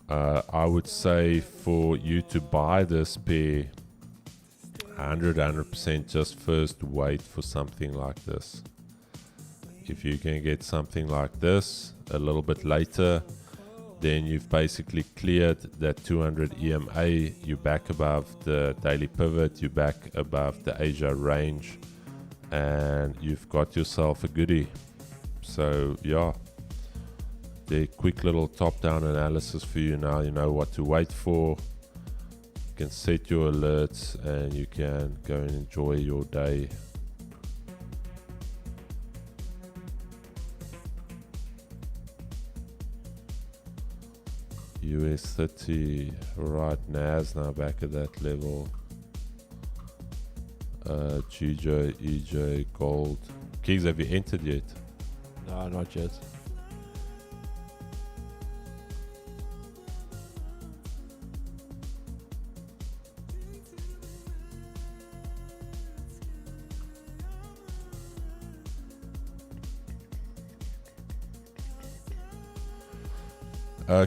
I would say for you to buy this pair, 100% just first wait for something like this. If you can get something like this a little bit later, then you've basically cleared that 200 EMA. You're back above the daily pivot, you're back above the Asia range, and you've got yourself a goodie. So yeah, the quick little top-down analysis for you now. You know what to wait for. You can set your alerts and you can go and enjoy your day. US 30, right, Nas now back at that level. GJ, EJ, gold. Keys, have you entered yet? No, not yet.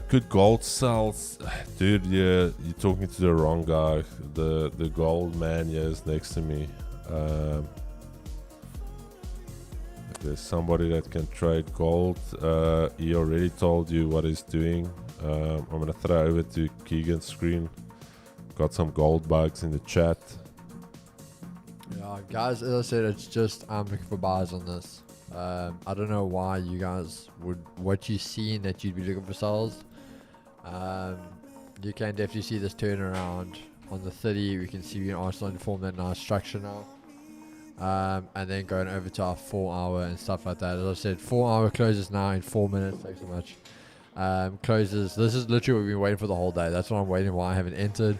Good gold sells, dude. Yeah, you're talking to the wrong guy. The gold man here is next to me. There's somebody that can trade gold. He already told you what he's doing. I'm gonna throw over to Keegan's screen. Got some gold bugs in the chat. Yeah, guys, as I said, it's just I'm looking for buys on this. I don't know why you guys would, what you seen that you'd be looking for sells. You can definitely see this turnaround on the 30. We can see we are starting to form that nice structure now. And then going over to our 4 hour and stuff like that. As I said, 4 hour closes now in 4 minutes. Thanks so much. Closes. This is literally what we've been waiting for the whole day. That's what I'm waiting, why I haven't entered.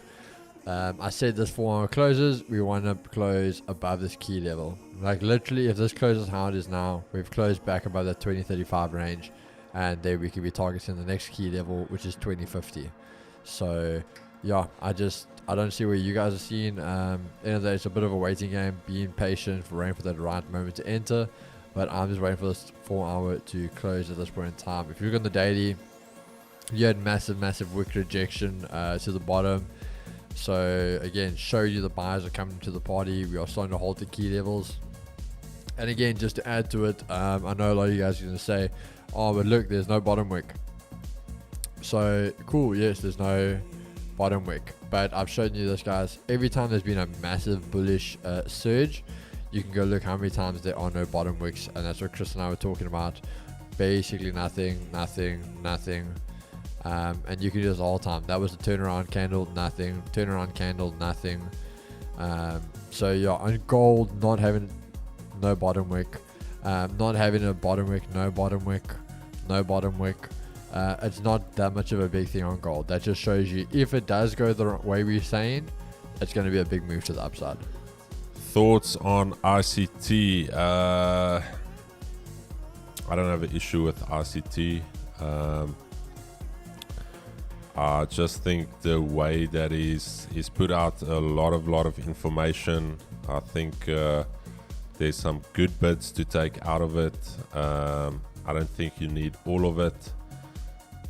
I said this 4 hour closes, we want to close above this key level. Like literally, if this closes how it is now, we've closed back above that 2035 range, and then we can be targeting the next key level, which is 2050. So yeah, I don't see where you guys are seeing. End of the day, it's a bit of a waiting game, being patient, waiting for that right moment to enter. but I'm just waiting for this 4 hour to close at this point in time. If you look on the daily, you had massive wick rejection to the bottom. So again, show you the buyers are coming to the party. We are starting to hold the key levels. And again, just to add to it, I know a lot of you guys are going to say, oh, but look, there's no bottom wick. So cool, yes, there's no bottom wick, but I've shown you this, guys. Every time there's been a massive bullish surge, you can go look how many times there are no bottom wicks, and that's what Chris and I were talking about. Basically nothing. And you can do this all the time. That was the turnaround candle, nothing. Turnaround candle, nothing. So yeah, on gold, not having no bottom wick, not having a bottom wick, no bottom wick, no bottom wick. It's not that much of a big thing on gold. That just shows you if it does go the way we're saying, it's going to be a big move to the upside. Thoughts on ICT? I don't have an issue with ICT. I just think the way that is put out a lot of information. I think there's some good bits to take out of it. I don't think you need all of it.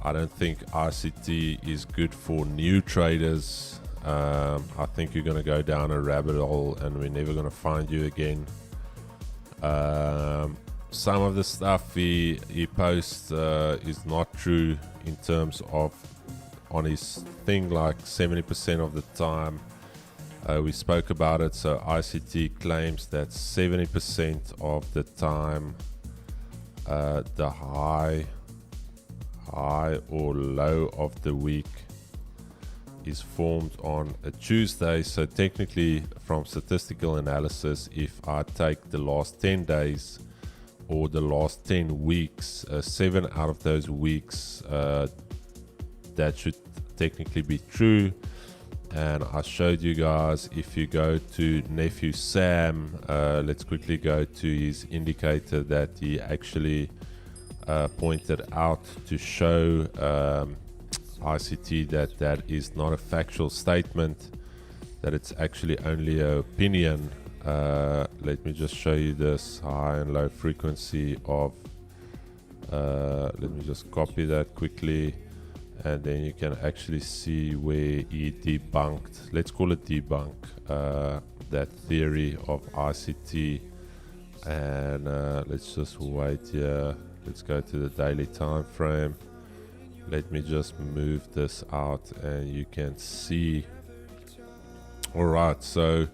I don't think ICT is good for new traders. I think you're going to go down a rabbit hole and we're never going to find you again. Some of the stuff he posts is not true in terms of on his thing, like 70% of the time. We spoke about it. So ICT claims that 70% of the time the high or low of the week is formed on a Tuesday. So technically, from statistical analysis, if I take the last 10 days or the last 10 weeks, 7 out of those weeks, that should technically be true. And I showed you guys, if you go to Nephew Sam, let's quickly go to his indicator that he actually pointed out to show ICT that is not a factual statement, that it's actually only an opinion. Let me just show you this high and low frequency of, let me just copy that quickly, and then you can actually see where he debunked, let's call it debunk, that theory of ICT. And let's just wait here. Let's go to the daily time frame. Let me just move this out and you can see. Alright, so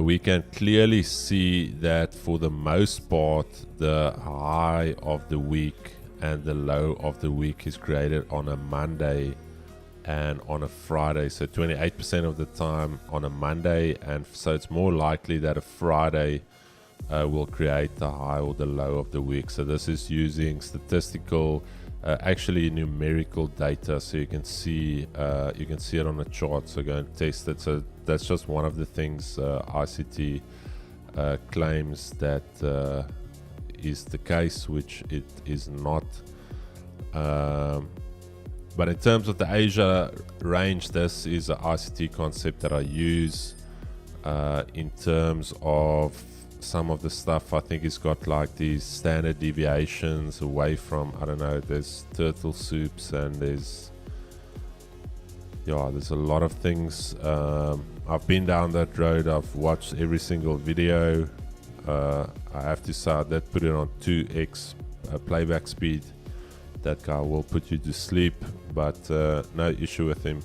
we can clearly see that for the most part the high of the week and the low of the week is created on a Monday and on a Friday. So 28% of the time on a Monday, and so it's more likely that a Friday will create the high or the low of the week. So this is using statistical, actually numerical data, so you can see it on the chart. So go and test it. So that's just one of the things ICT claims that is the case, which it is not. But in terms of the Asia range, this is an ICT concept that I use. In terms of some of the stuff, I think it's got like these standard deviations away from, I don't know, there's turtle soups and there's a lot of things. I've been down that road. I've watched every single video. I have to say that put it on 2x playback speed. That guy will put you to sleep, but no issue with him.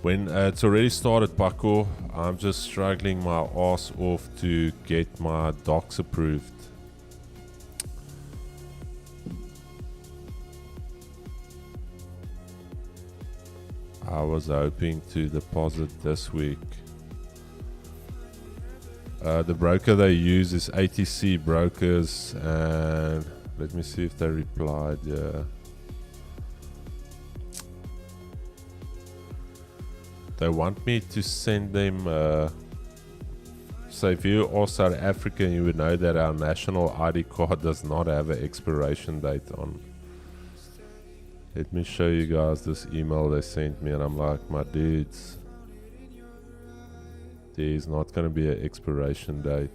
When it's already started, Paco, I'm just struggling my ass off to get my docs approved. I was hoping to deposit this week. The broker they use is ATC Brokers, and let me see if they replied. Yeah. They want me to send them. So if you are South African, you would know that our national ID card does not have an expiration date on. Let me show you guys this email they sent me, and I'm like, my dudes, there's not going to be an expiration date.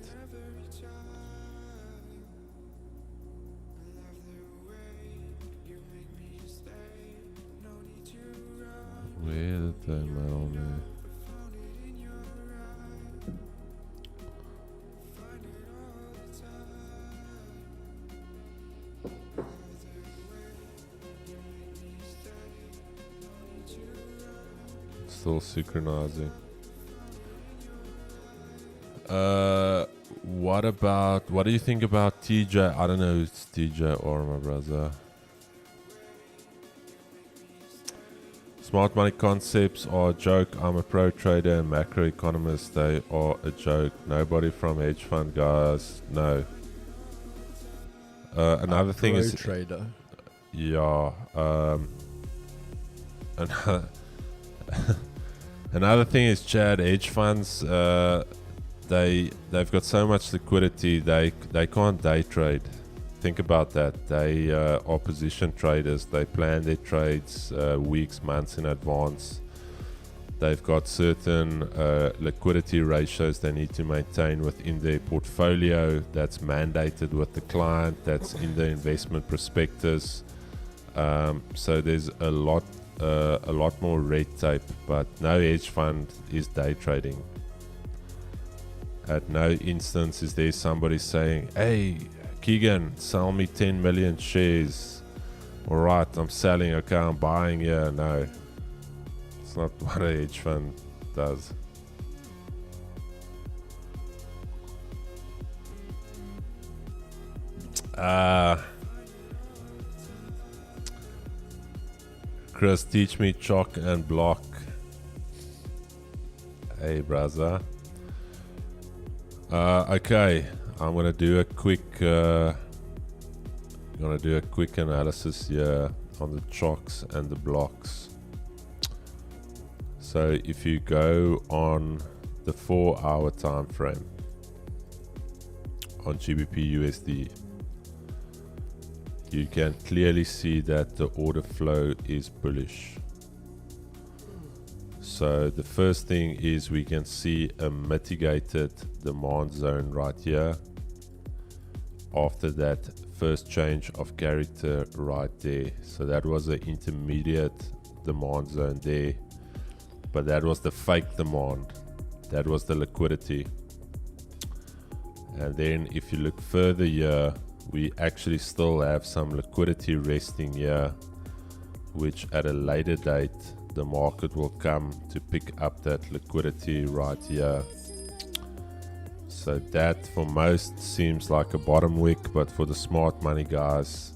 Still synchronizing. What do you think about TJ? I don't know who's TJ or my brother. Smart money concepts are a joke. I'm a pro trader and macroeconomist. They are a joke. Nobody from hedge fund guys. No. Another thing is trader. Yeah. Another thing is, Chad, hedge funds. They've got so much liquidity. They can't day trade. Think about that. They are position traders. They plan their trades weeks, months in advance. They've got certain liquidity ratios they need to maintain within their portfolio. That's mandated with the client. That's in the investment prospectus. So there's a lot more red tape. But no hedge fund is day trading. At no instance is there somebody saying, "Hey, Keegan, sell me 10 million shares." Alright, I'm selling, okay, I'm buying. Yeah, no. It's not what a hedge fund does. Chris, teach me chalk and block. Hey, brother. Okay, I'm gonna do a quick analysis here on the chalks and the blocks. So if you go on the 4-hour time frame on GBP USD, you can clearly see that the order flow is bullish. So the first thing is we can see a mitigated demand zone right here. After that first change of character right there. So that was an intermediate demand zone there. But that was the fake demand. That was the liquidity. And then if you look further here, we actually still have some liquidity resting here, which at a later date the market will come to pick up that liquidity right here. So that for most seems like a bottom wick, but for the smart money guys,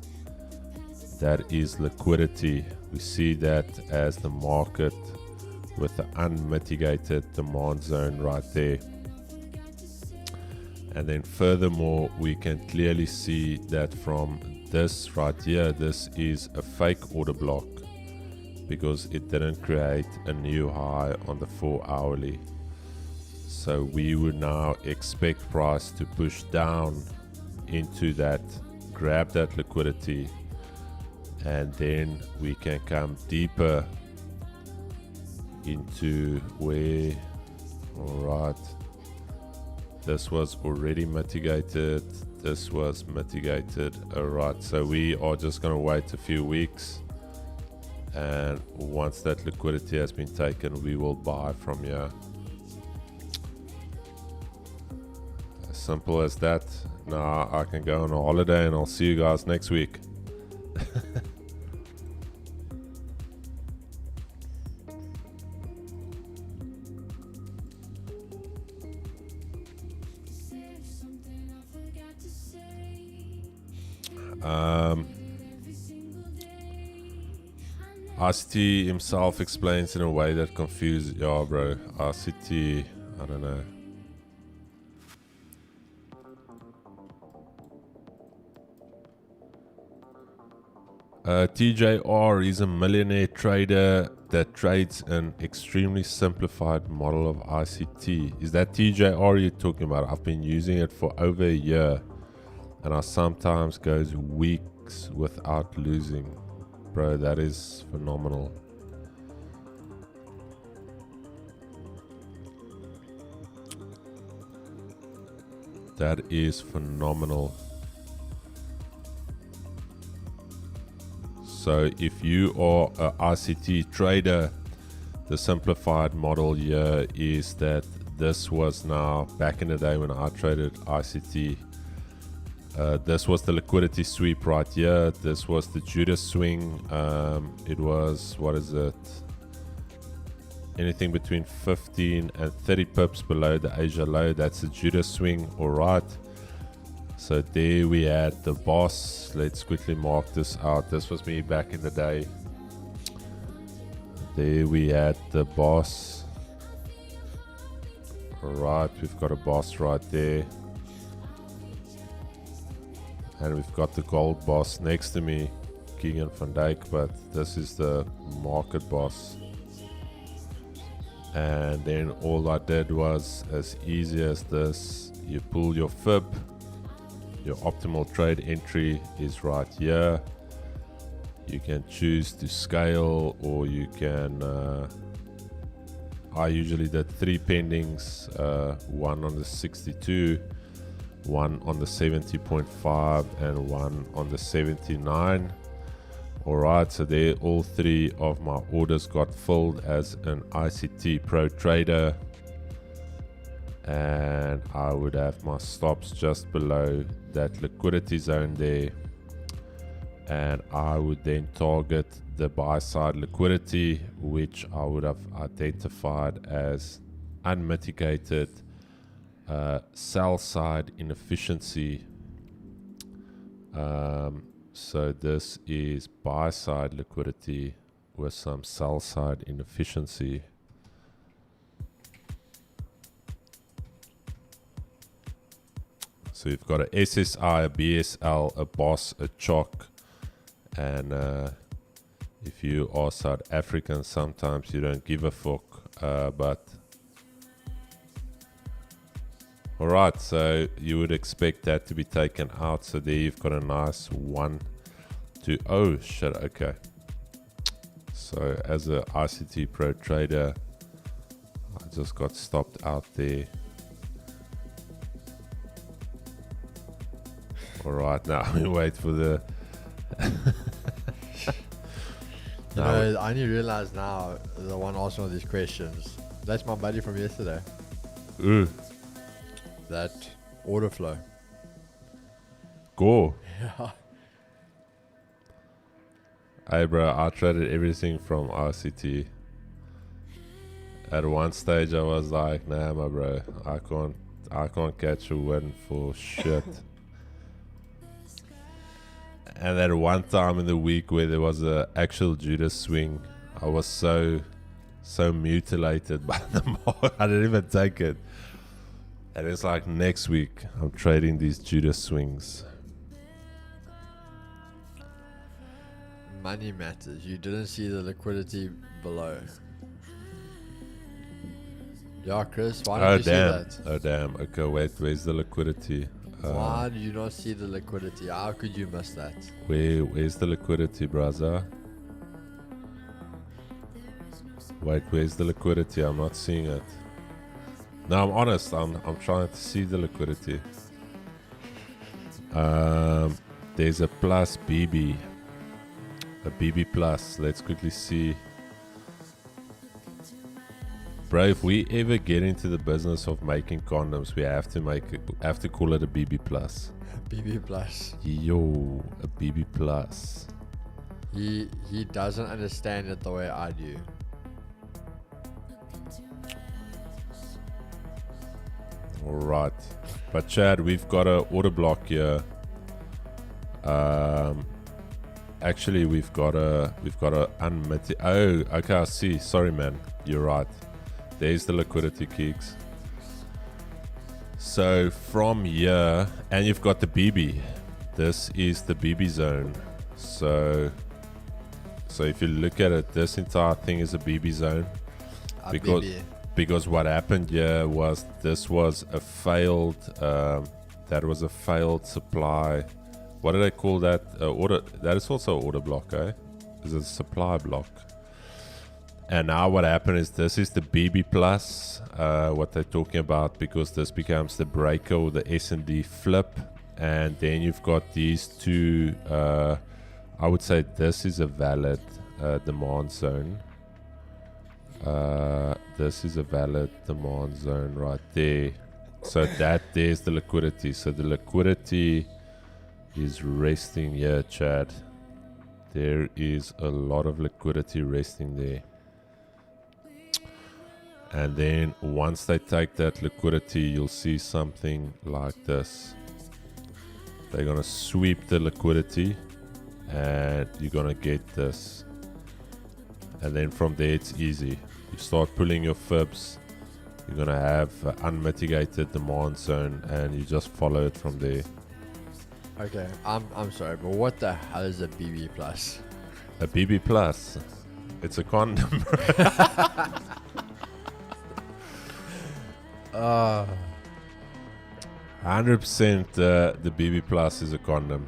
that is liquidity. We see that as the market with the unmitigated demand zone right there. And then furthermore, we can clearly see that from this right here, this is a fake order block because it didn't create a new high on the 4-hourly. So we would now expect price to push down into that, grab that liquidity, and then we can come deeper into where, alright, this was already mitigated, this was mitigated, alright, so we are just going to wait a few weeks, and once that liquidity has been taken, we will buy from here. As simple as that. Now I can go on a holiday and I'll see you guys next week. RCT himself explains in a way that confuses, yeah bro, RCT, I don't know. TJR is a millionaire trader that trades an extremely simplified model of ICT. Is that TJR you're talking about? I've been using it for over a year and I sometimes goes weeks without losing. Bro, that is phenomenal. That is phenomenal. So if you are a ICT trader, the simplified model here is that this was now, back in the day when I traded ICT, this was the liquidity sweep right here. This was the Judas swing. It was, what is it? anything between 15 and 30 pips below the Asia low. That's a Judah swing. All right. So there we had the boss. Let's quickly mark this out. This was me back in the day. There we had the boss. All right, we've got a boss right there. And we've got the gold boss next to me, Keegan van Dijk, but this is the market boss. And then all I did was as easy as this. You pull your fib. Your optimal trade entry is right here. You can choose to scale, or you can I usually did 3 pendings, one on the 62, one on the 70.5, and one on the 79. Alright, so there all 3 of my orders got filled as an ICT Pro trader, and I would have my stops just below that liquidity zone there, and I would then target the buy side liquidity, which I would have identified as unmitigated sell side inefficiency. So this is buy side liquidity with some sell side inefficiency. So you've got a SSI, a BSL, a BOSS, a CHOC, and if you are South African, sometimes you don't give a fuck, but alright, so you would expect that to be taken out. So there you've got a nice 1 to, oh shit, okay. So as a ICT Pro trader, I just got stopped out there. Alright, now we wait for the You know, I only realize now, the one asking all these questions, that's my buddy from yesterday. Ooh, That order flow. go. Yeah. Hey bro, I traded everything from RCT. At one stage I was like, nah my bro, I can't catch a win for shit. And at one time in the week where there was a actual Judas swing, I was so mutilated by the market, I didn't even take it. And it's like next week I'm trading these Judas swings. Money matters. You didn't see the liquidity below. Yeah, Chris, why didn't you see that? Oh damn, okay wait, where's the liquidity? Why did you not see the liquidity? How could you miss that? Where's the liquidity, brother? Wait, where's the liquidity? I'm not seeing it. No, I'm honest. I'm trying to see the liquidity. There's a plus BB. A BB plus. Let's quickly see. Bro, if we ever get into the business of making condoms, we have to call it a BB plus. BB plus. Yo, a BB plus. He doesn't understand it the way I do. Alright. But Chad, we've got a order block here. Actually we've got a unmitigated. Oh, okay, I see. Sorry man. You're right. There's the liquidity kicks. So from here, and you've got the BB. This is the BB zone. So if you look at it, this entire thing is a BB zone. Because what happened here was this was a failed supply. What do they call that? Order. That is also an order block, eh? Is a supply block. And now what happened is this is the BB plus, what they're talking about, because this becomes the breaker or the S&D flip. And then you've got these two, I would say this is a valid demand zone. This is a valid demand zone right there. So there's the liquidity. So the liquidity is resting here, Chad. There is a lot of liquidity resting there. And then once they take that liquidity, you'll see something like this. They're gonna sweep the liquidity and you're gonna get this. And then from there it's easy. You start pulling your fibs, you're gonna have unmitigated demand zone, and you just follow it from there. Okay, I'm sorry, but what the hell is a BB plus? A BB plus, it's a condom. 100% the BB plus is a condom.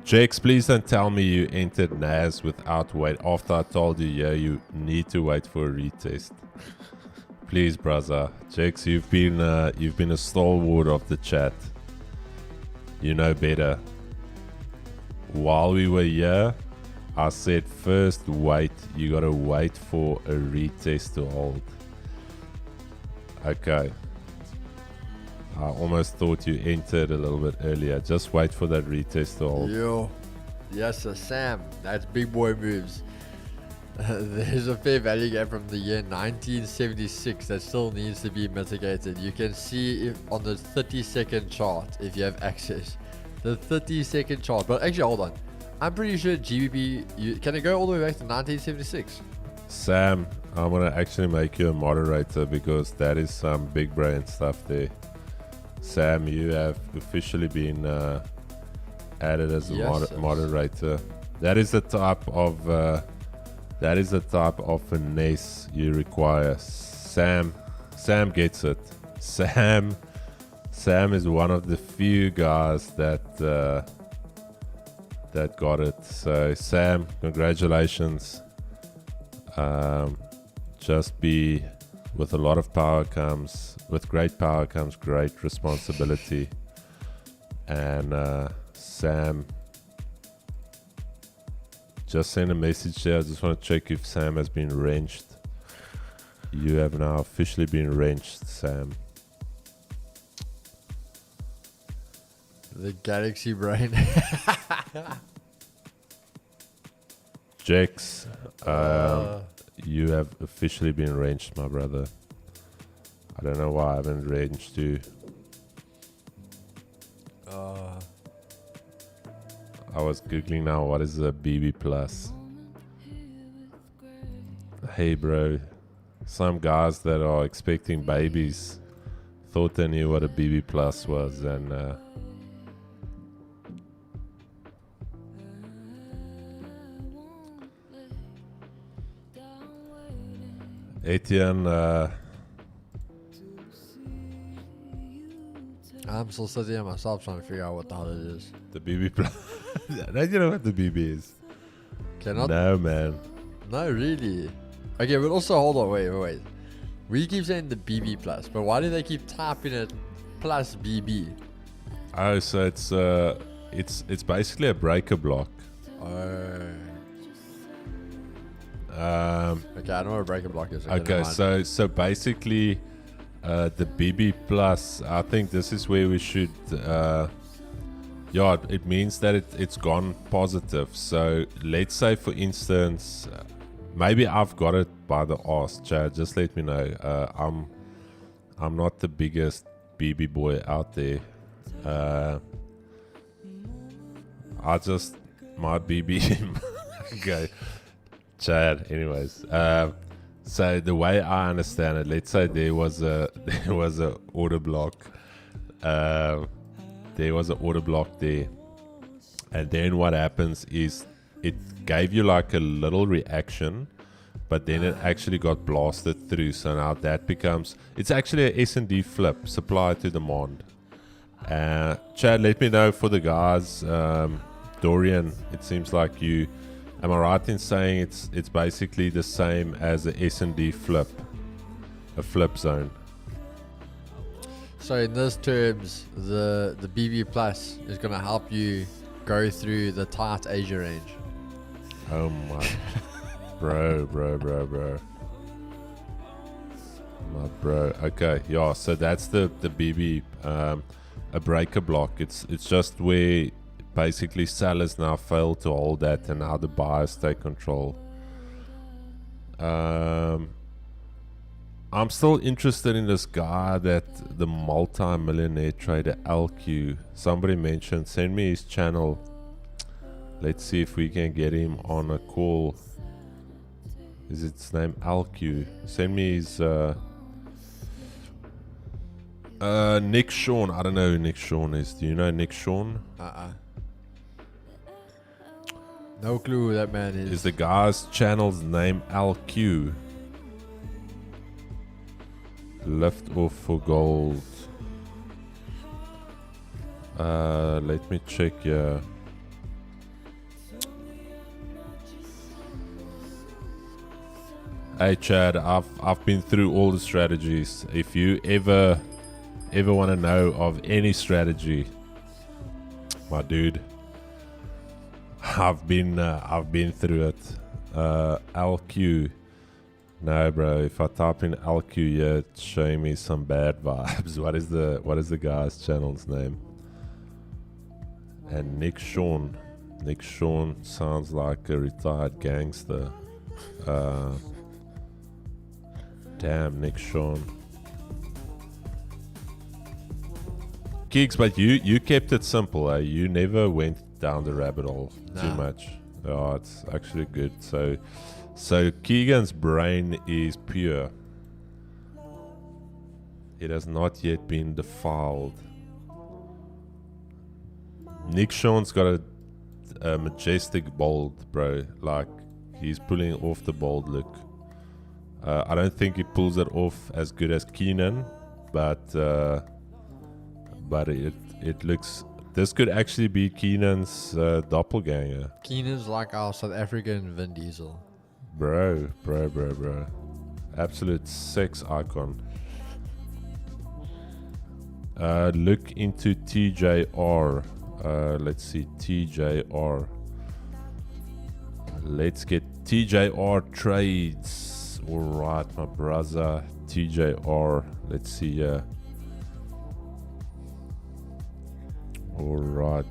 Jakes, please don't tell me you entered NAS without wait after I told you, yeah, you need to wait for a retest. Please, brother. Jakes, you've been a stalwart of the chat. You know better. While we were here, I said first wait. You gotta wait for a retest to hold. Okay. I almost thought you entered a little bit earlier. Just wait for that retest to hold. Yo. Yes, sir, Sam. That's big boy moves. There's a fair value gap from the year 1976 that still needs to be mitigated. You can see if on the 30-second chart if you have access. The 30-second chart. But actually, hold on. I'm pretty sure GBP, can it go all the way back to 1976? Sam, I'm gonna actually make you a moderator because that is some big brain stuff there. Sam, you have officially been added as a moderator. That is the type of finesse you require. Sam gets it. Sam is one of the few guys that got it. So Sam, congratulations. Just be with a lot of power comes, with great power comes great responsibility. And Sam, just send a message there. I just want to check if Sam has been wrenched. You have now officially been wrenched, Sam. The galaxy brain. Jax, you have officially been wrenched, my brother. I don't know why I haven't wrenched you. I was googling now, what is a BB plus? Hey bro, some guys that are expecting babies thought they knew what a BB plus was, and Etienne, I'm still sitting here myself trying to figure out what the hell it is. the BB plus. Don't you know what the BB is? Cannot. No, man. No, really. Okay, but also hold on, wait. We keep saying the BB plus, but why do they keep typing it plus BB? Oh, so it's basically a breaker block. Okay, I know what a breaker block is. Okay, so basically, the BB plus, I think this is where we should. It means that it's gone positive. So let's say, for instance, maybe I've got it by the arse, Chad. Just let me know. I'm not the biggest BB boy out there. I just might BB. Okay. Chad, anyways, so the way I understand it, let's say there was a order block, there, and then what happens is it gave you like a little reaction, but then it actually got blasted through. So now that becomes, it's actually a S&D flip, supply to demand. Chad, let me know for the guys. Dorian, it seems like you. Am I right in saying it's basically the same as a S&D flip, a flip zone? So in those terms, the BB plus is going to help you go through the tight Asia range. Oh my, bro. My bro. Okay, yeah. So that's the BB, a breaker block. It's just where basically sellers now fail to hold that, and now the buyers take control. I'm still interested in this guy, that the multi-millionaire trader LQ. Somebody mentioned, send me his channel. Let's see if we can get him on a call. Is its name LQ? Send me his Nick Sean. I don't know who Nick Sean is. Do you know Nick Sean? No clue who that man is. Is the guy's channel's name LQ? Lift off for gold. Let me check here. Hey Chad, I've been through all the strategies. If you ever want to know of any strategy, my dude, I've been through it. LQ. No, bro. If I type in LQ, yeah, it's showing me some bad vibes. What is the guy's channel's name? And Nick Sean. Nick Sean sounds like a retired gangster. Damn, Nick Sean. Gigs, but you kept it simple, eh? You never went down the rabbit hole too much. Oh, it's actually good. So Keegan's brain is pure. It has not yet been defiled. Nick Sean's got a majestic bold, bro. Like, he's pulling off the bold look. I don't think he pulls it off as good as Keenan, but it looks. This could actually be Keenan's doppelganger. Keenan's like our South African Vin Diesel. Bro. Absolute sex icon. Look into TJR. Let's see, TJR. Let's get TJR trades. Alright, my brother. TJR. Let's see here. Alright.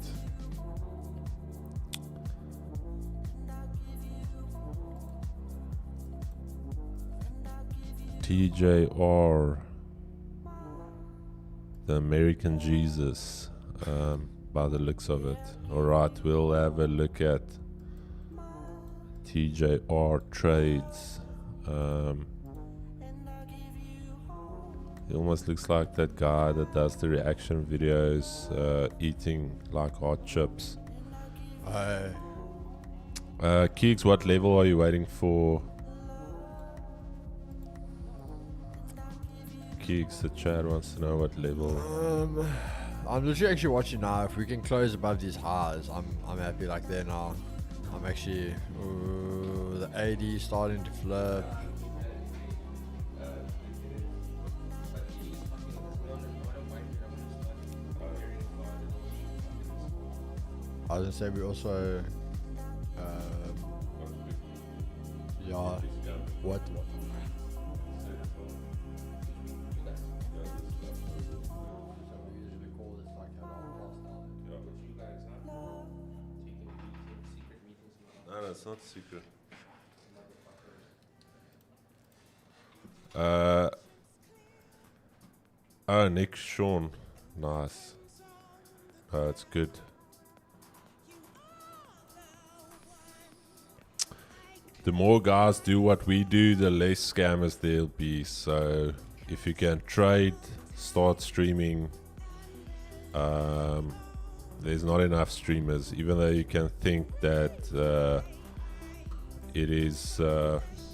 TJR. The American Jesus. By the looks of it. Alright, we'll have a look at TJR trades. He almost looks like that guy that does the reaction videos, eating like hot chips. Keeks, what level are you waiting for? Keeks, the chat wants to know what level. I'm literally actually watching now. If we can close above these highs, I'm happy like there now. I'm actually the AD starting to flip. I was gonna say we also yeah, what? No, it's not secret. Oh, Nick Sean. Nice. Oh, it's good. The more guys do what we do, the less scammers there'll be. So if you can trade, start streaming. There's not enough streamers, even though you can think that it is,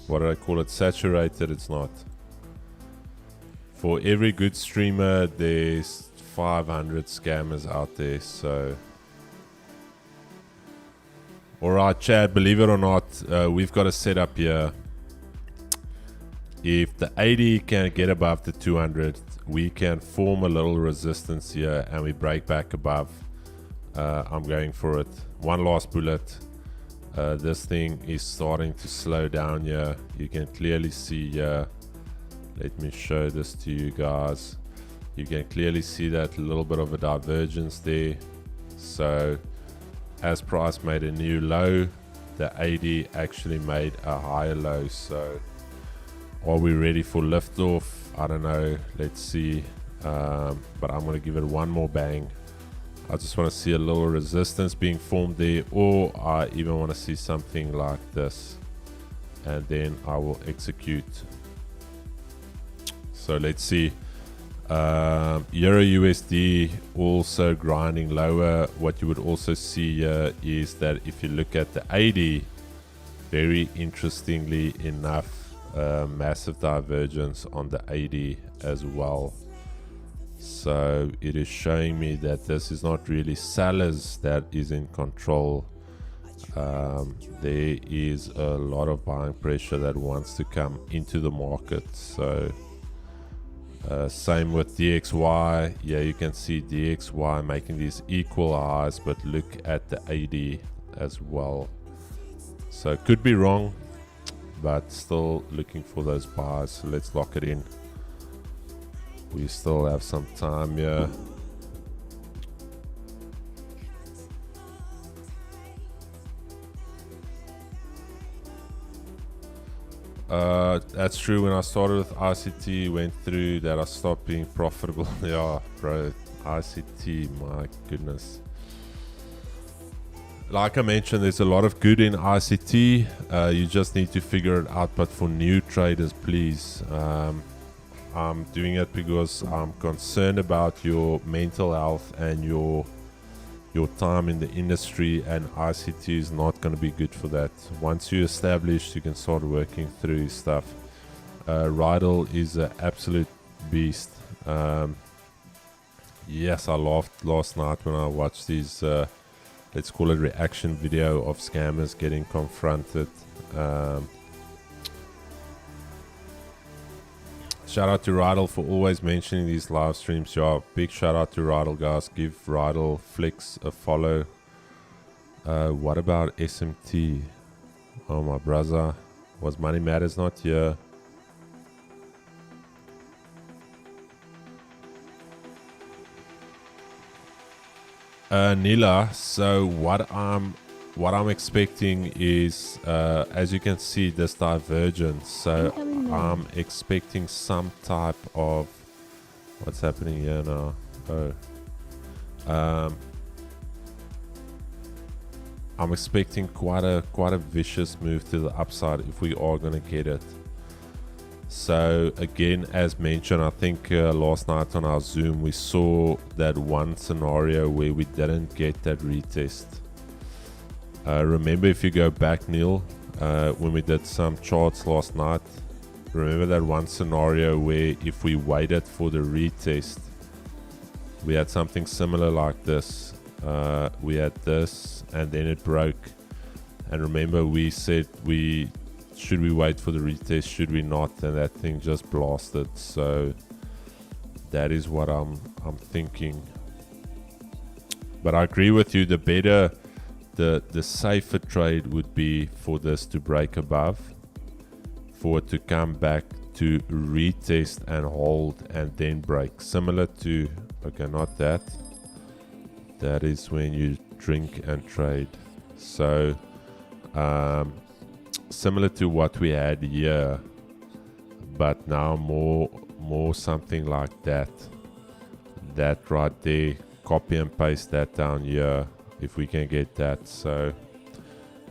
what do I call it, saturated. It's not. For every good streamer, there's 500 scammers out there. So alright, Chad, believe it or not, we've got a setup here. If the 80 can get above the 200, we can form a little resistance here and we break back above. I'm going for it. One last bullet. This thing is starting to slow down here. You can clearly see here. Let me show this to you guys. You can clearly see that little bit of a divergence there. So as price made a new low, the 80 actually made a higher low. So are we ready for liftoff? I don't know. Let's see. But I'm going to give it one more bang. I just want to see a little resistance being formed there, or I even want to see something like this, and then I will execute. So let's see. Euro USD also grinding lower. What you would also see here is that if you look at the 80, very interestingly enough, massive divergence on the 80 as well. So it is showing me that this is not really sellers that is in control. There is a lot of buying pressure that wants to come into the market. So same with DXY. Yeah, you can see DXY making these equal highs, but look at the 80 as well. So could be wrong, but still looking for those buys. So let's lock it in. We still have some time here. That's true. When I started with ICT, went through that I stopped being profitable. Yeah, bro, ICT, my goodness. Like I mentioned, there's a lot of good in ICT. You just need to figure it out. But for new traders, please, I'm doing it because I'm concerned about your mental health and your time in the industry, and ICT is not going to be good for that. Once you're established, you can start working through stuff. Rydell is an absolute beast. Yes, I laughed last night when I watched these, let's call it reaction video of scammers getting confronted. Shout out to Rydell for always mentioning these live streams. Yeah, big shout out to Rydell, guys. Give Rydell Flicks a follow. What about SMT? Oh, my brother. Was Money Matters not here? Nila, so what I'm expecting is, as you can see, this divergence. So I'm expecting some type of, what's happening here now? I'm expecting quite a vicious move to the upside if we are going to get it. So again, as mentioned, I think last night on our Zoom we saw that one scenario where we didn't get that retest. Remember, if you go back, Neil, when we did some charts last night, remember that one scenario where if we waited for the retest, we had something similar like this. We had this and then it broke. And remember, we said should we wait for the retest, should we not? And that thing just blasted. So that is what I'm thinking. But I agree with you, the safer trade would be for this to break above, for it to come back to retest and hold and then break. Similar to, okay, not that. That is when you drink and trade. So similar to what we had here, but now more something like that. That right there, copy and paste that down here if we can get that. So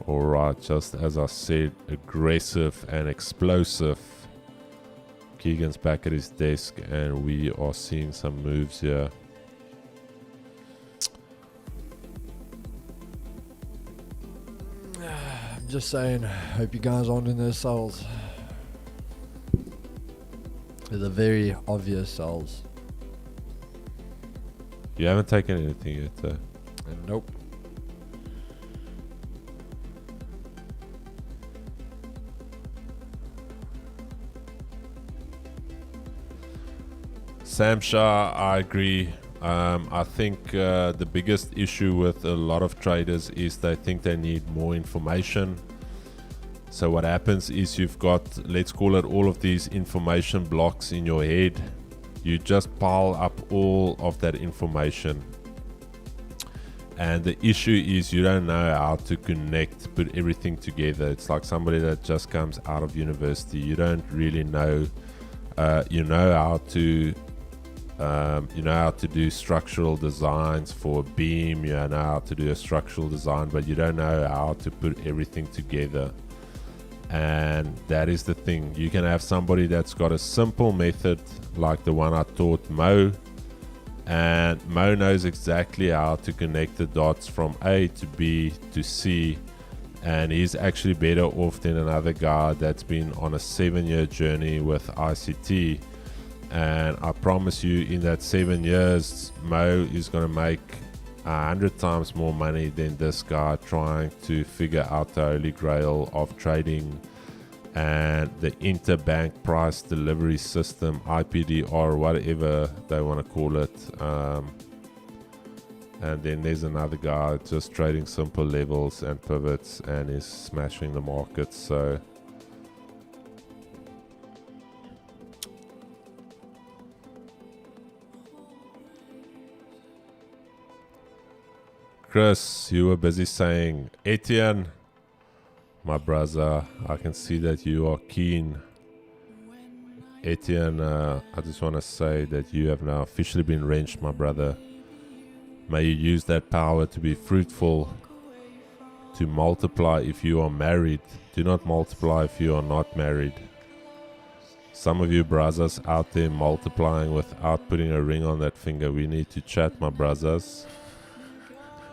alright, just as I said, aggressive and explosive. Keegan's back at his desk and we are seeing some moves here. Just saying, hope you guys aren't in those cells. They're the very obvious cells. You haven't taken anything yet though. Nope. Sam Shah, I agree. I think the biggest issue with a lot of traders is they think they need more information. So what happens is you've got, let's call it, all of these information blocks in your head. You just pile up all of that information. And the issue is you don't know how to put everything together. It's like somebody that just comes out of university. You don't really know. You know how to do structural designs for a beam. You know how to do a structural design, but you don't know how to put everything together. And that is the thing. You can have somebody that's got a simple method like the one I taught Mo, and Mo knows exactly how to connect the dots from A to B to C, and he's actually better off than another guy that's been on a 7-year journey with ICT. And I promise you, in that 7 years, Mo is going to make 100 times more money than this guy trying to figure out the holy grail of trading and the interbank price delivery system, IPDR, whatever they want to call it. And then there's another guy just trading simple levels and pivots and is smashing the market. So Chris, you were busy saying, Etienne, my brother, I can see that you are keen. Etienne, I just want to say that you have now officially been wrenched, my brother. May you use that power to be fruitful, to multiply if you are married. Do not multiply if you are not married. Some of you brothers out there multiplying without putting a ring on that finger. We need to chat, my brothers.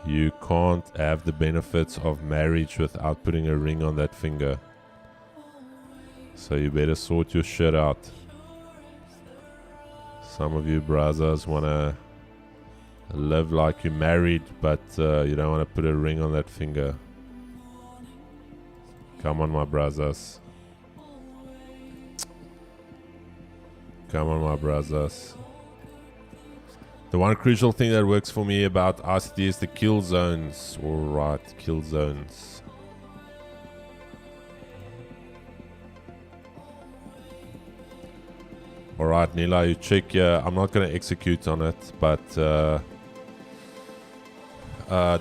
You can't have the benefits of marriage without putting a ring on that finger. So you better sort your shit out. Some of you brothers want to live like you're married, but you don't want to put a ring on that finger. Come on, my brothers. Come on, my brothers. The one crucial thing that works for me about ICT is the kill zones. Alright, kill zones. Alright, Nila, you check here. I'm not going to execute on it, but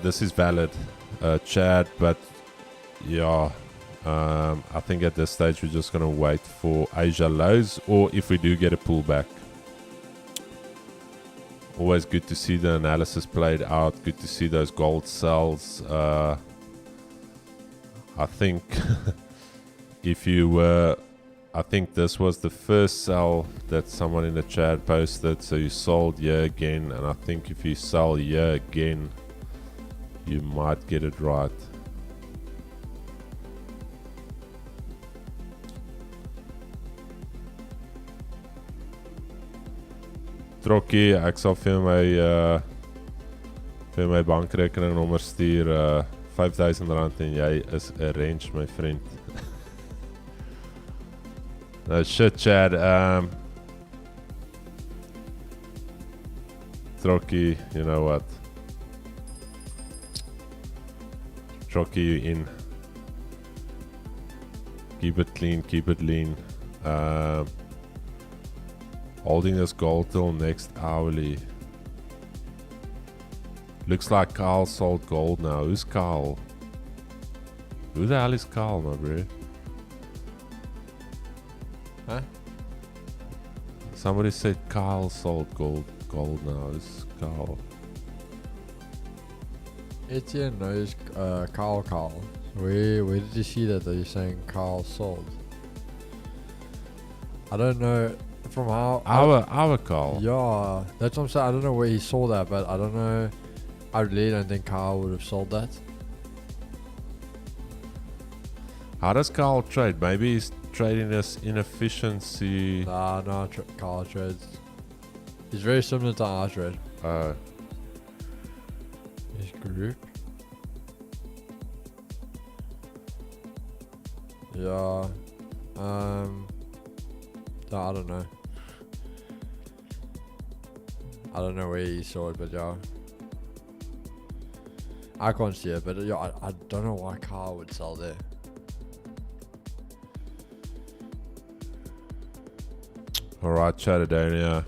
this is valid, Chad. But yeah, I think at this stage we're just going to wait for Asia lows, or if we do get a pullback. Always good to see the analysis played out. Good to see those gold sells. I think I think this was the first sell that someone in the chat posted. So you sold here again, and I think if you sell here again, you might get it right. Trokkie, ek sal vir my bankrekening nommer stuur, R5,000 en jy is 'n range, my friend. No shit, Chad. Trokkie, you know what? Trokkie, you in. Keep it clean, keep it lean. Holding this gold till next hourly. Looks like Carl sold gold now. Who's Carl? Who the hell is Carl, my bro? Huh? Somebody said Carl sold gold now. Who's Carl? Etienne knows Carl. Where did you see that you're saying Carl sold? I don't know. From how Our Carl. Yeah, that's what I'm saying. I don't know where he saw that, but I don't know. I really don't think Carl would have sold that. How does Carl trade? Maybe he's trading this inefficiency. No, Carl trades. He's very similar to our trade. His group. Yeah. No, I don't know. I don't know where he saw it, but yeah. I can't see it, but yeah, I don't know why Carl would sell there. Alright, Chatadonia.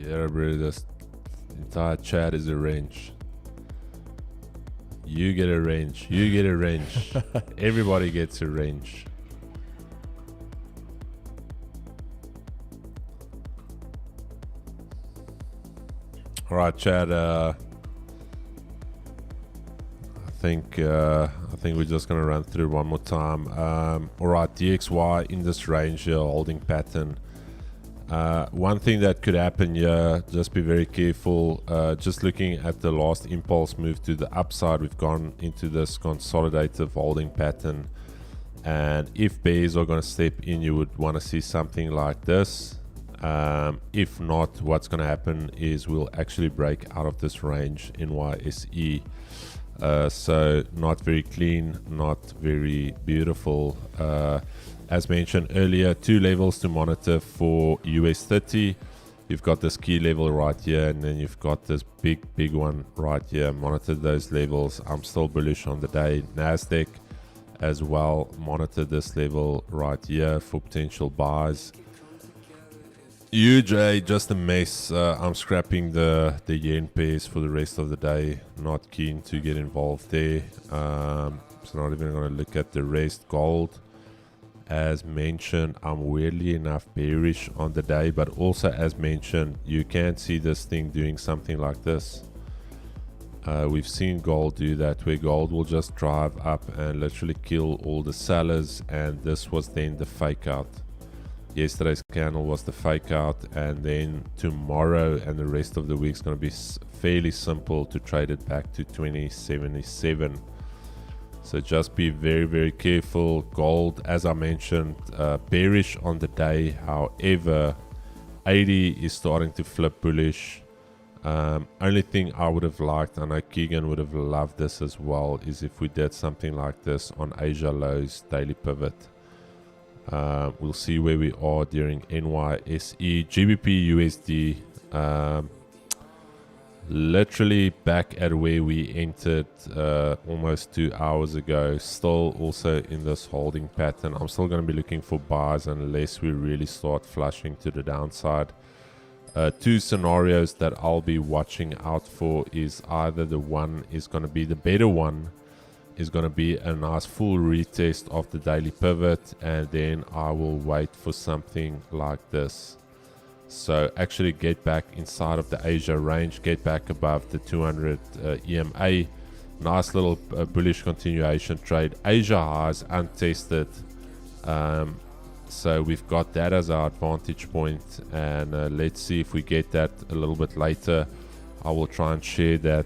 Yeah, bro, this entire chat is a range. You get a range. You get a range. Everybody gets a range. All right, Chad. I think we're just gonna run through one more time. All right, DXY in this range here, holding pattern. One thing that could happen here, just be very careful. Just looking at the last impulse move to the upside, we've gone into this consolidative holding pattern. And if bears are going to step in, you would want to see something like this. If not, what's going to happen is we'll actually break out of this range, NYSE. So not very clean, not very beautiful. As mentioned earlier, 2 levels to monitor for US30. You've got this key level right here, and then you've got this big one right here. Monitor those levels. I'm still bullish on the day. Nasdaq as well. Monitor this level right here for potential buys. UJ, just a mess. I'm scrapping the yen pairs for the rest of the day. Not keen to get involved there. So not even going to look at the rest. Gold, as mentioned, I'm weirdly enough bearish on the day, but also as mentioned, you can see this thing doing something like this. We've seen gold do that, where gold will just drive up and literally kill all the sellers, and this was then the fake out. Yesterday's candle was the fake out, and then tomorrow and the rest of the week is going to be fairly simple to trade it back to 2077. So just be very careful. Gold, as I mentioned, bearish on the day. However, 80 is starting to flip bullish. Only thing I would have liked, I know Keegan would have loved this as well, is if we did something like this on Asia lows, daily pivot. We'll see where we are during NYSE. GBP USD, literally back at where we entered almost 2 hours ago. Still also in this holding pattern. I'm still going to be looking for buys unless we really start flushing to the downside. 2 scenarios that I'll be watching out for is either the one is going to be the better one, is going to be a nice full retest of the daily pivot, and then I will wait for something like this. So actually get back inside of the Asia range, get back above the 200 EMA. Nice little bullish continuation trade. Asia highs untested. So we've got that as our advantage point, and let's see if we get that a little bit later. I will try and share that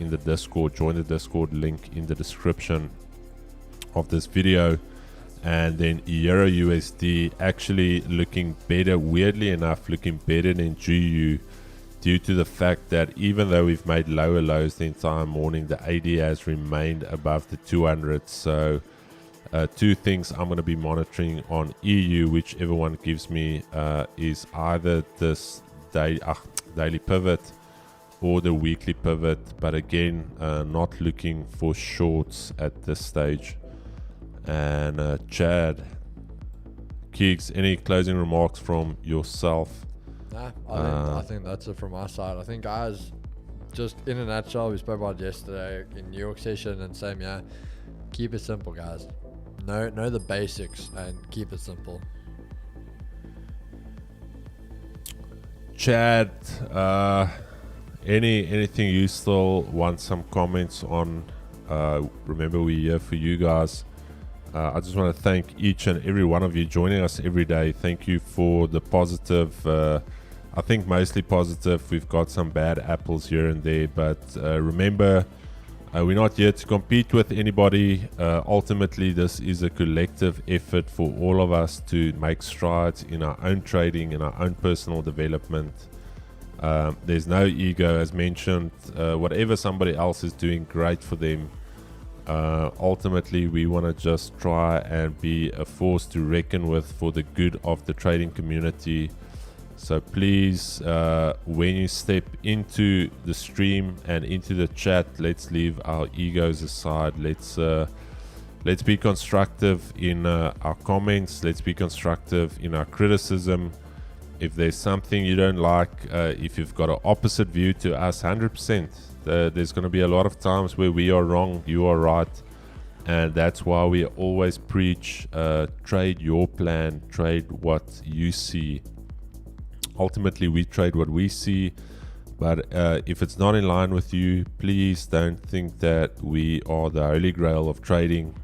in the Discord. Join the Discord, link in the description of this video. And then Euro USD actually looking better, weirdly enough looking better than GU, due to the fact that even though we've made lower lows the entire morning, the AD has remained above the 200. So 2 things I'm going to be monitoring on EU, whichever one gives me, is either this daily pivot or the weekly pivot, but again, not looking for shorts at this stage. And Chad, Keeks, any closing remarks from yourself? Nah, I think that's it from my side. I think, guys, just in a nutshell, we spoke about yesterday in New York session, and same, yeah, keep it simple, guys. Know the basics and keep it simple. Chad, anything you still want some comments on? Remember, we're here for you guys. I just want to thank each and every one of you joining us every day. Thank you for the positive, I think mostly positive. We've got some bad apples here and there, but remember, we're not here to compete with anybody. Ultimately, this is a collective effort for all of us to make strides in our own trading, in our own personal development. There's no ego, as mentioned. Whatever somebody else is doing, great for them. Ultimately, we want to just try and be a force to reckon with for the good of the trading community. So please, when you step into the stream and into the chat, let's leave our egos aside. Let's be constructive in our comments. Let's be constructive in our criticism. if there's something you don't like, if you've got an opposite view to us, 100%. There's going to be a lot of times where we are wrong, you are right. And that's why we always preach, trade your plan, trade what you see. Ultimately, we trade what we see. But if it's not in line with you, please don't think that we are the holy grail of trading.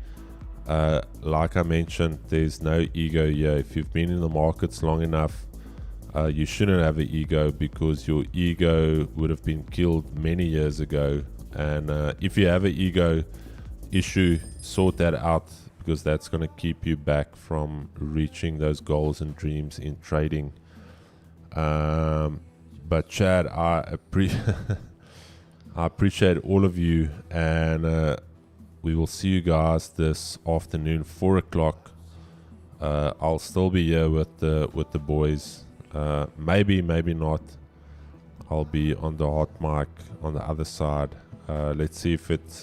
Like I mentioned, there's no ego here. If you've been in the markets long enough, you shouldn't have an ego, because your ego would have been killed many years ago. And if you have an ego issue, sort that out, because that's going to keep you back from reaching those goals and dreams in trading. But Chad, I appreciate all of you, and we will see you guys this afternoon, 4 o'clock. I'll still be here with the boys. Maybe not. I'll be on the hot mic on the other side. Let's see if it's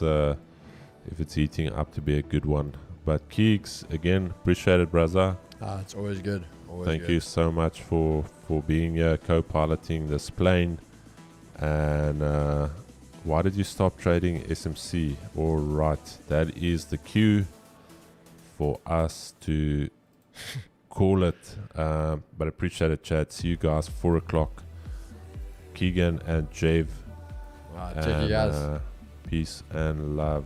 heating up to be a good one. But Keeks, again, appreciate it, brother. It's always good. Thank you so much for being here, co-piloting this plane. And why did you stop trading SMC? All right, that is the cue for us to call it. But appreciate it, chat. See you guys 4 o'clock. Keegan and Jev. Check you guys. Peace and love.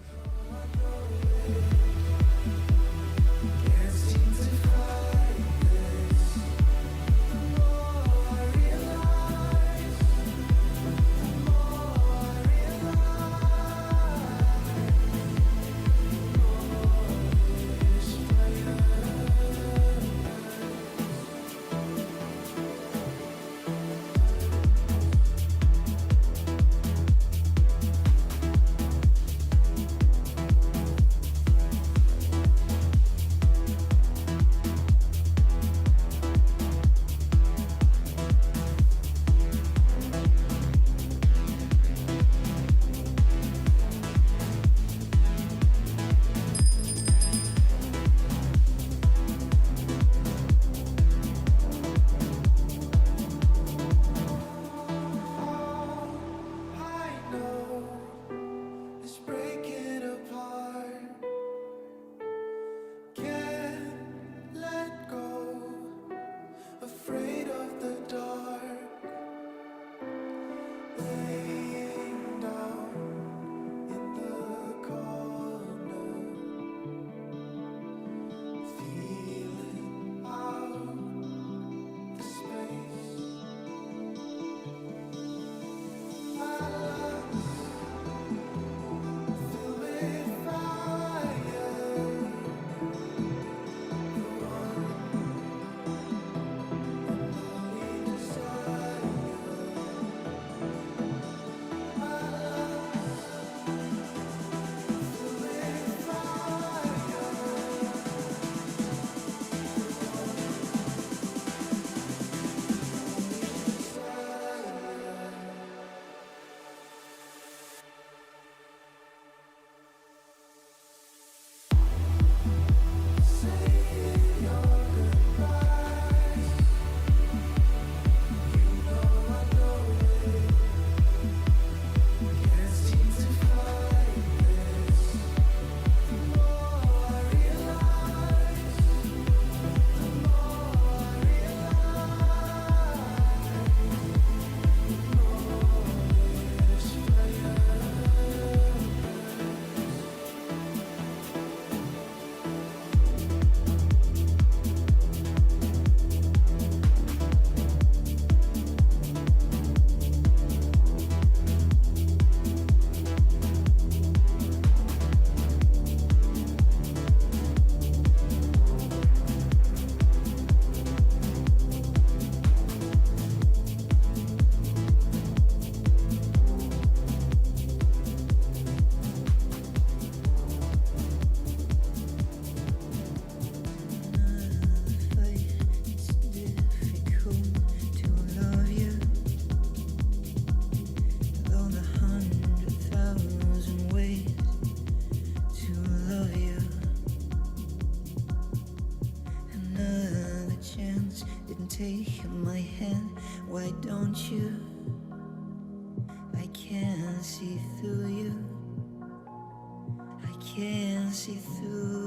take my hand, why don't you? I can't see through you. I can't see through